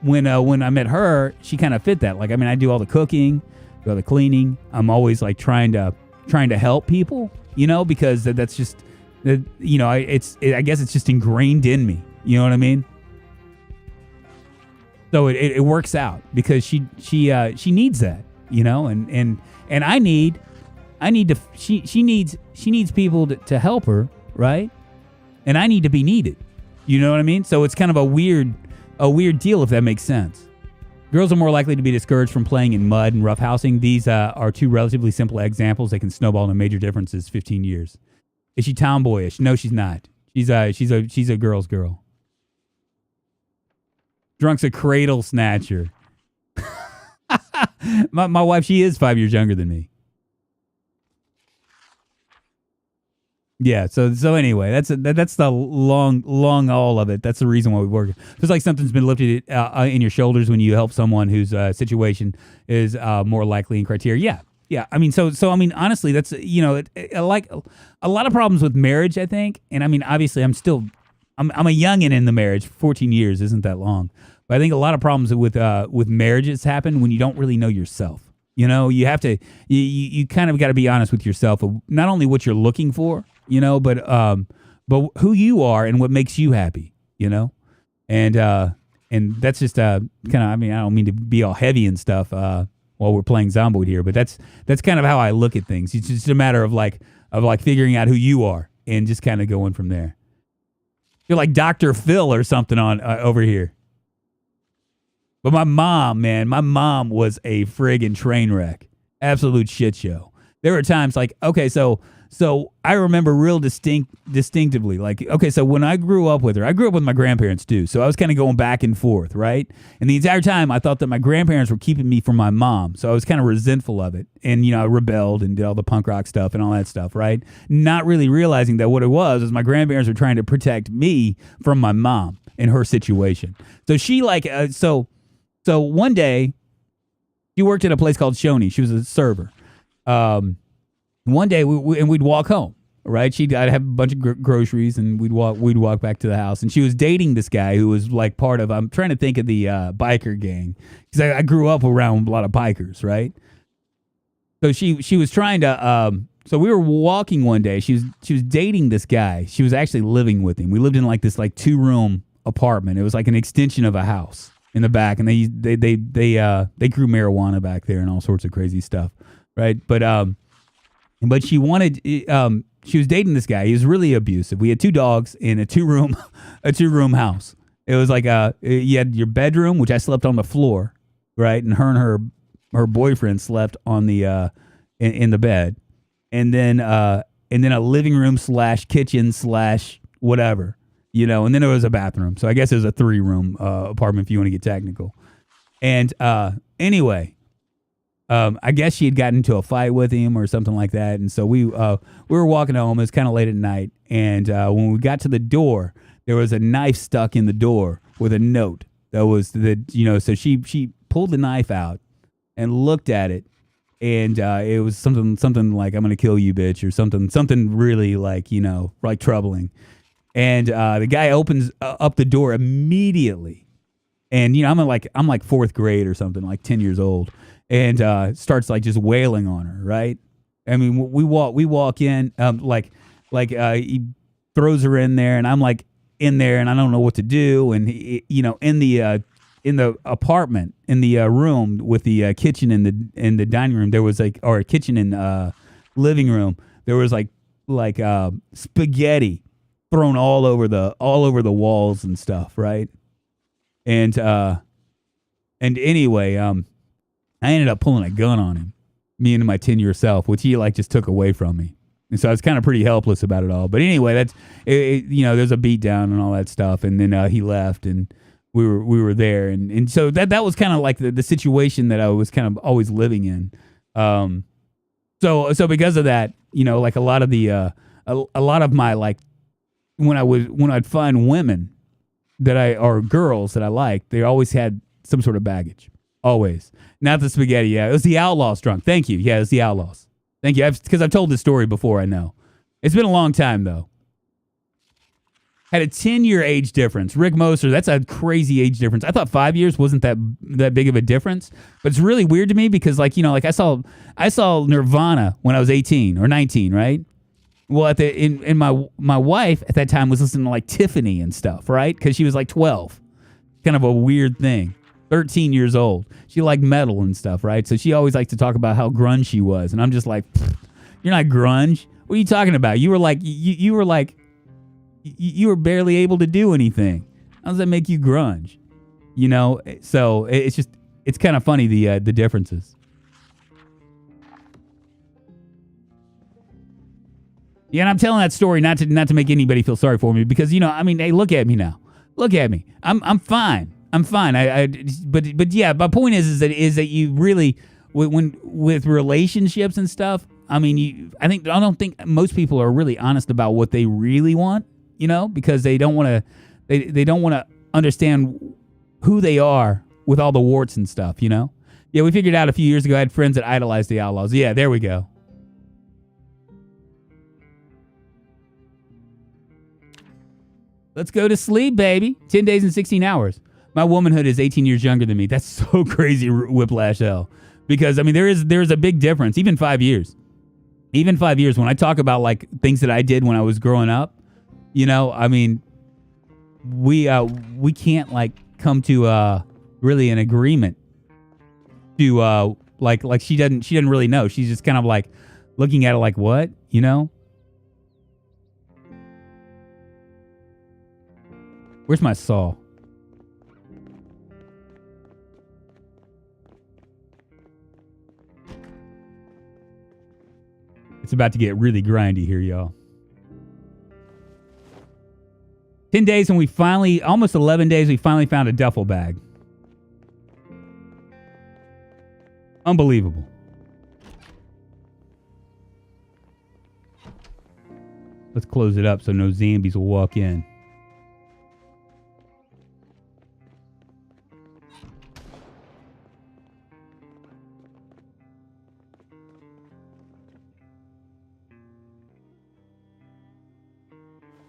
when I met her, she kind of fit that. Like, I mean, I do all the cooking, do all the cleaning. I'm always like trying to help people, because that's just, I guess it's just ingrained in me. You know what I mean? So it works out because she needs that, and I need to, she needs people to help her, right? And I need to be needed. You know what I mean? So it's kind of a weird deal, if that makes sense. Girls are more likely to be discouraged from playing in mud and roughhousing. These are two relatively simple examples that can snowball into major differences 15 years. Is she tomboyish? No, she's not. She's a girl's girl. Drunk's a cradle snatcher. My wife, she is 5 years younger than me. Yeah, so anyway, that's the long all of it. That's the reason why we work. It's like something's been lifted in your shoulders when you help someone whose situation is more likely in criteria. Yeah. I mean, so I mean, honestly, that's like a lot of problems with marriage, I think. And I mean, obviously, I'm a youngin' in the marriage. 14 years isn't that long, but I think a lot of problems with marriages happen when you don't really know yourself. You have to you kind of got to be honest with yourself of not only what you're looking for, but who you are and what makes you happy, and that's just kind of, I mean, I don't mean to be all heavy and stuff while we're playing Zomboid here, but that's kind of how I look at things. It's just a matter of figuring out who you are and just kind of going from there. You're like Dr. Phil or something on over here. But my mom was a friggin' train wreck. Absolute shit show. There were times like, okay, so I remember real distinctively, like, okay, so when I grew up with her, I grew up with my grandparents too. So I was kind of going back and forth, right? And the entire time I thought that my grandparents were keeping me from my mom. So I was kind of resentful of it. And, I rebelled and did all the punk rock stuff and all that stuff, right? Not really realizing that what it was my grandparents were trying to protect me from my mom and her situation. So she So one day, she worked at a place called Shoney. She was a server. One day, we'd walk home, right? I'd have a bunch of groceries, and we'd walk back to the house. And she was dating this guy who was like part of, I'm trying to think of the biker gang, because I grew up around a lot of bikers, right? So she was trying to. So we were walking one day. She was dating this guy. She was actually living with him. We lived in like this 2-room apartment. It was like an extension of a house in the back, and they grew marijuana back there and all sorts of crazy stuff, right? But she wanted, she was dating this guy. He was really abusive. We had 2 dogs in a 2-room house. It was like you had your bedroom, which I slept on the floor, right? And her boyfriend slept on the in the bed, and then a living room / kitchen / whatever. And then there was a bathroom. So I guess it was a 3-room apartment if you want to get technical. And anyway, I guess she had gotten into a fight with him or something like that. And so we were walking home. It was kind of late at night. And when we got to the door, there was a knife stuck in the door with a note that was so she pulled the knife out and looked at it. And it was something like, I'm going to kill you, bitch, or something really like troubling. And the guy opens up the door immediately. And I'm like fourth grade or something, like 10 years old, and starts like just wailing on her, right? I mean, we walk in, he throws her in there, and I'm like in there, and I don't know what to do, and in the apartment, in the room with the kitchen in the dining room, there was or kitchen and living room, there was like spaghetti thrown all over the walls and stuff, right? And anyway, I ended up pulling a gun on him, me and my 10-year self, which he just took away from me. And so I was kind of pretty helpless about it all. But anyway, that's there's a beat down and all that stuff, and then he left, and we were there, and so that was kind of like the situation that I was kind of always living in. So because of that, like a lot of the a lot of my when I'd find women or girls that I liked, they always had some sort of baggage. Always. Not the spaghetti. Yeah, it was the Outlaws drunk. Thank you. Yeah, it was the Outlaws. Thank you. Because I've told this story before, I know. It's been a long time, though. Had a 10-year age difference. Rick Moser, that's a crazy age difference. I thought 5 years wasn't that big of a difference. But it's really weird to me because, I saw Nirvana when I was 18 or 19, right? Well, my wife at that time was listening to Tiffany and stuff, right? Because she was 12. Kind of a weird thing. 13 years old. She liked metal and stuff, right? So she always liked to talk about how grunge she was, and I'm just like, you're not grunge. What are you talking about? You were you were barely able to do anything. How does that make you grunge? So it's kind of funny the differences. Yeah, and I'm telling that story not to make anybody feel sorry for me because hey, look at me now. Look at me. I'm fine. I'm fine. But yeah, my point is that you really when with relationships and stuff. I don't think most people are really honest about what they really want. Because they don't want to. They don't want to understand who they are with all the warts and stuff. Yeah, we figured out a few years ago. I had friends that idolized the Outlaws. Yeah, there we go. Let's go to sleep, baby. 10 days and 16 hours. My womanhood is 18 years younger than me. That's so crazy, whiplash hell. Because, there is a big difference. Even 5 years. Even 5 years. When I talk about, things that I did when I was growing up, we can't, come to, really an agreement to, she doesn't really know. She's just kind of, looking at it what, Where's my saw? It's about to get really grindy here, y'all. 10 days and almost 11 days, we finally found a duffel bag. Unbelievable. Let's close it up so no zombies will walk in.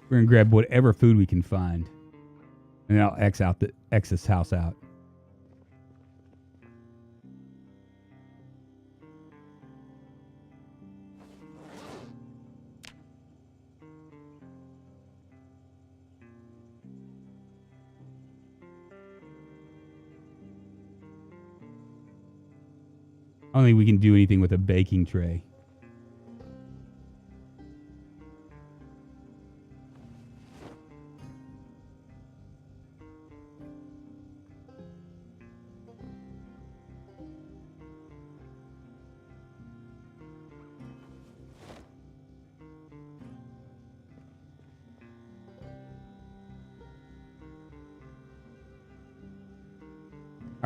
We're going to grab whatever food we can find. And then I'll X this house out. I don't think we can do anything with a baking tray.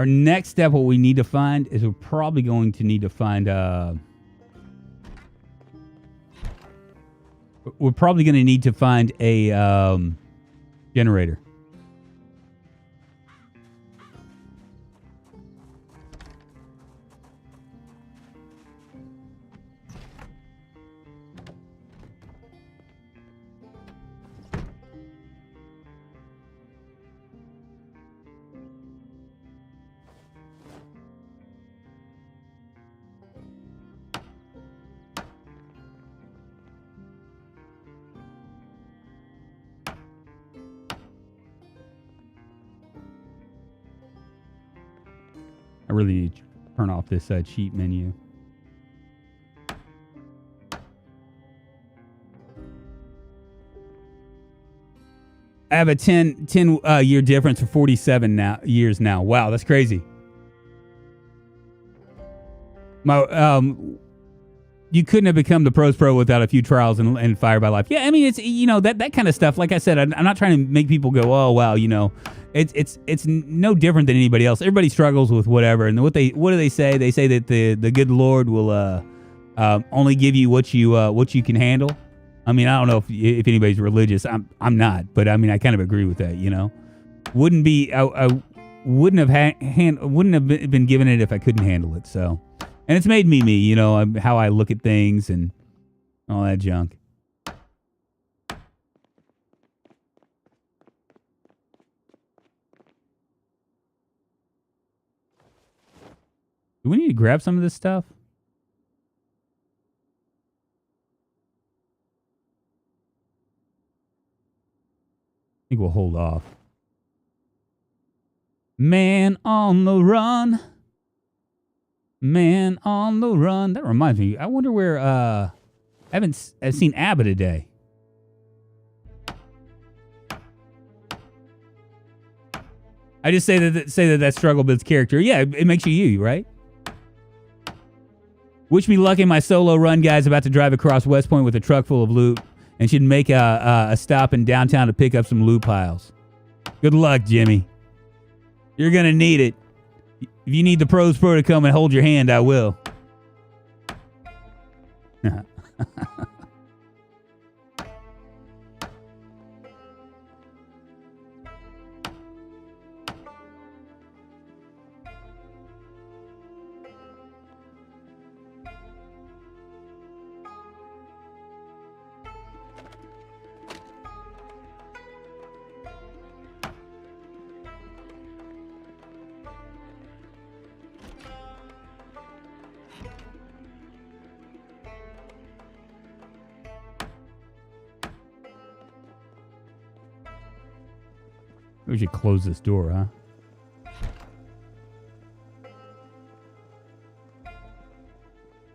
Our next step, what we need to find is we're probably going to need to find we're probably going to need to find a generator. I really need to turn off this cheat menu. I have a 10 year difference for 47 years now. Wow, that's crazy. You couldn't have become the pros pro without a few trials and Fire by Life. Yeah, I mean, it's, that kind of stuff. Like I said, I'm not trying to make people go, oh, wow, it's no different than anybody else. Everybody struggles with whatever. And what do they say? They say that the good Lord will only give you what you can handle. I mean, I don't know if anybody's religious. I'm not, but I mean, I kind of agree with that. Wouldn't be I wouldn't have been given it if I couldn't handle it. So. And it's made me, how I look at things and all that junk. Do we need to grab some of this stuff? I think we'll hold off. Man on the run. Man on the run. That reminds me. I wonder where I've seen Abba today. I just say that struggle builds character. Yeah, it makes you, right? Wish me luck in my solo run, guys. About to drive across West Point with a truck full of loot and should make a stop in downtown to pick up some loot piles. Good luck, Jimmy. You're gonna need it. If you need the pros pro to come and hold your hand, I will. We should close this door, huh?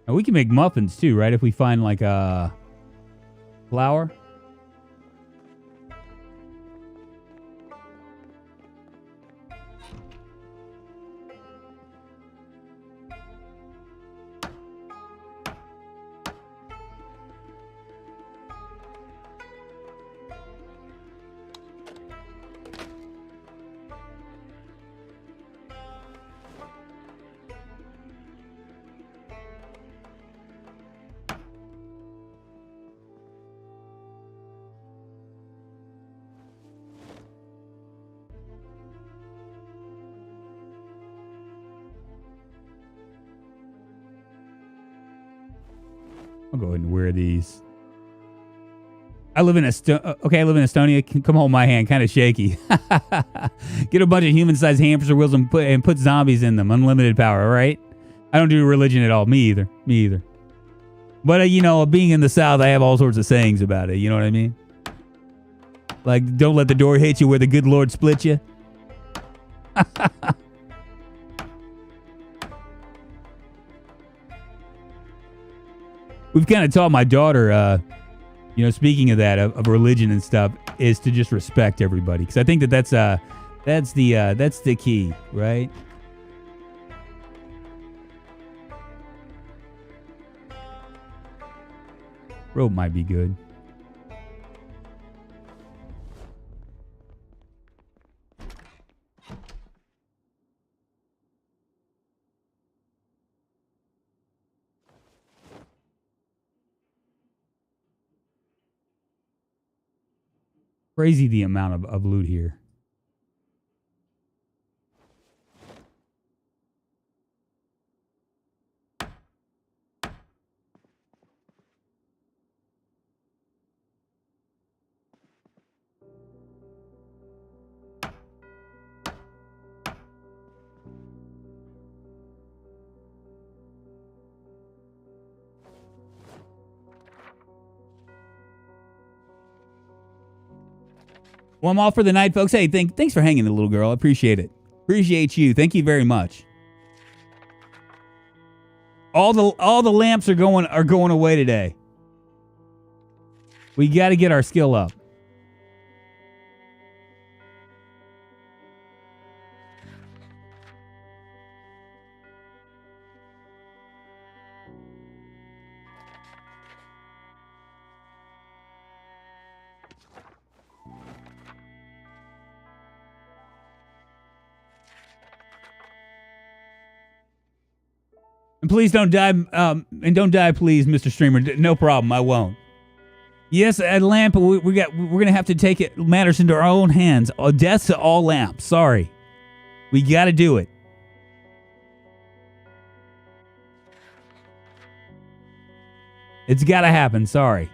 And we can make muffins too, right? If we find like a flour. I'll go ahead and wear these. I live in Estonia. Come hold my hand. Kind of shaky. Get a bunch of human-sized hamster wheels and put zombies in them. Unlimited power, all right? I don't do religion at all. Me either. But, being in the South, I have all sorts of sayings about it. You know what I mean? Like, don't let the door hit you where the good Lord split you. We've kind of taught my daughter, speaking of that, of religion and stuff, is to just respect everybody. Because I think that's the key, right? Rope might be good. Crazy the amount of loot here. Well, I'm off for the night, folks. Hey, thanks for hanging, little girl. I appreciate it. Appreciate you. Thank you very much. All the lamps are going away today. We got to get our skill up. And please don't die. And don't die, please, Mr. Streamer. No problem. I won't. Yes, a lamp. We're gonna have to take matters into our own hands. Death to all lamps. Sorry, we got to do it. It's got to happen. Sorry.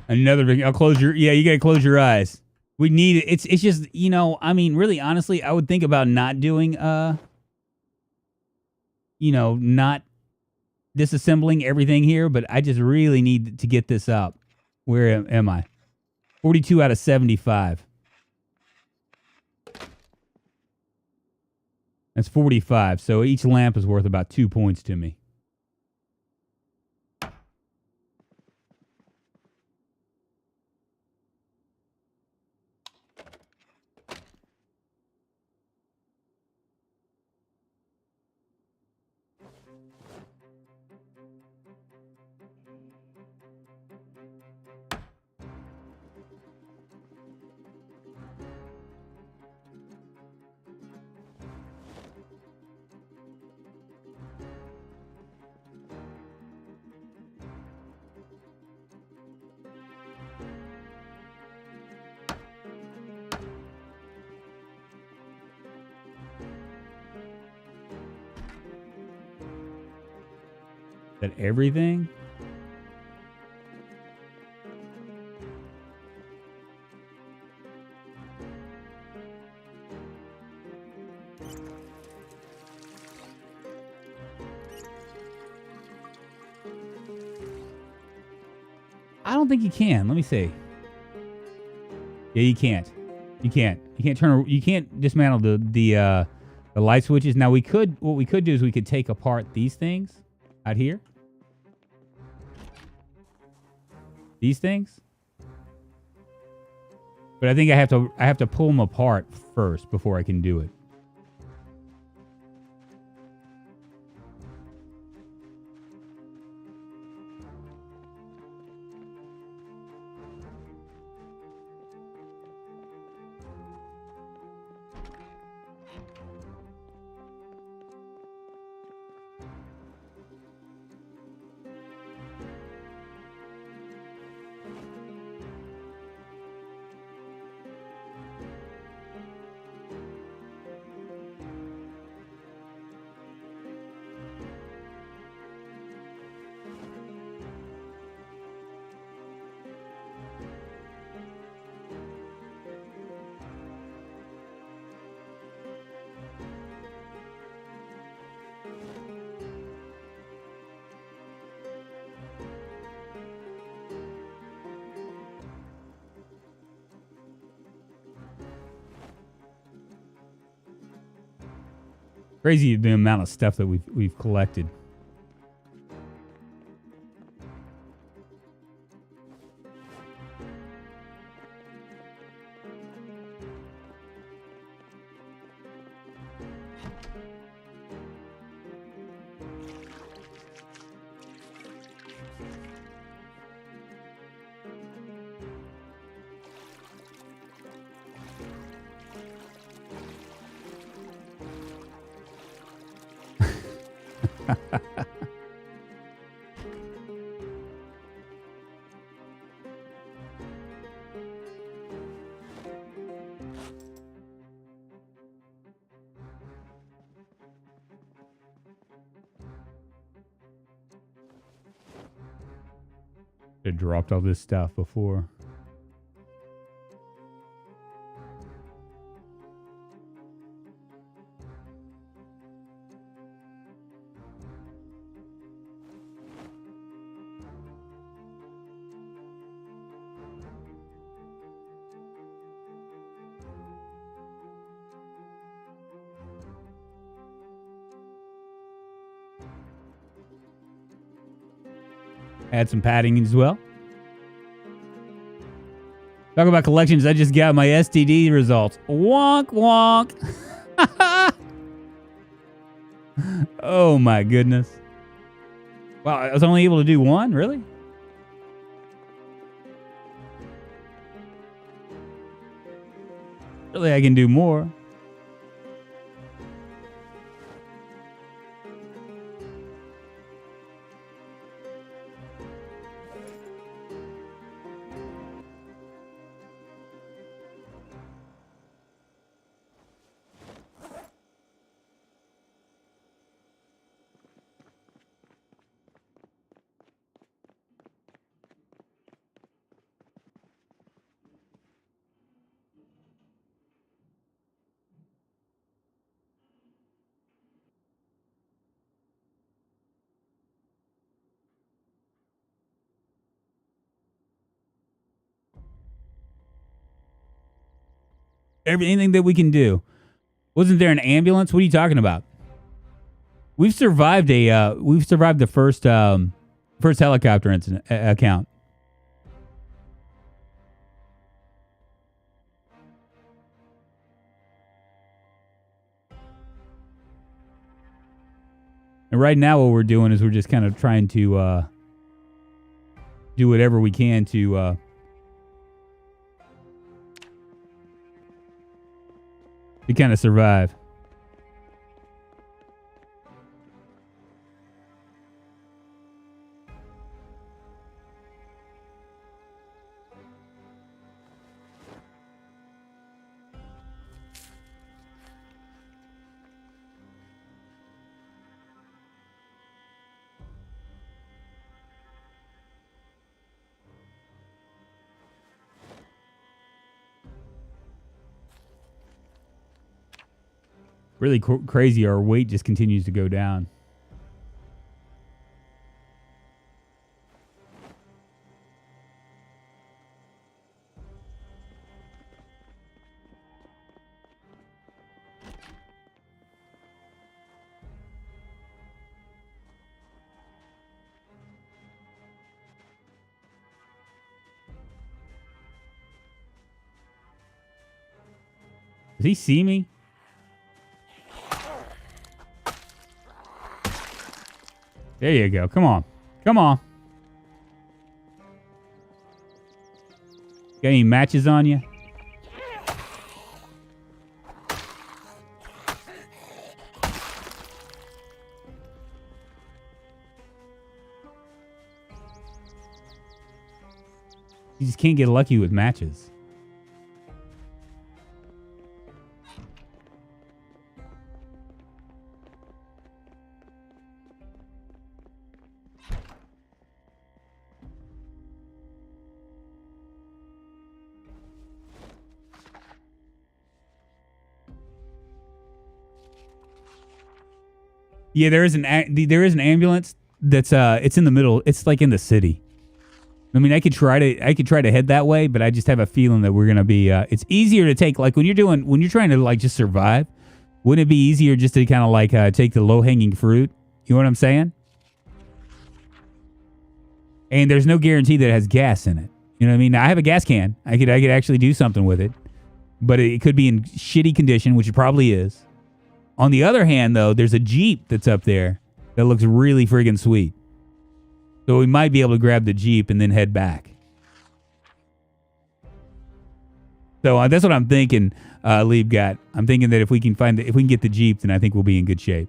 Another big. I'll close your. Yeah, you gotta close your eyes. We need it. It's just, I mean, really, honestly, I would think about not doing not disassembling everything here, but I just really need to get this up. Where am I? 42 out of 75. That's 45. So each lamp is worth about 2 points to me. That everything? I don't think you can. Let me see. Yeah, you can't. You can't turn. You can't dismantle the light switches. Now we could. What we could do is we could take apart these things out here. These things. But I think I have to pull them apart first before I can do it. Crazy the amount of stuff that we've collected. I dropped all this stuff before. Add some padding as well. Talk about collections. I just got my STD results. Wonk, wonk. Oh, my goodness. Wow, I was only able to do one? Really? Really, I can do more. Anything that we can do. Wasn't there an ambulance? What are you talking about? We've survived the first helicopter incident account. And right now what we're doing is we're just kind of trying to do whatever we can to kind of survive. Really crazy. Our weight just continues to go down. Does he see me? There you go. Come on. Come on. Got any matches on you? You just can't get lucky with matches. Yeah, there is an ambulance that's it's in the middle. It's like in the city. I mean, I could try to head that way, but I just have a feeling that we're gonna be. It's easier to take, like when you're trying to like just survive. Wouldn't it be easier just to kind of like take the low hanging fruit? You know what I'm saying? And there's no guarantee that it has gas in it. You know what I mean? Now, I have a gas can. I could actually do something with it, but it could be in shitty condition, which it probably is. On the other hand, though, there's a Jeep that's up there that looks really friggin' sweet. So we might be able to grab the Jeep and then head back. So that's what I'm thinking, Lieb got. I'm thinking that if we can get the Jeep, then I think we'll be in good shape.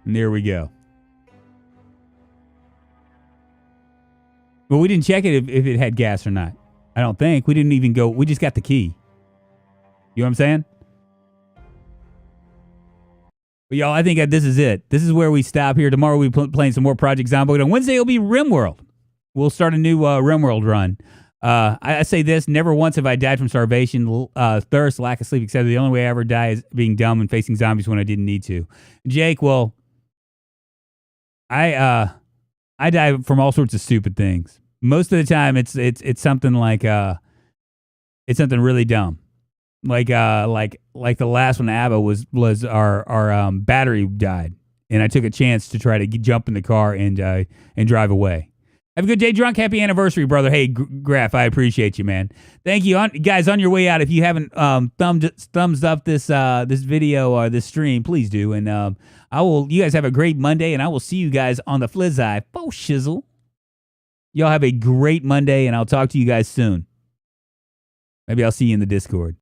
And there we go. Well, we didn't check it if it had gas or not. I don't think. We didn't even go. We just got the key. You know what I'm saying? But y'all, I think this is it. This is where we stop here. Tomorrow we'll be playing some more Project Zomboid. On Wednesday, it'll be RimWorld. We'll start a new RimWorld run. I say this, never once have I died from starvation, thirst, lack of sleep, etc. The only way I ever die is being dumb and facing zombies when I didn't need to. Jake, well, I die from all sorts of stupid things. Most of the time, it's something like it's something really dumb, like the last one. ABBA was our battery died, and I took a chance to try to jump in the car and drive away. Have a good day, Drunk. Happy anniversary, brother. Hey, Graf, I appreciate you, man. Thank you, guys. On your way out, if you haven't thumbs up this video or this stream, please do. And you guys have a great Monday, and I will see you guys on the Flizzai. Faux shizzle. Y'all have a great Monday, and I'll talk to you guys soon. Maybe I'll see you in the Discord.